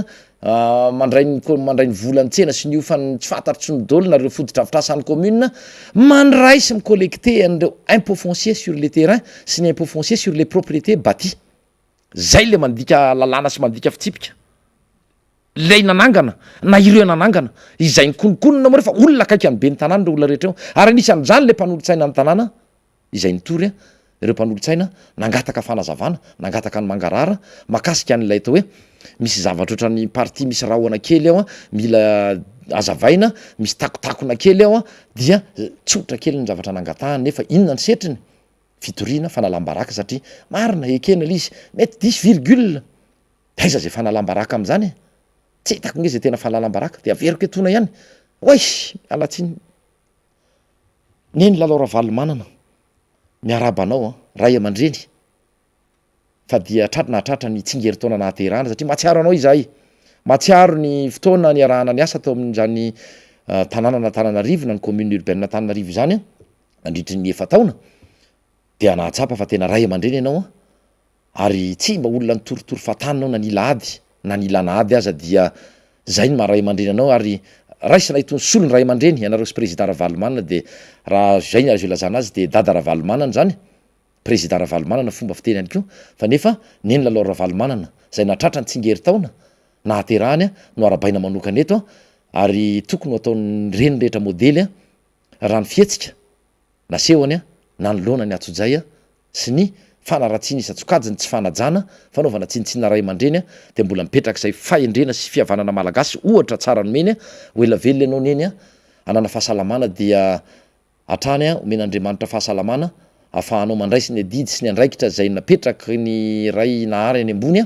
[SPEAKER 7] mandray ny volan-tsena sy nio fa tsy fantarotsy ny dolo nareo fodotra-fitrasan'ny commune mandray sy micollecter an'ireo impôt foncier sur les terrains sy ny impôt foncier sur les propriétés bâties zay le mandika lalàna sy mandika fitsipika lay nanangana na ireo nanangana izay nikonkonona moa refa olona akaiky any be ny tanàna reo olona rehetra eo ary anisan'zany le mpanolotsaina ny tanàna izay nitory ireo mpanolotsaina nangataka fanazavana nangataka ny mangarara makasika an'ilay atao hoe misy zavatra ohatrany parti misy rahona kely ao a mila azavaina misy takotakona kely ao a dia tsotra kely ny zavatra nangatahany nefa inona ny setriny fitoriana fanalam-baraka satria marina ekena l izy mety 10,, aiza zay fanalam-baraka am'zany tsy hitako nge zay tena fanalam-baraka de averiko etona ihany oy alatsiny neny lalao ravalo manana miarabanao ray aman-dreny fa dia tratrina tratra ny tsingery taona nahaterahana satria matsiaro anao izahay matsiaro ny fotoana ny arahana ny asa tao amin'zany tanàna na Tananarivo na ny commune urbaine na Tananarivo zany mandritry ny 9 taona de anahatsapa fa tena ray aman-dreny ianao ary tsy mba olona nitoritory fatananao na nila ady na nilana ady aza dia zay ny maharay aman-dreny anao ary raisina itony solony ray aman-dreny ianareo sy président Ravalomanana de raha zay ny azo ilazana azy de dada Ravalomanana zany président Ravalomanana fomba fiteny ihany ko fa nefa neny lalao Ravalomanana zay natratra ny tsingery taona nahaterahany no arabaina manokana eto ary tokony ataony reny rehetra modely raha ny fietsika nasehoany na ny lona ny atsojay sy ny fanaratsiny isatsokajiny tsy fanajana fanaovana tsinitsina ray aman-dreny de mbola mipetraka izay fahendrena sy fihavanana malagasy ohatra tsara nomeny ho elavelona ianao neny anana fahasalamana dia atrany omen'Andriamanitra fahasalamana ahafahanao mandraisy ny adidy sy ny andraikitra zay napetraka ny ray nahary any ambony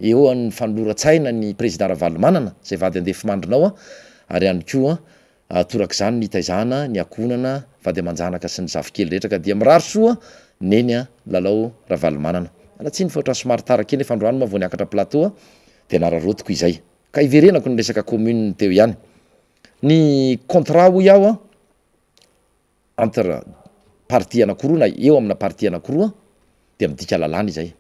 [SPEAKER 7] eo ny fanolora-tsaina ny président Ravalomanana zay vady andefy mandrinao ary any koa torak' zany ny taizana ny akonana vady amanjanaka sy ny zafikely rehetra ka dia mirary soa neny lalao Ravalomanana alatsiny faotra somary tara kely nefa androany ma vao niakatra plateau de nararotiko izay ka iverenako ny resaka commune teo ihany ny contrat ho iaho entre parti anakoroa na eo amina parti anakoroa de midika lalàna izay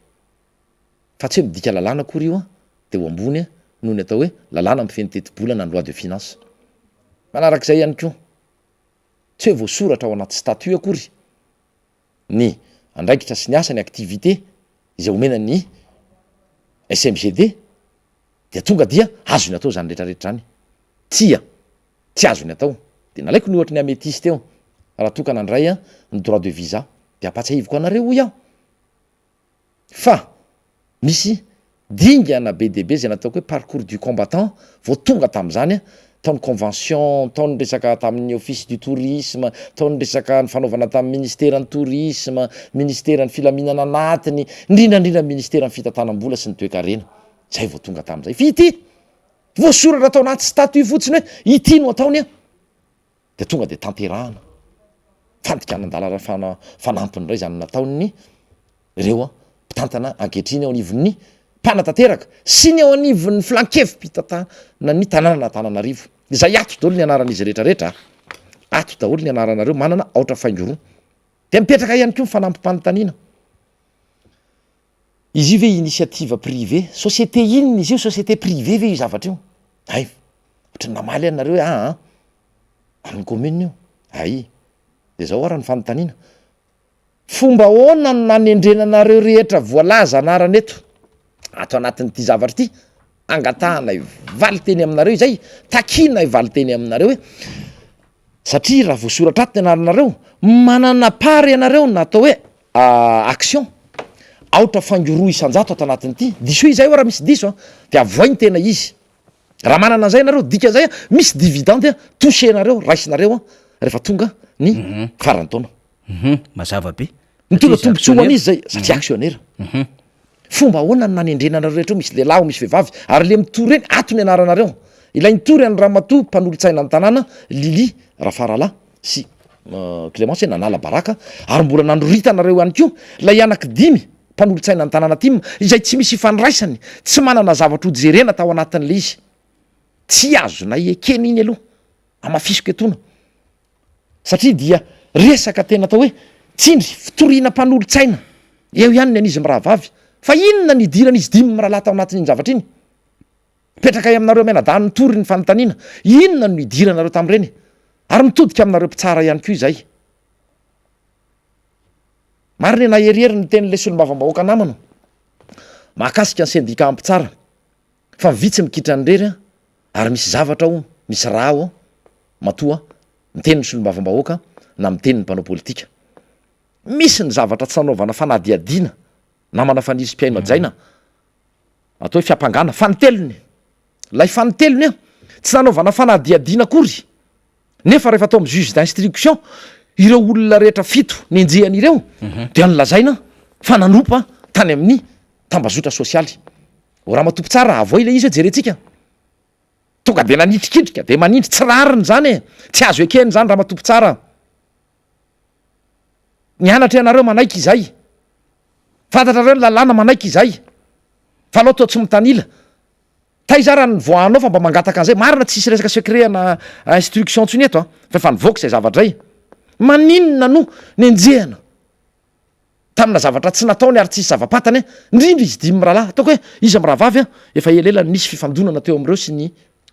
[SPEAKER 7] fa tsy hoe midika lalàna akory io de ho ambony noho ny atao hoe lalàna mifeny teti-bolana ny loi de finance manarak'izay ihany koa tsy hoe voasoratra ao anaty statut akory ny andraikitra sy ny asa ny activité izay omena ny SMGD de tonga dia azony atao zany rehetrarehetra zany tsy azony atao de nalaiko ny ohatra ny amétiste teo raha tokana andray ny droit de visa de apatsahivoko anareo ho iaho fa misy dingana be deaibe zay nataoko hoe parcours du combattant vao tonga tam'zany taony convention taony resaka tamin'ny office du tourisme taony resaka ny fanaovana tamin'ny ministère ny tourisme ministère ny filaminana anatiny indrindrandrindra ministère ny fitantanam-bola sy ny toekarena zay vao tonga tam'zay fa ity voasoratra atao anaty statut fotsiny hoe ity no ataony de tonga de tanterahana fandikanan-dalana fanampiny ray zany nataony ireo mpitantana ankehitriny ao anivon'ny mpanatanteraka sy ny ao anivon'ny flankevy-pitantanany tanàna na Tananarivo izay ato daholo ny anaran'izy rehetrarehetra ato daholo ny anaranareo manana aotra faingoroa de mipetraka ihany koa mifanampim-panontaniana izy io ve initiative privé société inona izy io société privé ve io zavatra io ay ohatrany namaly anareo hoe amin'ny commune io ay de zao ara ny fanontaniana fomba hoana no nanendrenanareo rehetra voalaza anarana eto ato anatin'ity zavatra ity angatahanay valy teny aminareo izay takinay valy teny aminareo hoe satria raha voasoratra ato ny anaranareo manana pary ianareo na atao hoe action aotra fangoroa isan-jato ato anatin'ity diso izay raha misy diso de avoiny tena izy raha manana an'izay nareo dika zay misy dividende touchenareo raisinareo rehefa tonga ny farany taona
[SPEAKER 1] mazava be
[SPEAKER 7] ny tonga tombontsoa ho an'izy zay satria actionnaire fomba ahoana ny nanendrenanareo rehetra misy lehilahy misy vehivavy ary le mitory eny ato ny anaranareo ilay nitory any Ramatoa mpanolotsaina ny tanàna Lili Rafarala sy Clémence nanala baraka ary mbola nandroritanareo ihany koa lay anaky 5 mpanolotsaina ny tanàna ty izay tsy misy ifandraisany tsy manana zavatra hojerena tao anatin'le izy tsy azonay ekeny iny aloha amafisoko etona satria dia resaka tena atao hoe tsindry fitoriana mpanolotsaina eo ihany ny an'izy mirahavavy fa inona ny idirana izy 5 mirahalahy tao anatin'iny zavatra iny petraka aminareo menadany nitory ny fanontaniana inona no idiranareo tam'ireny ary mitodika aminareo mpitsara ihany koa izay mariny naherihery ny teny'le solom-bavambahoaka namana mahakasika ny syndicat ampitsara fa vitsy mikitra ny rery ary misy zavatra ao misy raha ao matoa miteny ny solom-bavambahoaka na miteny ny mpanao politika misy ny zavatra tsy nanaovana fanadiadiana namana faniry mpiaino ajaina atao hoe fiampangana fanitelony lay fanitelony a tsy nanaovana fanadiadiana akory nefa rehefa atao amy juge d'instruction ireo olona rehetra fito nenjehany ireo dia nylazaina fa nanompa tany amin'ny tambazotra sosialy raha matompo tsara avoy le izy hoe jerentsika tonga de nanitrikidrika de manindry tsy rariny zany e tsy azo ekeny zany raha matompo tsara nianatra ianareo manaiky izay fantatrareo ny lalàna manaiky izay fa alao to tsy mitanila taiza raha ny voanao fa mba mangataka an'izay marina tsisy resaka secret-na instruction ntsony eto fa efa nivoaka zay zavatra zay maninona no nenjehana tamina zavatra tsy nataony ary tsisy zava-patany indrindra izy dimy rahalahy ataoko hoe izy am' rahavavy a efa elela nisy fifandonana teo am'ireo sy ny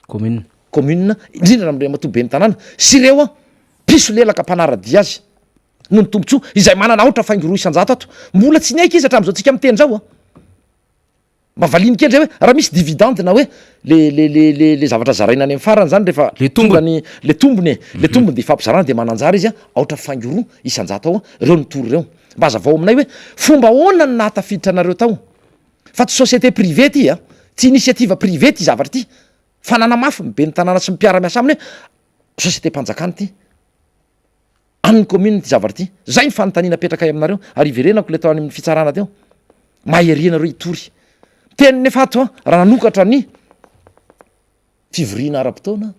[SPEAKER 7] commune indrindra am're matobe ny tanàna sy ireo a piso lelaka mpanaradia azy no ny tombontsoa izay manana oatra faingoroa isan-jato ato mbola tsy niaiky izy hatram'izao tsika miteny zao a mba valiny kely zay hoe raha misy dividende na hoe le zavatra zaraina any amin'ny farany zany rehefa le tombony le tombony de fampizarana de mananjara izy a aotra faingoroa isan-jato ao reo ny tory reo mba azavao aminay hoe fomba ahoana ny nahatafiditra anareo tao fa tsy société privé ty a tsy initiative privé ty zavatra ty fanana mafy mibe ny tanàna sy mipiara-miasa aminy hoe société mpanjakany ty amin'ny commune ty zavatra ty zay ny fanontaniana petraka ay aminareo ary iverenako le tao any amin'ny fitsarana teo maherianareo itory teny nefa ato a raha nanokatra ny fivoriana ara-potoana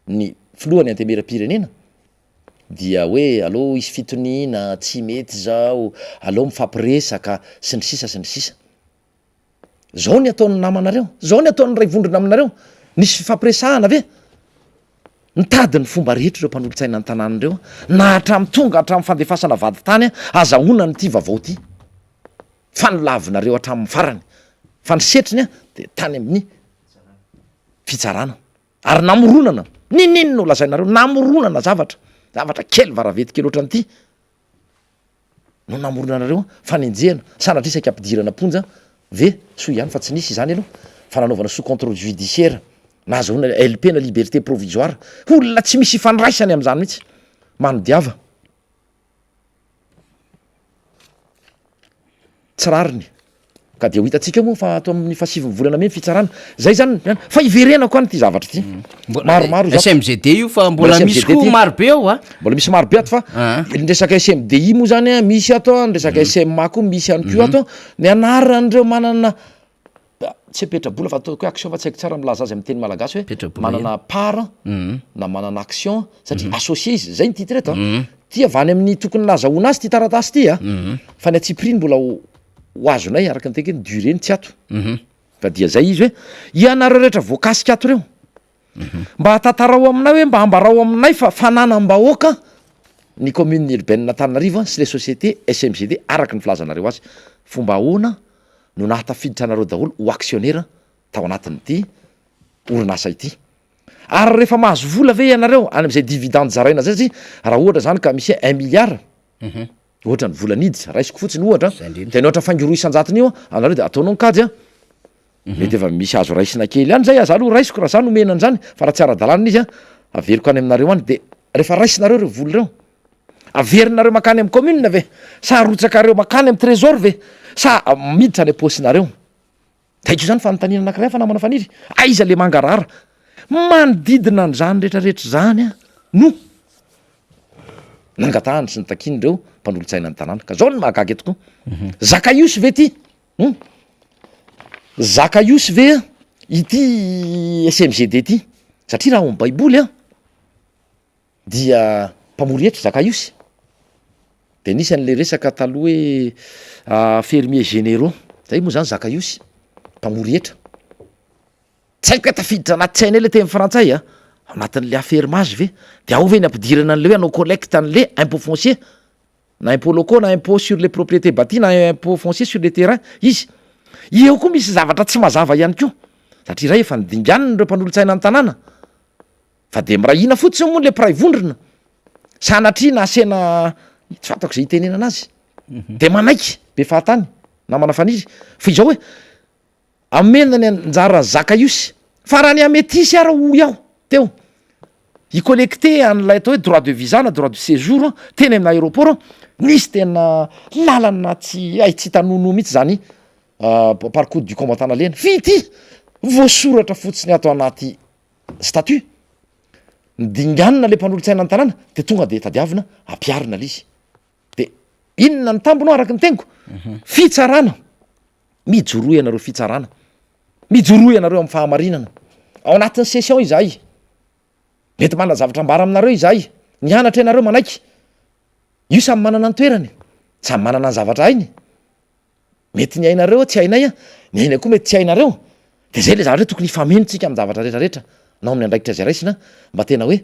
[SPEAKER 7] ny filohany antemera-pirenena dia hoe allo isy fitonina tsy mety zao allo mifampiresaka sy ny sisa sy ny sisa zao ny ataon'ny namanareo zao ny ataon'ny ray vondrona aminareo nisy fifampiresahana ve nitady ny fomba rehetra ireo mpanolotsaina ny tanànareo na hatramy tonga hatramy fandefasana vady tany a azahoana ny ty vavao ty fa nolavinareo hatramin'ny farany fa nisetriny a de tany amin'ny fitsarana ary namoronana nininy no lazainareo namoronana zavatra kely varavety kely oatra n'ity no namoronanareo fa nenjehana sanatra isaky ampidirana ponja ve soa ihany fa tsy nisy izany aloha fa nanaovana sous contrôle judiciaire na azahoana LP na liberté provisoire olona tsy misy ifandraisany am'zany mihitsy manodiava tsy rariny ka de ho hitatsika moa fa ato amin'ny fasiviny volana me fitsarana zay zany fa iverenako any ty zavatra ty maromaro
[SPEAKER 1] SMGD io fa mbola misy ko maro be ao a
[SPEAKER 7] mbola misy maro be ato fa nresaka SMDI moa zany a misy ato nresaka SMA ko misy any ko ato ny anaran'ireo manana tsy petrabola fa ataoko hoe action fa tsy haiko tsara milaza azy amin'ny teny malagasy hoe manana part na manana action satria associé izy zay ny titre reto ty avany amin'ny tokony lazahoana azy ty taratasy ty a fa ny atsipriny mbola ho azonay araka ny tekeny duré ny tsy ato fa dia zay izy hoe ianareo rehetra voakasika ato reo mba hatantarao aminay hoe mba hambarao aminay fa fananam-bahoaka ny commune urbaine Antananarivo sy le société SMGD araka ny filazanareo azy fomba ahoana no nahatafiditra anareo daholo ho actionnaire tao anatin'ity orinasa ity ary rehefa mahazo vola ve ianareo any am'izay dividende zaraina zay sy raha ohatra zany ka misy 1 milliard ohatra ny vola nidy raisiko fotsiny ohatra de ny ohatra faingoroa isan-jatony io anareo de ataonao nkady a mety efa misy azo raisina kely any zay aza aloha raisiko raha zany omenany zany fa raha tsy ara-dalàna izy a averiko any aminareo any de rehefa raisinareo reo vola reo averinareo makany amin'ny commune ve sa arotsakareo makany amin'ny trésor ve sa miditra any aposinareo taiko zany fanontaniana anakiray fa namana faniry aiza le mangarara manodidina an'zany rehetrarehetra zany a no nangatahany sy nitakiny reo mpanolotsaina ny tanàna ka zao ny mahagagy etoko zakaiosy ve ty zakaiosy ve ity SMGD ty satria raha ao amin'ny baiboly a dia mpamory hetra zakaiosy de nisy an'le resaka taloha hoe fermier généraux zay moa zany zakaiosy mpamory hetra tsy haiko hoe tafiditra anaty tsaina le teny frantsay a anatin'le affermage ve de ao ve ny ampidirana an'le hoe anao collecte an'le impôt foncier na impôt locaux na impôt sur les propriétés bâties na impôt foncier sur les terrains izy eo koa misy zavatra tsy mazava ihany koa satria ray efa nidinganiny reo mpanolotsaina ny tanàna fa de mirahina fotsiny moa le piray vondrona sanatria na asena tsy fantako zay hitenena anazy de manaiky be fahatany na mana faniry fa izao hoe amenany anjara zakaiosy fa raha ny ametisy ara o iaho teo icollecte an'lay atao hoe droit de visa na droit de séjour teny amin'ny aéroport nisy tena lalana tsy tanono mihitsy zany parcours du combattant lena vity voasoratra fotsiny ato anaty statut midinganina le mpanolotsaina ny tanàna de tonga de tadiavina ampiarina l izy de inona ny tambonao araky ny teniko fitsarana mijoroy anareo fitsarana mijoroy anareo amin'ny fahamarinana ao anatin'ny session izahay mety manana zavatra ambara aminareo izahay nianatra ianareo manaiky io samy manana ny toerany samy manana ny zavatra hainy mety ny ainareo tsy hainay ny aina koa mety tsy hainareo de zay le zavatra tokony ifamenontsika amin'ny zavatra rehetrarehetra nao amin'ny andraikitra azy raisina mba tena hoe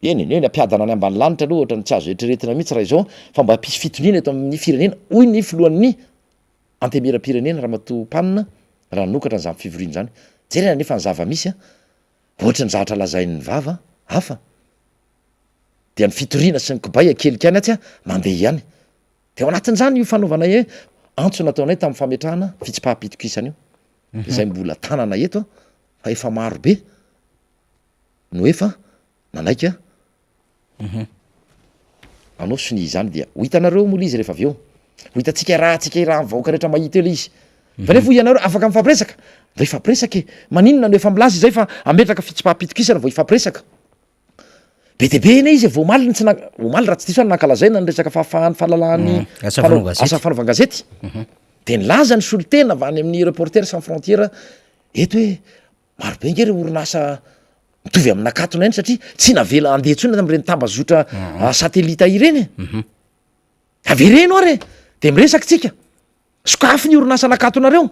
[SPEAKER 7] eny ampiadana any ambany lanitra aloha ohatra ny tsy azo etreretina mihitsy raha izao fa mba ampisy fitoniana eto amin'ny firenena hoy ny filohan'ny antemera-pirenena raha mato-panina raha nokatra nyzany fivoriana zany jerena nefa ny zava misy ohatra ny zavatra lazain'ny vava hafa dia ny fitoriana sy ny kobay akelika any atsy mandeha ihany de ao anatin'izany io fanaovanay hoe antso nataonay tamin'ny fametrahana fitsipaham-pitokisana io de zay mbola tanana eto fa efa maro be no efa nanaika anao soni izany dia ho hitanareo mola izy rehefa avy eo ho hitatsika rahatsika raha vahoaka rehetra mahita eo le izy fa nefa ho ianareo afaka mifampiresaka va ifampiresaka maninona no efa milaza izay fa ametraka fitsipaham-pitokisana vao ifampiresaka be de be ina izy voamaly tsy voamaly raha tsy diso any nankalazaina ny resaka fahafahany fahalalahany asa fanaovan-gazety de nilaza ny solotena va any amin'ny reporter sans frontière eto hoe maro be nge re orinasa mitovy amin'nakatona iny satria tsy navela andeha tsony am'reny tambazotra satelita ireny avereno are de miresaka tsika sokafy ny orinasa nakatonareo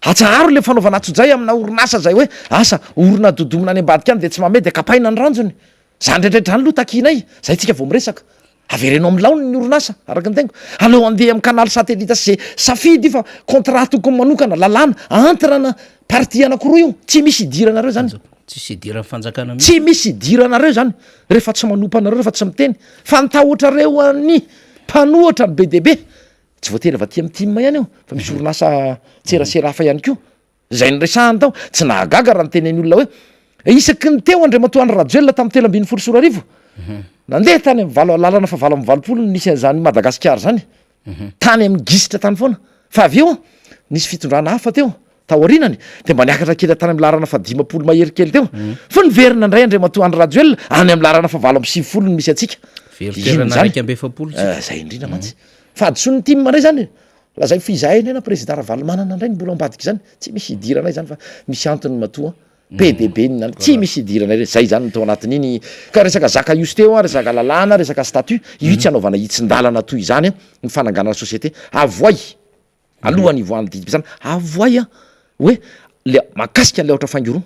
[SPEAKER 7] atsaharo le fanaovana atsojay amina orinasa zay hoe asa orina dodomina any ambadika any de tsy mamey de kapaina ny ranjony zany rehetraretra any loha takinay zay tsika vao miresaka avereno amin'ny laony ny orinasa araky ny teniko aleo andeha amin'ny kanaly satelita sy safidy io fa contrat tokony manokana lalàna antrana parti anakiroa io tsy misy idiranareo zany
[SPEAKER 1] tsisy idiran'ny fanjakana
[SPEAKER 7] tsy misy idiranareo zany rehefa tsy manompa anareo rehefa tsy miteny fa nitahotrareo any mpanohatra ny be debe tsy voatena va ty amy tim ihany eo fa misy orinasa tserasera hafa ihany ko zay nyresahany tao tsy nahagaga raha nyteneny olona hoe isaky ny teo andre matoany rajoelona tamin'ny telo ambin'ny folo sorarivo nandeha tany amy lalana fa valo amy valopolo nisy zany madagasikara zany tany amy gisitra tany foana fa avy eo nisy fitondrana hafa teo taorinany de mba niakatra kely tany amy larana fa dimapolo mahery kely teo fa niverina ndray andre matoany rajoelona any amy larana fa valo amy sivifolo no misy atsika zay indrindra mantsy fa adosony tim ndray zany lazay fizahiny ena président ravalomanana ndray mbola ambadiky zany tsy misy idiranay zany fa misy antony matoa PDB nany tsy misy idiranay re zay zany tao anatin'iny ka resaka zaka ios teo resaka lalàna resaka statut io tsy anaovana hitsin-dalana toy izany ny fananganana société avoay alohany ivoany didibe zany avoay hoe le makasika an'le ohatra fangiro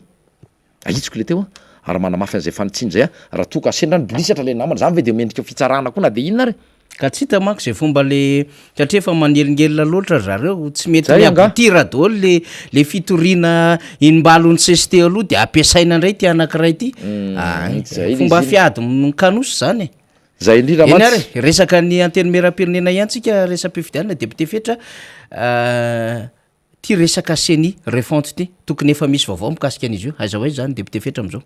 [SPEAKER 7] ahitsiko le teo ary manamafy an'izay fanitsiny zay raha toka asendrany bolisatra le namana zany ve de mendrika fitsarana koa na de inona re
[SPEAKER 1] ka tsy hita manko zay fomba le satria efa manelingelina loatra zareo tsy mety miabotira daholo le fitoriana inimbalony CST aloha de ampiasaina ndray ty anankiray ty fomba fiady kanosy zany
[SPEAKER 7] zay indrindra
[SPEAKER 1] eny ary resaka ny anteny mera-pirenena ihantsika resam-pifidianana député fetra ty resaka seni refonte ty tokony efa misy vaovao mikasika an'izy io aiza hoaiza zany député fetra am'izao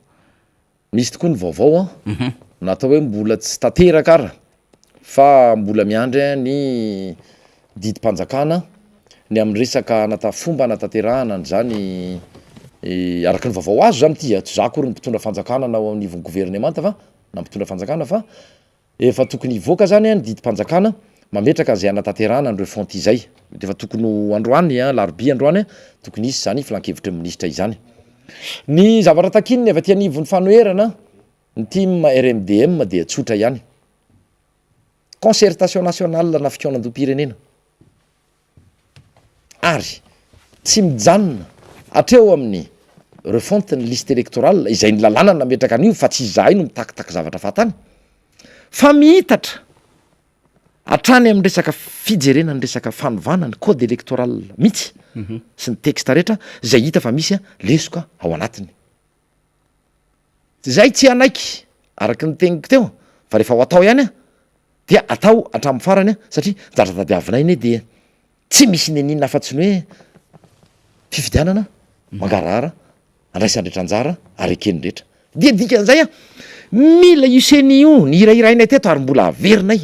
[SPEAKER 7] misy tokoa ny vaovao natao hoe mbola tsy tateraka ara fa mbola miandry ny didim-panjakana ny amin'ny resaka fomba nataterahana zany araky ny vaovao azo zany ty tsy za kory ny mpitondra fanjakana na nivony gouvernemanta fa na mpitondra fanjakana fa efa tokony ivoaka zany ny didim-panjakana mametraka zay anataterahana andreo fonty zay de efa tokony androany larobia androany tokony isy zany filankevitra ministra izany ny zavatra takininy avy aty anivony fanoherana ny team RMDM de tsotra ihany concertation nationale na fikonan-dom-pirenena ary tsy mijanona atreo amin'ny refonte ny liste électorale izay ny lalàna nametraka an'io fa tsy izahay no mitakitaky zavatra fatany fa mihitatra atrany amin'ny resaka fijerena ny resaka fanovana ny code électoral mihitsy sy ny texte rehetra zay hita fa misy lesoka ao anatiny zay tsy anaiky araky ny teniko teo fa rehefa ho atao ihany dia atao atramin'ny farany satria jaratadiavinay iny de tsy misy neninina afa-tsy ny hoe fifidianana mangarahara andraisandretranjara ary ekeny rehetra dia dikan'izay a mila io seni io ny irairainay teto ary mbola averinay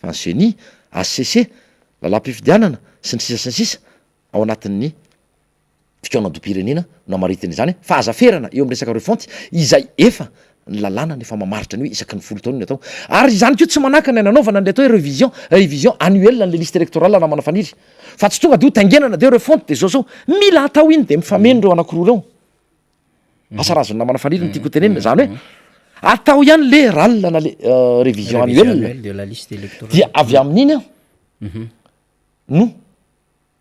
[SPEAKER 7] fa ny seni ACC lalam-pifidianana sy ny sisa sy ny sisa ao anatin'ny fikaonam-dom-pirenena no amaritiny izany fa azaferana eo am'resaka refonty izay efa ny lalàna ny efa mamaritra ny hoe isaky ny folo taona ny atao ary izany keo tsy manakana ny anaovana ny atao hoe révision annuelle ny le liste électorale na manafaniry fa tsy tonga de ho taingenana de refonty de zao mila atao iny de mifameno reo anankiroa reo asarazona manafaniry ny tiako tenenina zany hoe atao ihany le ralina na le révision annuelle
[SPEAKER 1] de la liste électorale
[SPEAKER 7] dia avy amin'iny a no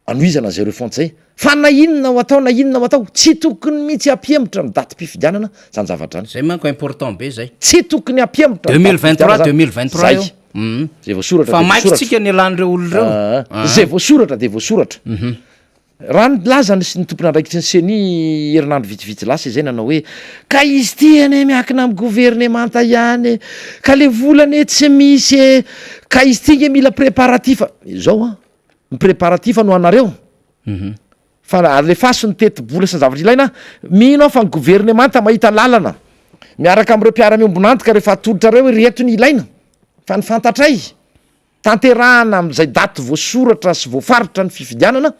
[SPEAKER 7] anoizana zay refonty zay fa na inona ho atao na inona ho atao tsy tokony mihitsy ampiembotra ny daty-pifidianana zany zavatra any
[SPEAKER 1] zay manko important be zay
[SPEAKER 7] tsy tokony ampiembotra
[SPEAKER 1] 2023 io
[SPEAKER 7] zay voasoratra
[SPEAKER 1] fa maikytsika ny alan'ireo olona reo
[SPEAKER 7] zay voasoratra de voasoratra raha ny lazany sy ny tompony andraikitry ny seni herinandro vitsivitsy lasa izay nanao hoe ka izy ty ane miakina amy gouvernemanta ihany ka le volane tsy misy ka izy ty nge mila préparatifa zao a mipréparatif no anareo fa le faso ny teti-bola sy zavatra ilaina mino aho fa ny gouvernemanta mahita lalana miaraka am'ireo mpiara-miombonantika rehefa atolotra reo hoe reto ny ilaina fa ny fantatray tanterahana am'izay daty voasoratra sy voafaritra ny fifidianana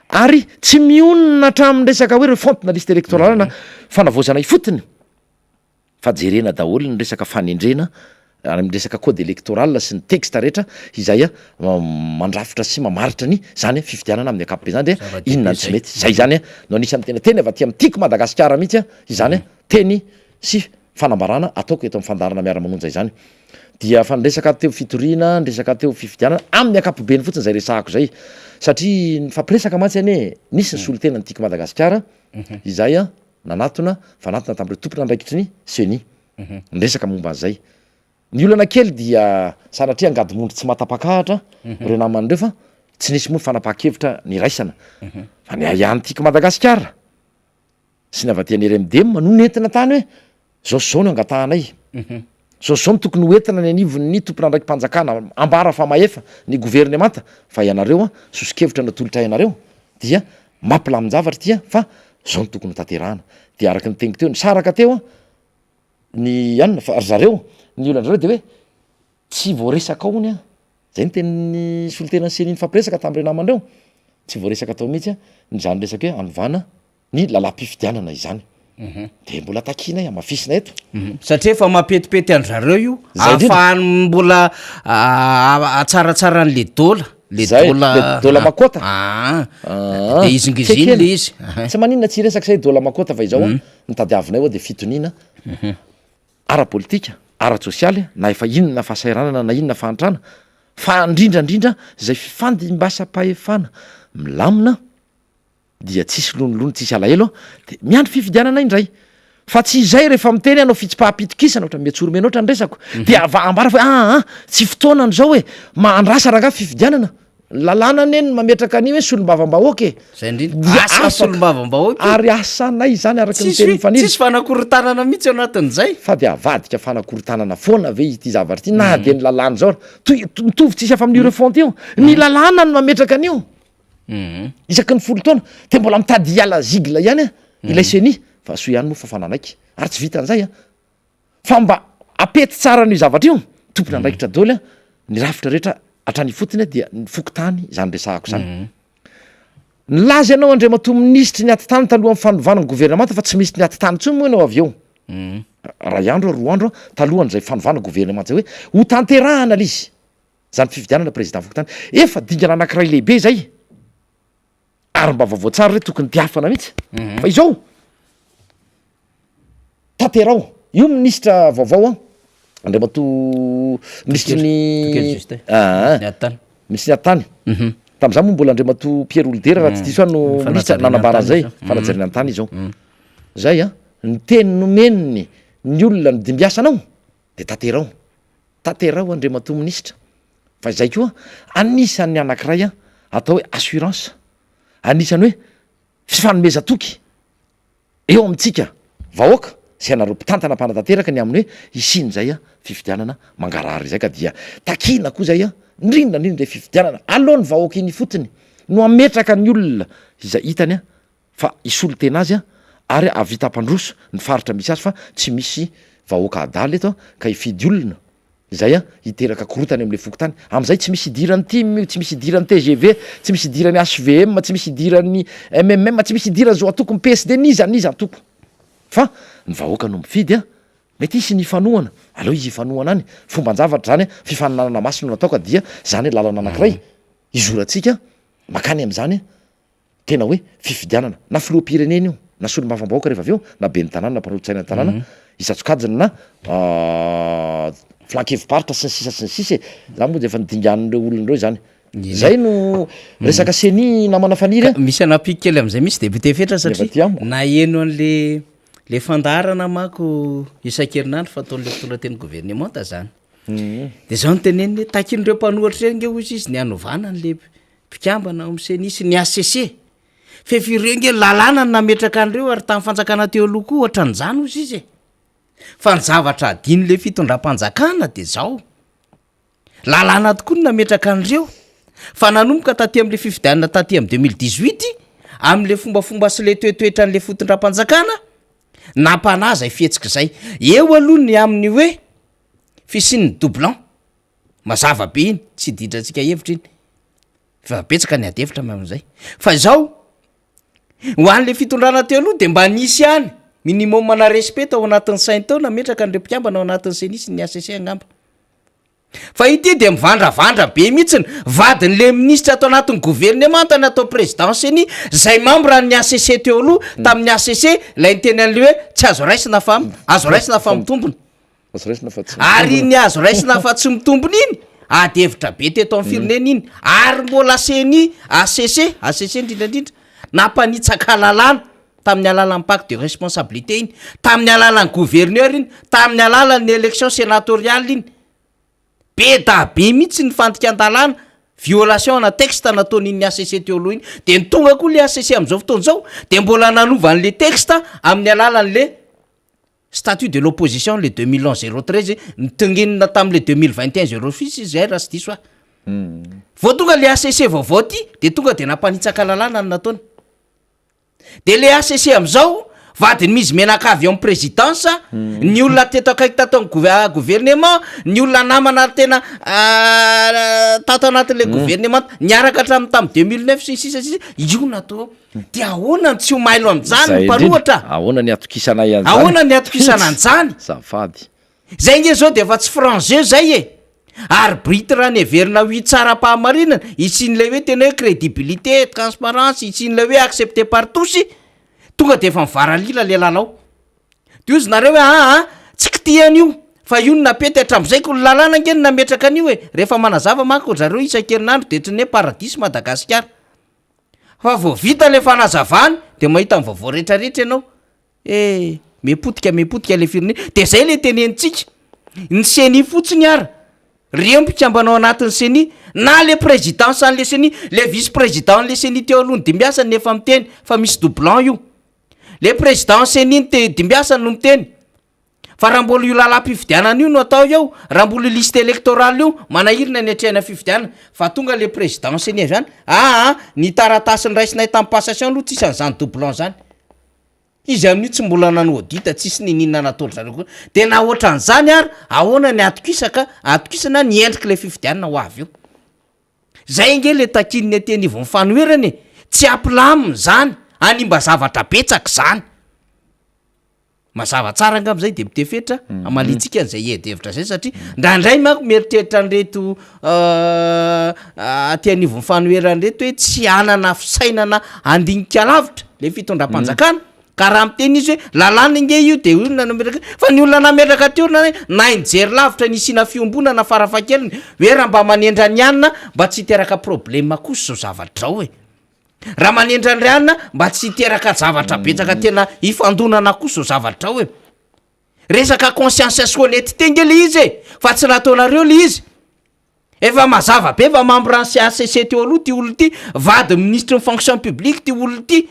[SPEAKER 7] ary tsy mionona hatramin'ny resaka hoe refonty na liste électorale na fanavoazana ifotony fa jerena daholo ny resaka fanendrena am'resaka code électoral sy ny texte rehetra izay a mandrafitra sy mamaritra ny zany fifidianana amin'ny akapobe zany de inona tsy mety zay zany a no anisan'ny teny avy aty am'tiako Madagasikara mihitsy a izany a teny sy fanambarana ataoko eto amin'ny fandarana miara-manonjay zany dia fa nyresaka teo fitoriana nyresaka teo fifidianana amin'ny akapobeny fotsiny zay resahako zay satria ny fampiresaka mantsy ane nisy ny solotena ny tiako Madagasikara izay a nanatona fanatona tam'ireo tompona andraikitry ny seni nyresaka momba an'izay ny olana kely dia sanatria angadimondry tsy matapakahatra reo naman'ireo fa tsy nisy moa fanapaha-kevitra ny raisana fa ny ihany tiako Madagasikara sy ny avy aty NRMD manono entina tany hoe zao no angatahanay zao no tokony hoentina ny anivon'ny tompona andraiky mpanjakana ambara fa maefa ny gouvernemanta fa ianareo a sosikevitra natolotra ianareo dia mampilamin-javatra tia fa zao no tokony tanterahana de araky ny teniko teo ny saraka teo a ny anina fa ry zareo ny olanareo de hoe tsy voaresaka ao ony a zay ny tenin'ny solotena ny seniny fampiresaka tam'ireo namandreo tsy voaresaka tao mihitsy a ny zany resaka hoe anovana ny lalam-pifidianana izany de mbola takina amafisina eto
[SPEAKER 1] satria efa mampetipety an-drareo io ahafahany mbola atsaratsara n'le
[SPEAKER 7] dola makota
[SPEAKER 1] de izingiziny le izy
[SPEAKER 7] tsy maninona tsy resaka zay dola makota fa izao a nitadiavinay ao de fitonina ara-politika ara-sosialy na efa inona fahasairanana na inona fahantrana fa indrindrandrindra zay fifandimbasam-pahefana milamina dia tsisy lonolono tsisy alahelo de miandry fifidianana indray fa tsy izay rehefa miteny anao fitsi-pahapitikisana ohatra miatsoromy anoatra ny resako de ambara fa tsy fotoanany zao hoe mandrasa raha fifidianana lalàna neny mametraka an'io hoe solombavam-bahoaka
[SPEAKER 1] zay indrindra asa solombavam-bahoaka
[SPEAKER 7] ary asanay zany araky ny teny mifaniry
[SPEAKER 1] tsisy fanakorotanana mihitsy anatin'izay
[SPEAKER 7] fa de avadika fanakorotanana foana ve ity zavatra ty na de ny lalàna zao mitovy tsisy afa amin'io refonty io ny lalàna ny mametraka an'io isaky ny folo taona de mbola mitady iala zigla ihany a ilay seni fa so ihany moa fa fananaiky ary tsy vita an'izay a fa mba apety tsara ny zavatra io tompony andraikitra daoly a ny rafitra rehetra hatrany fotiny dia ny fokotany zany resahako zany nylaza ianao andre mato ministry ny atitany taloha amin'ny fanovana ny gouvernemanta fa tsy misy ny atitany tsony moa ianao avy eo ray andro roa andro talohan'izay fanovana gouvernemanta zay hoe ho tanterahana lizy zany fifidianana président fokotany efa dingana anankiray lehibe zay ary mba vaovao tsara re tokony diafana mihitsy fa izao tanterao io ministra vaovao a andre mato ministry ny misy ny atany tam'izany moa mbola andre mato Pierre Older raha tsy diso no ministra nanambaran'zay fanajarena an-tany izao zay a ny teny nomeniny ny olona ny dimbiasanao de tanterao andre mato ministra fa zay koa anisan'ny anankiray a atao hoe assurance anisany hoe fifanomezatoky eo amitsika vahoaka sy anareo mpitantana mpanatanteraka ny amin'ny hoe isiny zay a fifidianana mangarary zay ka dia takina koa zay a ndrindra fifidianana alohan'ny vahoaka iny fotiny no ametraka ny olona izay hitany a fa isolo tena azy a ary avita ampandroso ny faritra misy azy fa tsy misy vahoaka adaly eto ka hifidy olona izay hiteraka korotany am'le fokotany am'izay tsy misy idirany tim tsy misy idirany TGV tsy misy idirany HVM tsy misy idirany MMM tsy misy idirany zao atoko PSD niza atoko fa ny vahoaka no mifidy mety isy ny fanoana aleo izy ifanoana any fomban-javatra zany fifaninanana masino natao ka dia zany lalana anankiray izoratsika makany am'zany tena hoe fifidianana na filoam-pirenena io na solo-mavambahoaka rehefa aveo na be ny tanàna na mpanolo-tsaina ny tanàna isatsokajiny na flankeviparitra sy ny sisa za moa de efa nidingan'ireo olon'ireo zany zay no resaka seni namana faniry
[SPEAKER 1] misy anapiky kely am'izay misy député fetra satria na eno an'le le fandarana mako isan-kerinandro fa ataon'le mpitondrateny gouvernementa zany de zao nyteneny hoe takin'ireo mpanohatra renge ozy izy ny anovana an'le mpikambana am'seni sy ny ACC fefirenge lalàna ny nametraka an'ireo ary tamin'ny fanjakana teo aloha koa ohatra n'izany ozy izy fa ny zavatra adiny le fitondram-panjakana de zao lalàna tokoa ny nametraka an'ireo fa nanomboka taty am'le fifidianana taty am 2018 am'le fombafomba sy le toetoetra an'le fitondram-panjakana nampanaza ifihetsika zay eo aloha ny amin'ny hoe fisin'ny doublan mazava be iny tsy didratsika hevitra iny fa betsaka ny adevitra am'izay fa zao ho an'le fitondrana teo aloha de mba nisy any minimum mana respect ao anatin'ny saint tao nametraka an'ireo mpikambana ao anatin'ny senisy ny ACC angamba fa ity de mivandravandra be mihitsiny vadin'le ministra atao anatin'ny gouvernementa ny atao présidence-ny zay membre ny ACC teo aloha tamin'ny ACC lay nyteny an'le hoe tsy azo raisina fa azo raisina fa mitombony ary ny azo raisina fa tsy mitombony iny adevitra be teto amin'ny firenena iny ary mbola seny ACC indrindrandrindra nampanitsaka lalàna tamin'ny alalan'ny pacte de responsabilité iny tamin'ny alalan'ny gouverneur iny tamin'ny alalan'ny élection sénatoriale iny be da be mihitsy ny fantikan-dalàna violation na texte nataon'iny ACC teo aloha iny de ny tonga koa le ACC am'izao fotoan'izao de mbola nanovan'le texte amin'ny alalan'le statut de l'opposition le 2011-013 nitongenina tamin'le 2021-06 izy raha sy diso vao tonga le ACC vaovao ty de tonga de nampanitsaka lalàna ny nataony de le ACC am'izao vadiny mizy menakavy eo amin'ny présidence ny olona teto akaiky tato amin'ny gouvernement ny olona namana tena tato anatin'le gouvernement niaraka hatramin'ny tamin'ny 2009 6 io natao de ahoana tsy ho mailo am'zany ny mpanohatra
[SPEAKER 7] ahoana ny atokisana ihany
[SPEAKER 1] ahoana ny atokisana an'zany
[SPEAKER 7] zafady
[SPEAKER 1] zay nge zao de efa tsy franc-jeu zay arbitre raha ny heverina ho tsara-pahamarinana isin'le hoe tena hoe crédibilité transparence isin'le hoe accepté par tous tonga de efa mivaralila le lalao de ozy nareo hoe tsy kitiany io fa io ny napety hatram'izay ko lalàna nge ny nametraka an'io rehefa manazava manko zareo isan-kerinandro de triny hoe paradisy Madagasikara fa vao vita le fanazavany de mahita ny vaovao rehetrarehetra ianao mepotika le firenena de zay le tenenitsika ny seni fotsiny ara reo mpikambanao anatin'ny seni na le présidence an'le seni le vice président an'le seni teo aloha ny dimbiasany nefa miteny fa misy doublan io le président seni ny dimbiasany no miteny fa raha mbola io lalam-pifidianana io no atao eo raha mbola liste électorale io manahirina ny atrehana fifidianana fa tonga le président seni avy zany ny taratasiny raisinay tamin'ny passation aloha tsisy an'izany doublan zany izy amin'io tsy mbola nano audita tsisy ninina nataony zareo koa de na ohatran'izany ary ahoana ny atokisana ny endrika le fifidianana ho avy eo zay nge le takininy ateny vo mifanoherany tsy ampilaminy zany animba zavatra betsaka zany mazava tsara angam' zay député fetra amalitsika an'izay edevitra zay satria ndraindray manko mieritreritra an'reto aty anivo mifanoheran'reto hoe tsy anana fisainana andinika lavitra le fitondram-panjakana ka raha miteny izy hoe lalàna nge io de olona nametraka fa ny olona nametraka teo na injery lavitra ny isina fiombonana farafakeliny hoe raha mba manendra ny anina mba tsy hiteraka problema kosa zao zavatra zao raha manendra ny anina mba tsy hiteraka zavatra betsaka tena ifandonana kosa zao zavatra zao resaka conscience sy honnêteté nge le izy fa tsy nataonareo le izy efa mazava be efa membrancy ACC teo aloha ty olo ty vady ministre ny fonction publique ty olo ty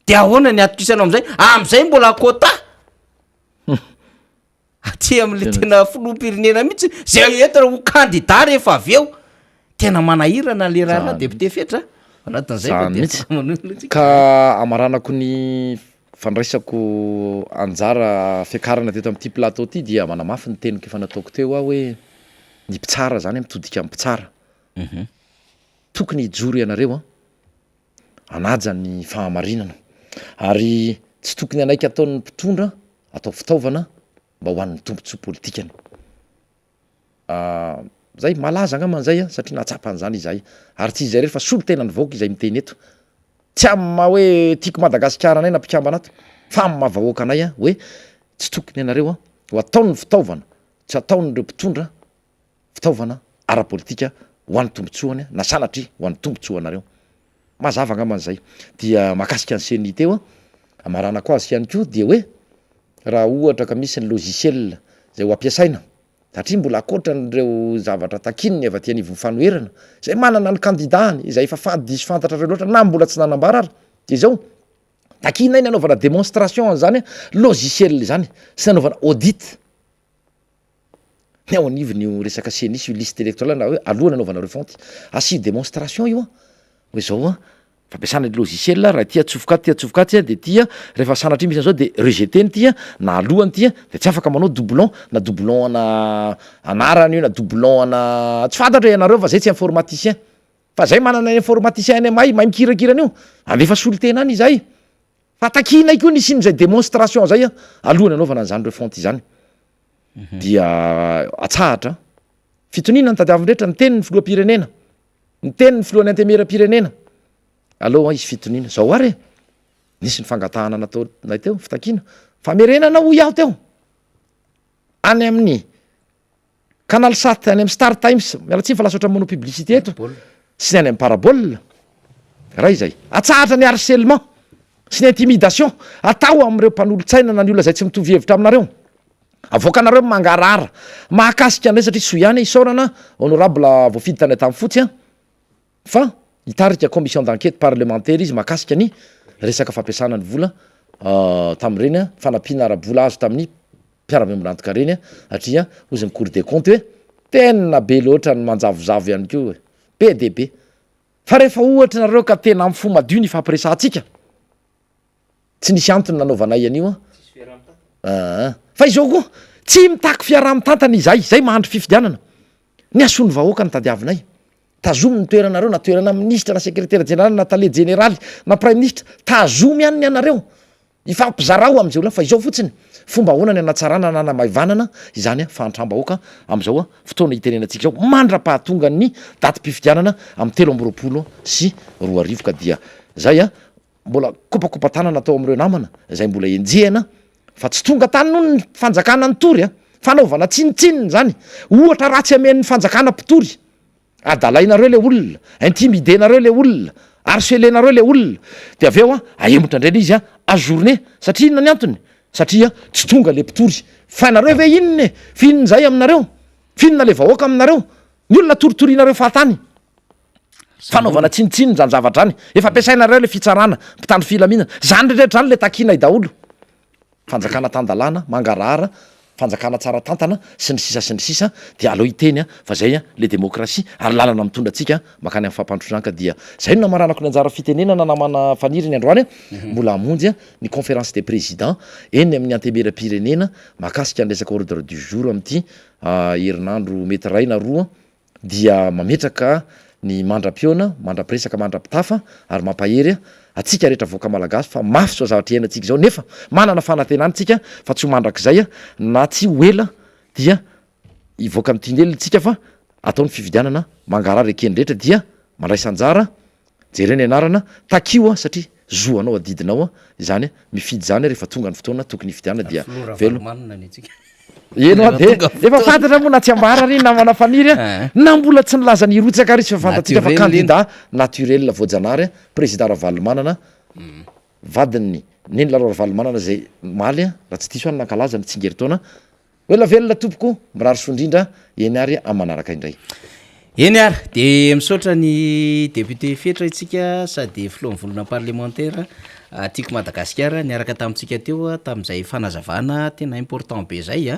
[SPEAKER 1] de ahoana ny atokisanao am'izay mbola quota aty am'le tena filoham-pirenena mihitsy zay etara ho candidat rehefa avy eo tena manahirana le raha député fetra anatin'izay
[SPEAKER 7] ka amaranako ny fandraisako anjara fiakarana teto am'ty plateau ty dia manamafy ny teniko efa nataoko teo aho hoe ny mpitsara zany mitodika am'mpitsara tokony hijory ianareo anaja ny fahamarinana ary tsy tokony anaiky ataon'ny mpitondra atao fitaovana mba ho an'ny tombontsoa politikany zay malaza angaman'zay satria natsapan'zany izahay ary tsy izay rehefa solo tena ny vahoaka izay miteny eto tsy am'ma hoe tiako Madagasikara anay nampikambana ato fa am'ma vahoaka anay hoe tsy tokony ianareo ho ataon'ny fitaovana tsy ataon'ireo mpitondra fitaovana ara-politika ho an'ny tombotsoany na sanatry ho an'ny tombontsoa anareo mazava angaman'zay dia mahakasika ny seny teo amarana ko azy ihany koa dia hoe raha ohatra ka misy ny logiciel zay ho ampiasaina satria mbola akoatra n'ireo zavatra takininy avy aty anivon'ny fanoherana zay manana ny kandidany izay efa fadiso fantatra reo loatra na mbola tsy nanambara ary de zao takina iny anaovana démonstration zany logiciel zany sy anaovana audit ny ao anivony io resaka senisy io liste électorale na hoe alohany anaovana refonty asy démonstration io hoe zao fampiasana ny logiciel raha tia atsofokaty de tia rehefa sanatry misy an'zao de rejeteny tia na alohany tia de tsy afaka manao doublon na doublon ana anarany io na doublon ana tsy fantatra ianareo fa zay tsy informaticien fa zay manana informaticien mahay mikirakirana io amefa solotena any izahay fa takina iko nisy zay démonstration zay alohany anaovana an'zany refonty zany dia atsahatra fitonina ny tadiavin-drehetra ny teny ny filoam-pirenena ny teny ny filohan'ny antemera-pirenena aloha izy fitonina zao ary nisy ny fangatahana natao nay teo fitakina famerenana ho iaho teo any amin'ny canal sat any amin'ny Star Times mialatsiny fa lasa oatra manao publicité eto sy any amin'ny parabole raha izay atsahatra ny harcèlement sy ny intimidation atao am'ireo mpanolotsaina na ny olona zay tsy mitovy hevitra aminareo avoaka anareo mangarara mahakasika an'izay satria so ihany isaorana honorable voafidy tany tamin'ny fotsy fa hitarika commission d'enquête parlementaire izy mahakasika ny resaka fampiasana ny vola tam'ireny fanampiana ara-bola azo tamin'ny mpiara-miombonantoka reny satria ozy ny cour des comptes hoe tena be loatra ny manjavozavo ihany ko be de be fa rehefa ohatra nareo ka tena amin'ny fo madio ny fampiresantsika tsy nisy antony nanaovana ian'io fa izao koa tsy mitaky fiaraha-mitantana zay mahandro fifidianana ny asony vahoaka ny tadiavinay tazomy ny toeranareo na toerana ministra na secrétaire général na tale général na prime ministre tazomy ihany ny anareo ifampizarao am'zay olona fa izao fotsiny fomba ahoana ny anatsarana na namaivanana izany fahantram-bahoaka am'zao fotoana hitenenantsika zao mandra-pahatonga ny daty mpifidianana am'y 3 sy 2 ka dia zay mbola kopakopa-tanana atao am'ireo namana zay mbola enjehana fa tsy tonga tany noho ny fanjakana ny tory fanaovana tsinitsininy zany ohatra ratsy amen'ny fanjakana mpitory adalainareo le olona intimidenareo le olona harcelenareo le olona de avy eo ahemotra indray le izy ajourné satria inona ny antony satria tsy tonga le mpitory fa nareo ve inony fihinony zay aminareo fihinona le vahoaka aminareo ny olona toritorianareo fahatany fanaovana tsinitsininy zany zavatra zany efa ampiasainareo le fitsarana mpitandro filaminana zany rehetra zany le takina daholo fanjakana tandalana mangarahara fanjakana tsara tantana sy ny sisa de aleo iteny fa zay le démocratie ary lalana mitondra atsika makany amin'ny fampandrosanka dia zay no namaranako ny anjara fitenenana namana faniriny androany mbola amonjy ny conférence des présidents eny amin'ny antemera-pirenena mahakasika anresaka ordre du jour am'ty herinandro mety ray na roa dia mametraka ny mandra-piona mandra-piresaka mandra-pitafa ary mampahery atsika rehetra voaka malagasy fa mafy so zavatra iainantsika zao nefa manana fanantenantsika fa tsy ho mandrak'izay na tsy hoela dia ivoaka am'tindelitsika fa ataony fividianana mangarary ekeny rehetra dia mandraisa anjara jereny anarana takio satria zoanao adidinao zany mifidy zany rehefa tonga ny fotoana tokony hifidianana dia velo eno de efa fantatra moa na tsy ambara ry namana faniry na mbola tsy nilaza ny rotsaka ry sy fa fantatsika fa candidat naturel voajanary président Ravalomanana vadiny neny lalao Ravalomanana zay maly raha tsy diso any nankalaza ny tsingery taona velona tompoko mirary sondrindra eny ary amin'ny manaraka indray
[SPEAKER 1] eny ary de misaotra ny député fetra itsika sady filohan'ny volona parlementaire tiako Madagasikara niaraka tamintsika teo tamin'izay fanazavana tena important be zay a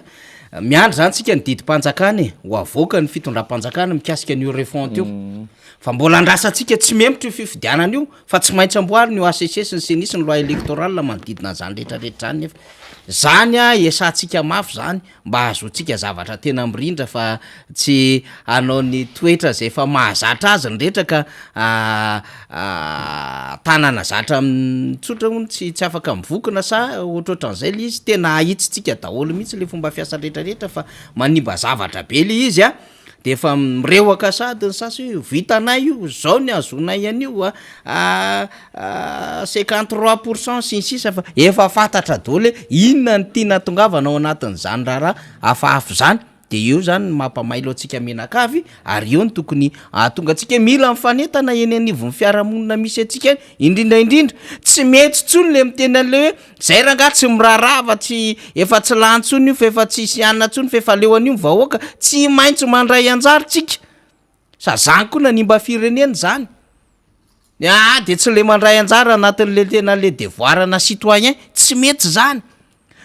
[SPEAKER 1] miandry zany tsika ny didim-panjakana ho avoaka ny fitondram-panjakana mikasika an'io refond teo fa mbola andrasantsika tsy memotro io fifidianana io fa tsy maintsy amboary ny ACC sy ny senisy ny loi électoral manodidina zany rehetrarehetra zany nefa zany a esantsika mafy zany mba azotsika zavatra tena mirindra fa tsy anao ny toetra zay fa mahazatra azy ny rehetra ka tanana zatra tsotra hono tsy afaka mivokona sa ohatrohatran'izay le izy tena ahitsitsika daholo mihitsy le fomba fiasa rehetrarehetra fa manimba zavatra be le izy a de efa mirehaka sady ny sasy vitanay io zao ny azonay anio 53% sy ny sisa fa efa fantatra daholo inona ny tiana tongavana ao anatin'izany raha hafahafa zany de io zany mampamailo atsika menakavy ary io ny tokony tonga atsika mila mifanetana eny anivon'ny fiarahamonina misy atsika indrindra tsy mety tsony le miteny an'le hoe zay ranga tsy mirarava tsy efa tsy lantsony io fa efa tsy isianina tsony fa efa leo an'io vahoaka tsy maintsy mandray anjara tsika sa zany koa nanimba firenena zany de tsy le mandray anjara anatin'le tena le devoirana citoyen tsy mety zany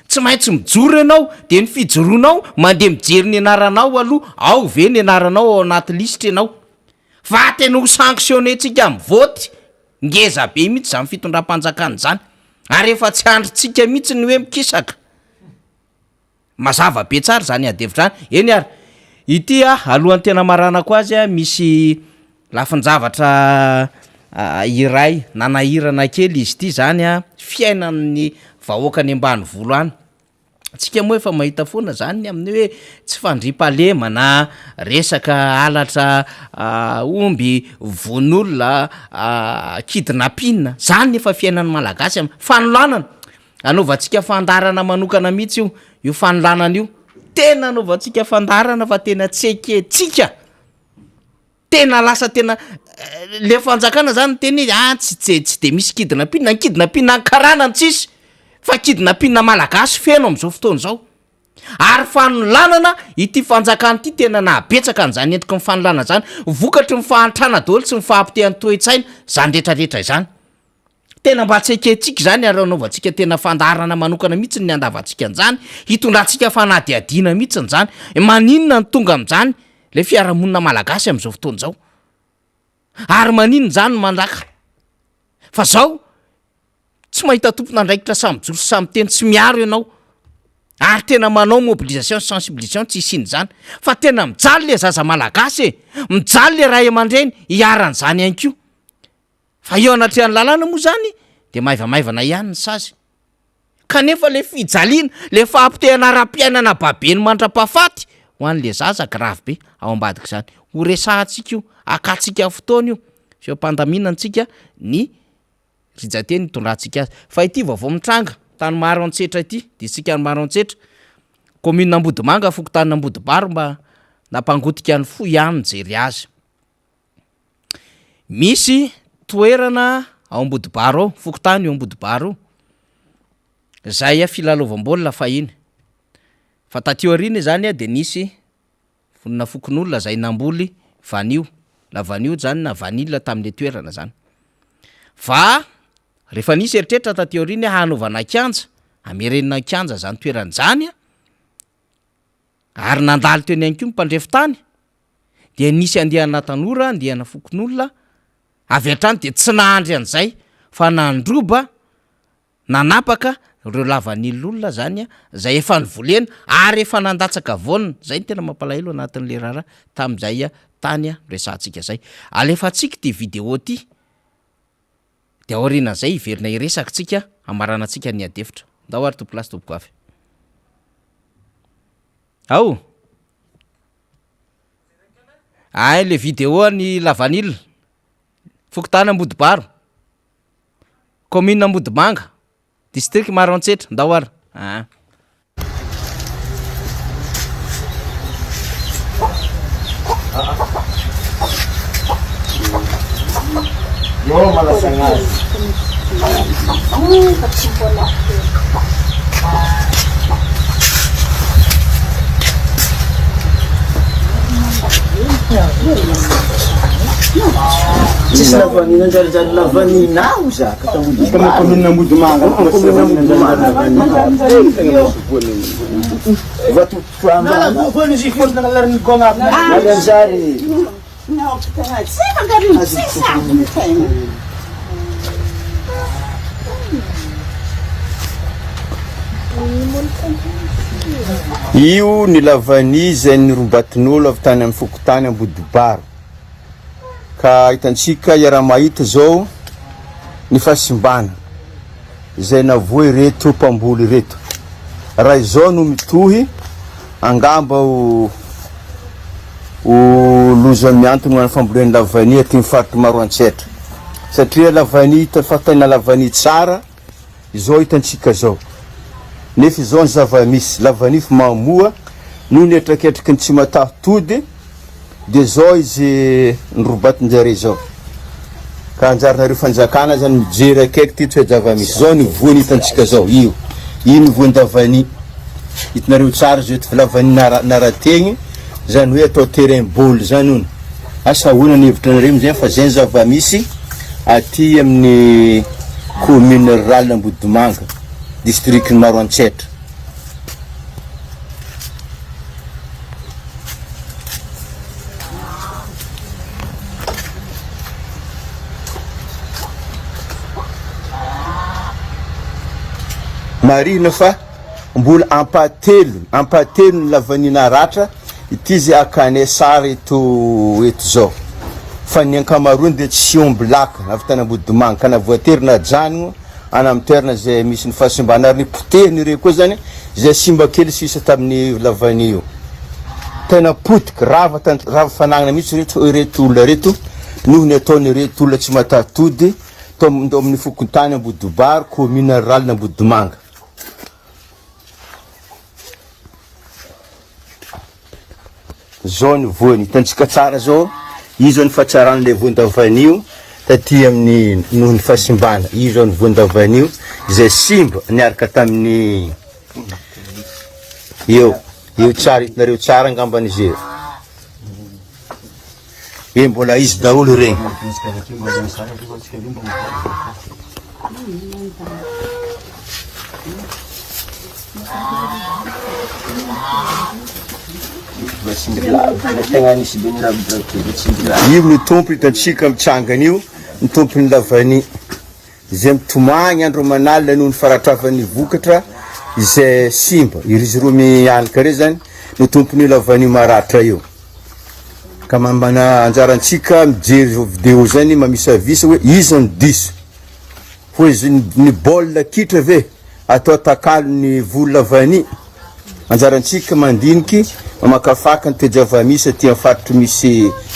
[SPEAKER 1] tsy maintsy mijoro ianao de ny fijoroanao mandeha mijery ny anaranao aloha ao ve ny anaranao ao anaty lisitra ianao fa tena ho sanctionné tsika amin'ny voty ngeza be mihitsy zany fitondram-panjakana zany ary efa tsy andritsika mihitsy ny hoe mikisaka mazava be tsara zany adevitra zany eny ary ity alohan'ny tena maranako azy misy lafin-javatra iray nanahirana kely izy ity zany fiainan'ny vahoaka ny ambany volo any tsika moa efa mahita foana zany amin'ny hoe tsy fandriam-palema na resaka alatra omby von'olona kidnapping zany efa fiainan'ny malagasy fanolanana anaovantsika fandarana manokana mihitsy io fanolanana io tena anaovantsika fandarana fa tena tseketsika tena lasa tena le fanjakana zany teny tsy de misy kidnapping ny kidnapping ankaranany tsisy fa kidnapping malagasy feno am'izao fotoana zao ary fanolanana ity fanjakana ity tena nabetsaka an'izany entiko ny fanolanana zany vokatry ny fahantrana daholo tsy mifahampitehan'ny toe-tsaina zany rehetrarehetra zany tena mba tseketsika zany ary anaovantsika tena fandarana manokana mihitsy ny andavantsika an'izany hitondrantsika fanadiadiana mihitsy n'zany maninona ny tonga am'zany le fiarahamonina malagasy am'izao fotoana zao ary maninona zany mandraka fa zao tsy mahita tompona andraikitra samy joro samy teny tsy miaro ianao ary tena manao mobilisation sensibilisation tsy isiny zany fa tena mijaly le zaza malagasy mijaly le ray aman-dreny hiaran'izany ihany ko fa eo anatrehan'ny lalàna moa zany de maivamaivana ihany ny sazy kanefa le fijaliana le fahampitehana ara-piainana babeny mandra-pahafaty ho an'le zaza grave be ao ambadika zany ho resahantsika io akatsika fotoana io feo mpandaminantsika ny rijateny itondrantsika azy fa ity vaovao mitranga tany maro antsetra ity de tsika ny maro antsetra commune Ambodimanga fokontany Ambodibaro mba nampangotika ny fo ihany mijery azy misy toerana ao Ambodibaro ao fokontany eo Ambodibaro zay filalaovam-baolina fahiny fa tatio ariny zany de nisy vonina fokon'olona zay namboly vanio la vanio zany na vanila tamin'le toerana zany fa rehefa nisy eritreritra tatio ariny hanaovana kianja amerenina kianja zany toerana zany ary nandalo teny ihany koa mpandrefi tany de nisy andehana tanora andehana fokon'olona avy hatrany de tsy nahandry an'izay fa nandroba nanapaka reo lavanil'olona zany zay efa nivolena ary efa nandatsaka vonina zay ny tena mampalahelo anatin'le rara tam'izay tany resantsika zay alefatsika ty vidéo ty de aorinan'izay iverina iresaka tsika amaranantsika ny adefitra ndao ary toplasy topoko avy ao ay le vidéo ny lavanil fokotany Ambodibaro commune Ambodimanga district Maroantsetra ndao ary
[SPEAKER 8] Yo malasanga. Tsisy lavanina anjarinjary lavanina ao zaka
[SPEAKER 9] commune Mbodimanga io ny lavani zay nirombatin'olo avy tany amin'ny fokotany Ambodibaro ka hitantsika iara mahita zao ny fahasimbana zay navoy reto mpamboly reto raha izao no mitohy angamba o loza miantony ho an'ny famboleny lavani aty mifaritry Maroantsetra satria lavani fatana lavani tsara izao hitantsika zao nefa izao ny zava-misy lavani fa mamoa no ny etraketraky ny tsy matahitody de zao izy nirobatin-jare zao ka anjarinareo fanjakana zany mijery akaiky ty tsy hoe zava-misy zao ny voany hitantsika zao io ny voany lavani hitanareo tsara zao eto lavani narategny zany hoe atao terrain boly zany ony asa hoana ny hevitranareo amizay fa zay ny zava-misy aty amin'ny commune rurale Mbodimanga district Maroantsetra marina fa mbola ampatelo ny lavanina ratra ity zay akane sara eto zao fa ny ankamaroany de tsy omblaka avy tany Mbodimanga kana voatery na janogno ana amin'ny toerana zay misy ny fahasimbana ary ny potehiny reo koa zany zay simba kely sisa tamin'ny lavani io tena potiky rava fanagnana mihitsy reto olona reto noho ny ataony reto olona tsy matatody to amin'ny fokotany Ambodibaro commune rurale Mbodimanga zao ny voany hitantsika tsara zao io zao ny fahatsarany voany davanio taty amin'ny noho ny fahasimbana io zao ny voany davanio zay simba niaraka tamin'ny io tsara hitanareo tsara angamban'izy mbola izy daholo regny io ny tompo hitantsika mitsangana io ny tompony lavani zay mitomagny andro manalina noho ny faratravan'ny vokatra izay simba irizy roa mianika re zany ny tompony lavani maratra io ka mambana anjarantsika mijery video zany mamisavisa hoe izy ny diso ho izy ny bol kitra ve atao takalo ny volo lavani anjarantsika mandiniky mamakafaka ny toejava-misy aty amin'ny faritry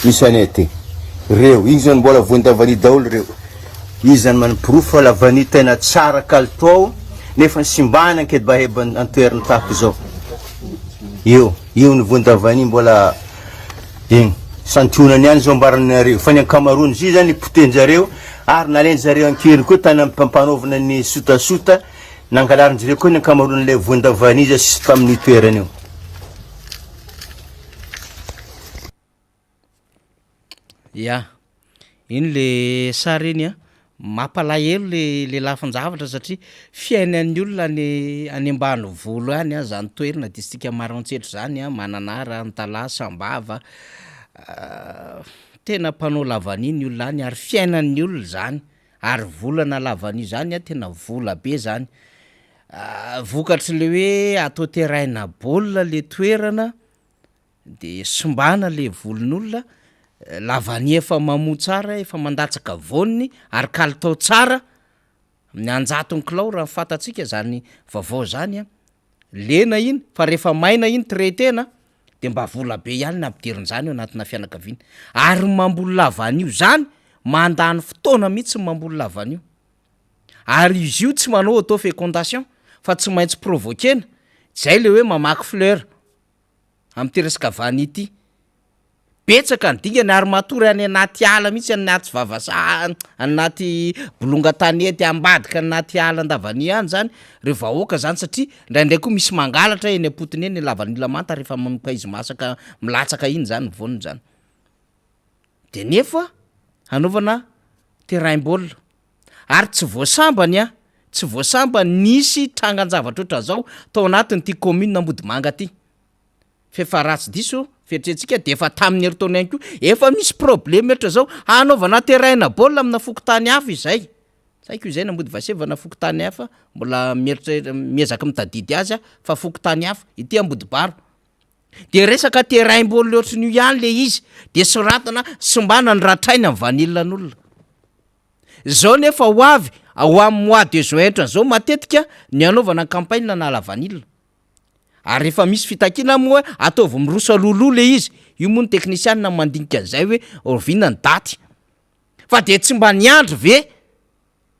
[SPEAKER 9] misy anay ty reo igny zany mbola voany lavani daholo reo izy zany maniprofo fa lavani tena tsara kalitao nefa ny simbana ankedy baheba antoerany tahako zao io ny voany lavani mbola igny santionany any zao mbaranareo fa ny ankamarony zy zany potenjareo ary nalenjareo ankely koa tany ampanaovana ny sotasota nangalarinjareo koa ny ankamarony le voany lavani izy sisy tamin'ny toerany io
[SPEAKER 1] ya iny le sary iny a mampalahelo le lafin-javatra satria fiainan'ny olona any ambany volo any a zany toerana distrika Maroantsetra zany a Mananara Antala Sambava tena mpanao lavani ny olona any ary fiainan'ny olona zany ary volana lavani zany a tena vola be zany vokatry le hoe atao teraina baolina le toerana de sombana le volon'olona lavani efa mamoa tsara efa mandatsaka voniny ary kalitao tsara ny anjatony kilao raha fatatsika zany vaovao zany a lena iny fa rehefa maina iny traitena de mba vola be ihany ny ampidirin'izany eo anatina fianakaviana ary mamboly lavanio zany mandany fotoana mihitsy mamboly lavanio ary izy io tsy manao atao fécondation fa tsy maintsy provokena zay le hoe mamaky fleur amty resaka vany ity betsaka ny dingany ary matory any anaty ala mihitsy anaty vavasa anaty bolongan-tanety ambadika anaty ala andavany any zany reo vahoaka zany satria ndraindray koa misy mangalatra eny apotiny eny lavanila manta rehefa manomboka izy masaka milatsaka iny zany voniny zany de nefa hanaovana terrain-baolina ary tsy voasambany a tsy voasambany nisy trangan-javatra oatra zao tao anatiny ty commune Ambodimanga ty fefa ratsy diso fieritreretintsika de efa tamin'ny heritaona ihany koa efa misy problème ohatra zao hanaovana terrain-na baolina amina fokotany hafa izay saiko izay Nambody Vasevana fokotany hafa mbola miezaka mitadidy azy fa fokotany hafa ity Ambodibaro de resaka terrain-baolina ohatrin'io ihany le izy de soratana sombana ny ratraina amin'ny vanilan'olona zao nefa ho avy ao amin'ny mois de juin zao matetika ny anaovana campagne na lavanilina ary rehefa misy fitakina moa ataovy mirosa lolo le izy io moa ny teknisianina mandinika an'izay hoe orvina ny daty fa de tsy mba niandro ve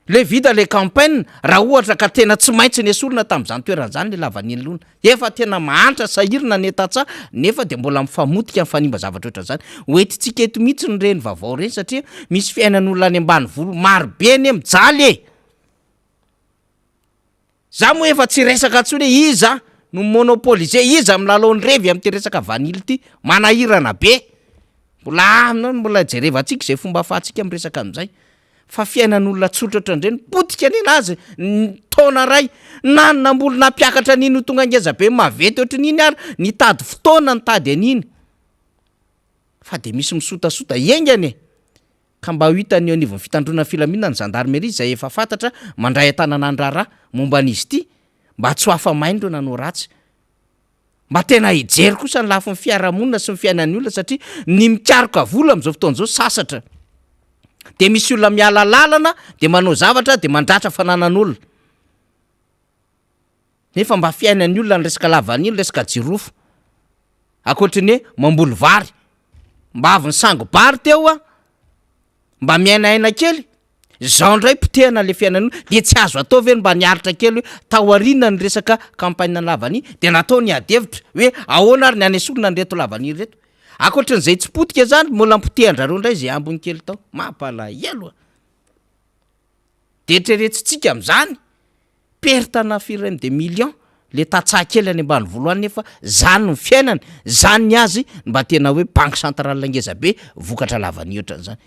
[SPEAKER 1] le vita le campagne raha ohatra ka tena tsy maintsy ny esolona tamin'izany toeran'izany le lavanilona efa tena mahantra sahirina netatsa nefa de mbola mifamotika amin'ny fanimba zavatra oatra zany hoetitsika eto mihitsy ny reny vaovao reny satria misy fiainan'olona any ambany volo marobe ny mijaly za moa efa tsy resaka ntsony hoe iza no monopolise iza milalao ny revy amin'ny teresaka vanily ty manahirana be mbola jerevantsika zay fomba afahantsika amin'ny resaka amin'izay fa fiainan'olona tsotra ohatran'ireny potika ny anazy taona ray nanamboly nampiakatra an'iny ho tonga ngeza be mavety ohatran'iny ary nitady fotoana nitady an'iny fa de misy misotasota engany ka mba ho hitany eo anivon'ny fitandrona filaminana ny gendarmerie zay efa fantatra mandray an-tananany raharaha momba an'izy ity mba tsy ho afa-maindro nanao ratsy mba tena hijery kosa ny lafin'ny fiarahamonina sy ny fiainan'ny olona satria ny mikaroka vola am'izao fotoan'izao sasatra de misy olona miala lalana de manao zavatra de mandratra fananan'olona nefa mba fiainan'ny olona ny resaka lavanilo resaka jirofo akoatriny hoe mamboly vary mba avy ny sango-bary teo a mba miainaina kely zao ndray potehana le fiainan'olona de tsy azo atao ve mba niaritra kely hoe taoriana ny resaka campagne lavany de natao ny adevitra hoe ahoana ary ny anesolona ny reto lavany reto akoatran'izay tsy potika zany mbola mpotehandrareo ndray zay ambony kely tao mampalahelo de treretsintsika am'izany pertana firany de million le tatsah kely any ambany voalohany nefa zany ny fiainany zany ny azy mba tena hoe banque centrale ngeza be vokatra lavany ohatran'izany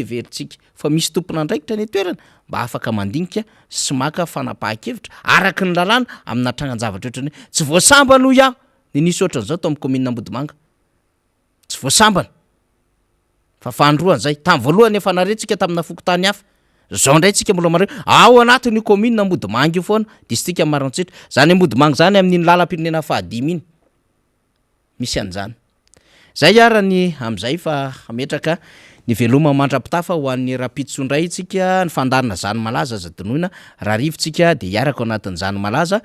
[SPEAKER 1] everitsika fa misy tompona andraikitra ny toerana mba afaka mandinika sy maka fanapahan-kevitra araky ny lalàna amina trangan-javatra ohatrany hoe tsy voasambana ho iaho ny nisy ohatran'izao tao amin'ny commune Ambodimanga tsy voasambana fa fandroan'izay tamin'ny voalohany efa naretsika tamina fokotany hafa zao ndray tsika mbola mare ao anatin'ny commune Ambodimanga io foana distrika Maroantsetra zany Ambodimanga zany amin'iny lalam-pirenena fahadimy iny misy an'izany zay arany am'izay fa ametraka ny veloma mandrapitafa ho an'ny rapitsondray tsika ny fandarina zany malaza aza dinoina raha rivotsika de iarako anatin'ny zany malaza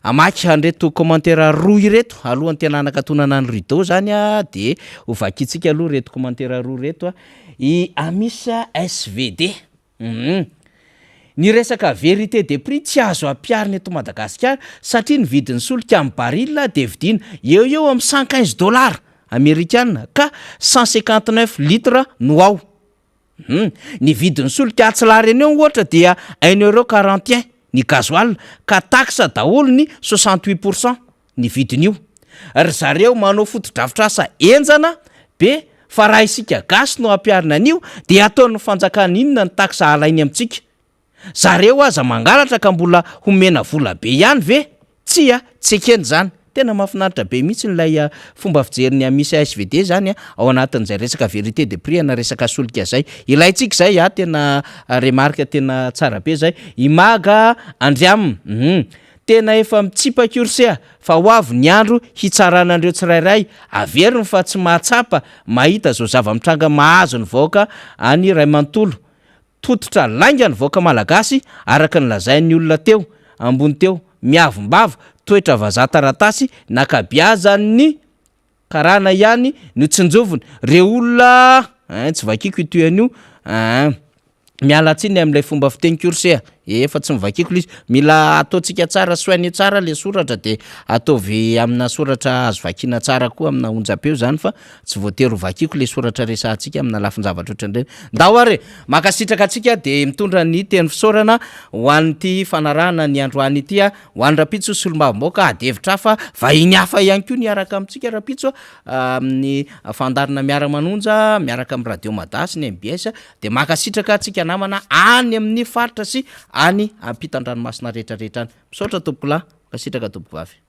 [SPEAKER 1] amaky handreto commentaire roa ireto alohan'ny tena nakatonana ny rideau zany a de ovakitsika aloha reto commentaire roa reto i Amisa SVD ny resaka vérité des prix tsy azo ampiarina eto Madagasikara satria ny vidin'ny solika amin'ny baril de vidina eo amin'ny $115 américaine ka 159 litres no ao ny vidin'ny solika atsilary eo ohatra dia €1.41 ny gasoil ka taxe daholo ny 68% ny vidin'io ry zareo manao foto-drafitra asa enjana be fa raha isika gasy no ampiarina an'io de ataon'ny fanjakana inona ny taxe alainy amintsika zareo aza mangalatra ka mbola homena vola be ihany ve tsy ekeny zany tena mahafinaritra be mihitsy nylay fomba fijeriny Amisa SVD zany ao anatin'izay resaka vérité de prix na resaka solika zay ilaitsika zay tena remarque tena tsara be zay Imaga Andriam tena efa mitsipaka ursea fa ho avy ny andro hitsaranandreo tsirairay averiny fa tsy mahatsapa mahita zao zava-mitranga mahazo ny vaoka any Ray Manontolo tototra lainga ny vaoka malagasy araka ny lazain'ny olona teo ambony teo miavombava toetra vazaha taratasy nakabiazan'ny karana ihany no tsinjovony reo olona tsy vakiko itoan'io miala tsiny amin'ilay fomba fiteny kursea efa tsy mivakiko izy mila ataontsika tsara soainy tsara le soratra de ataovy amina soratra azo vakina tsara koa amina onjapeo zany fa tsy voatery vakiko le soratra resantsika amina lafin-javatra ohatrandreny ndao are makasitraka atsika de mitondra ny teny fisaorana ho an'ity fanarahana ny androany ity a ho an'ny rapitso solombavom-baoka adevitra fa vahiny hafa ihany koa niaraka amintsika rapitso amin'ny fandarina miara-manonja miaraka amin'ny radio madasy ny MBS de makasitraka atsika namana any amin'ny faritra sy any ampitan-dranomasina rehetrarehetra any misaotra tompokolahy makasitraka tompoko vavy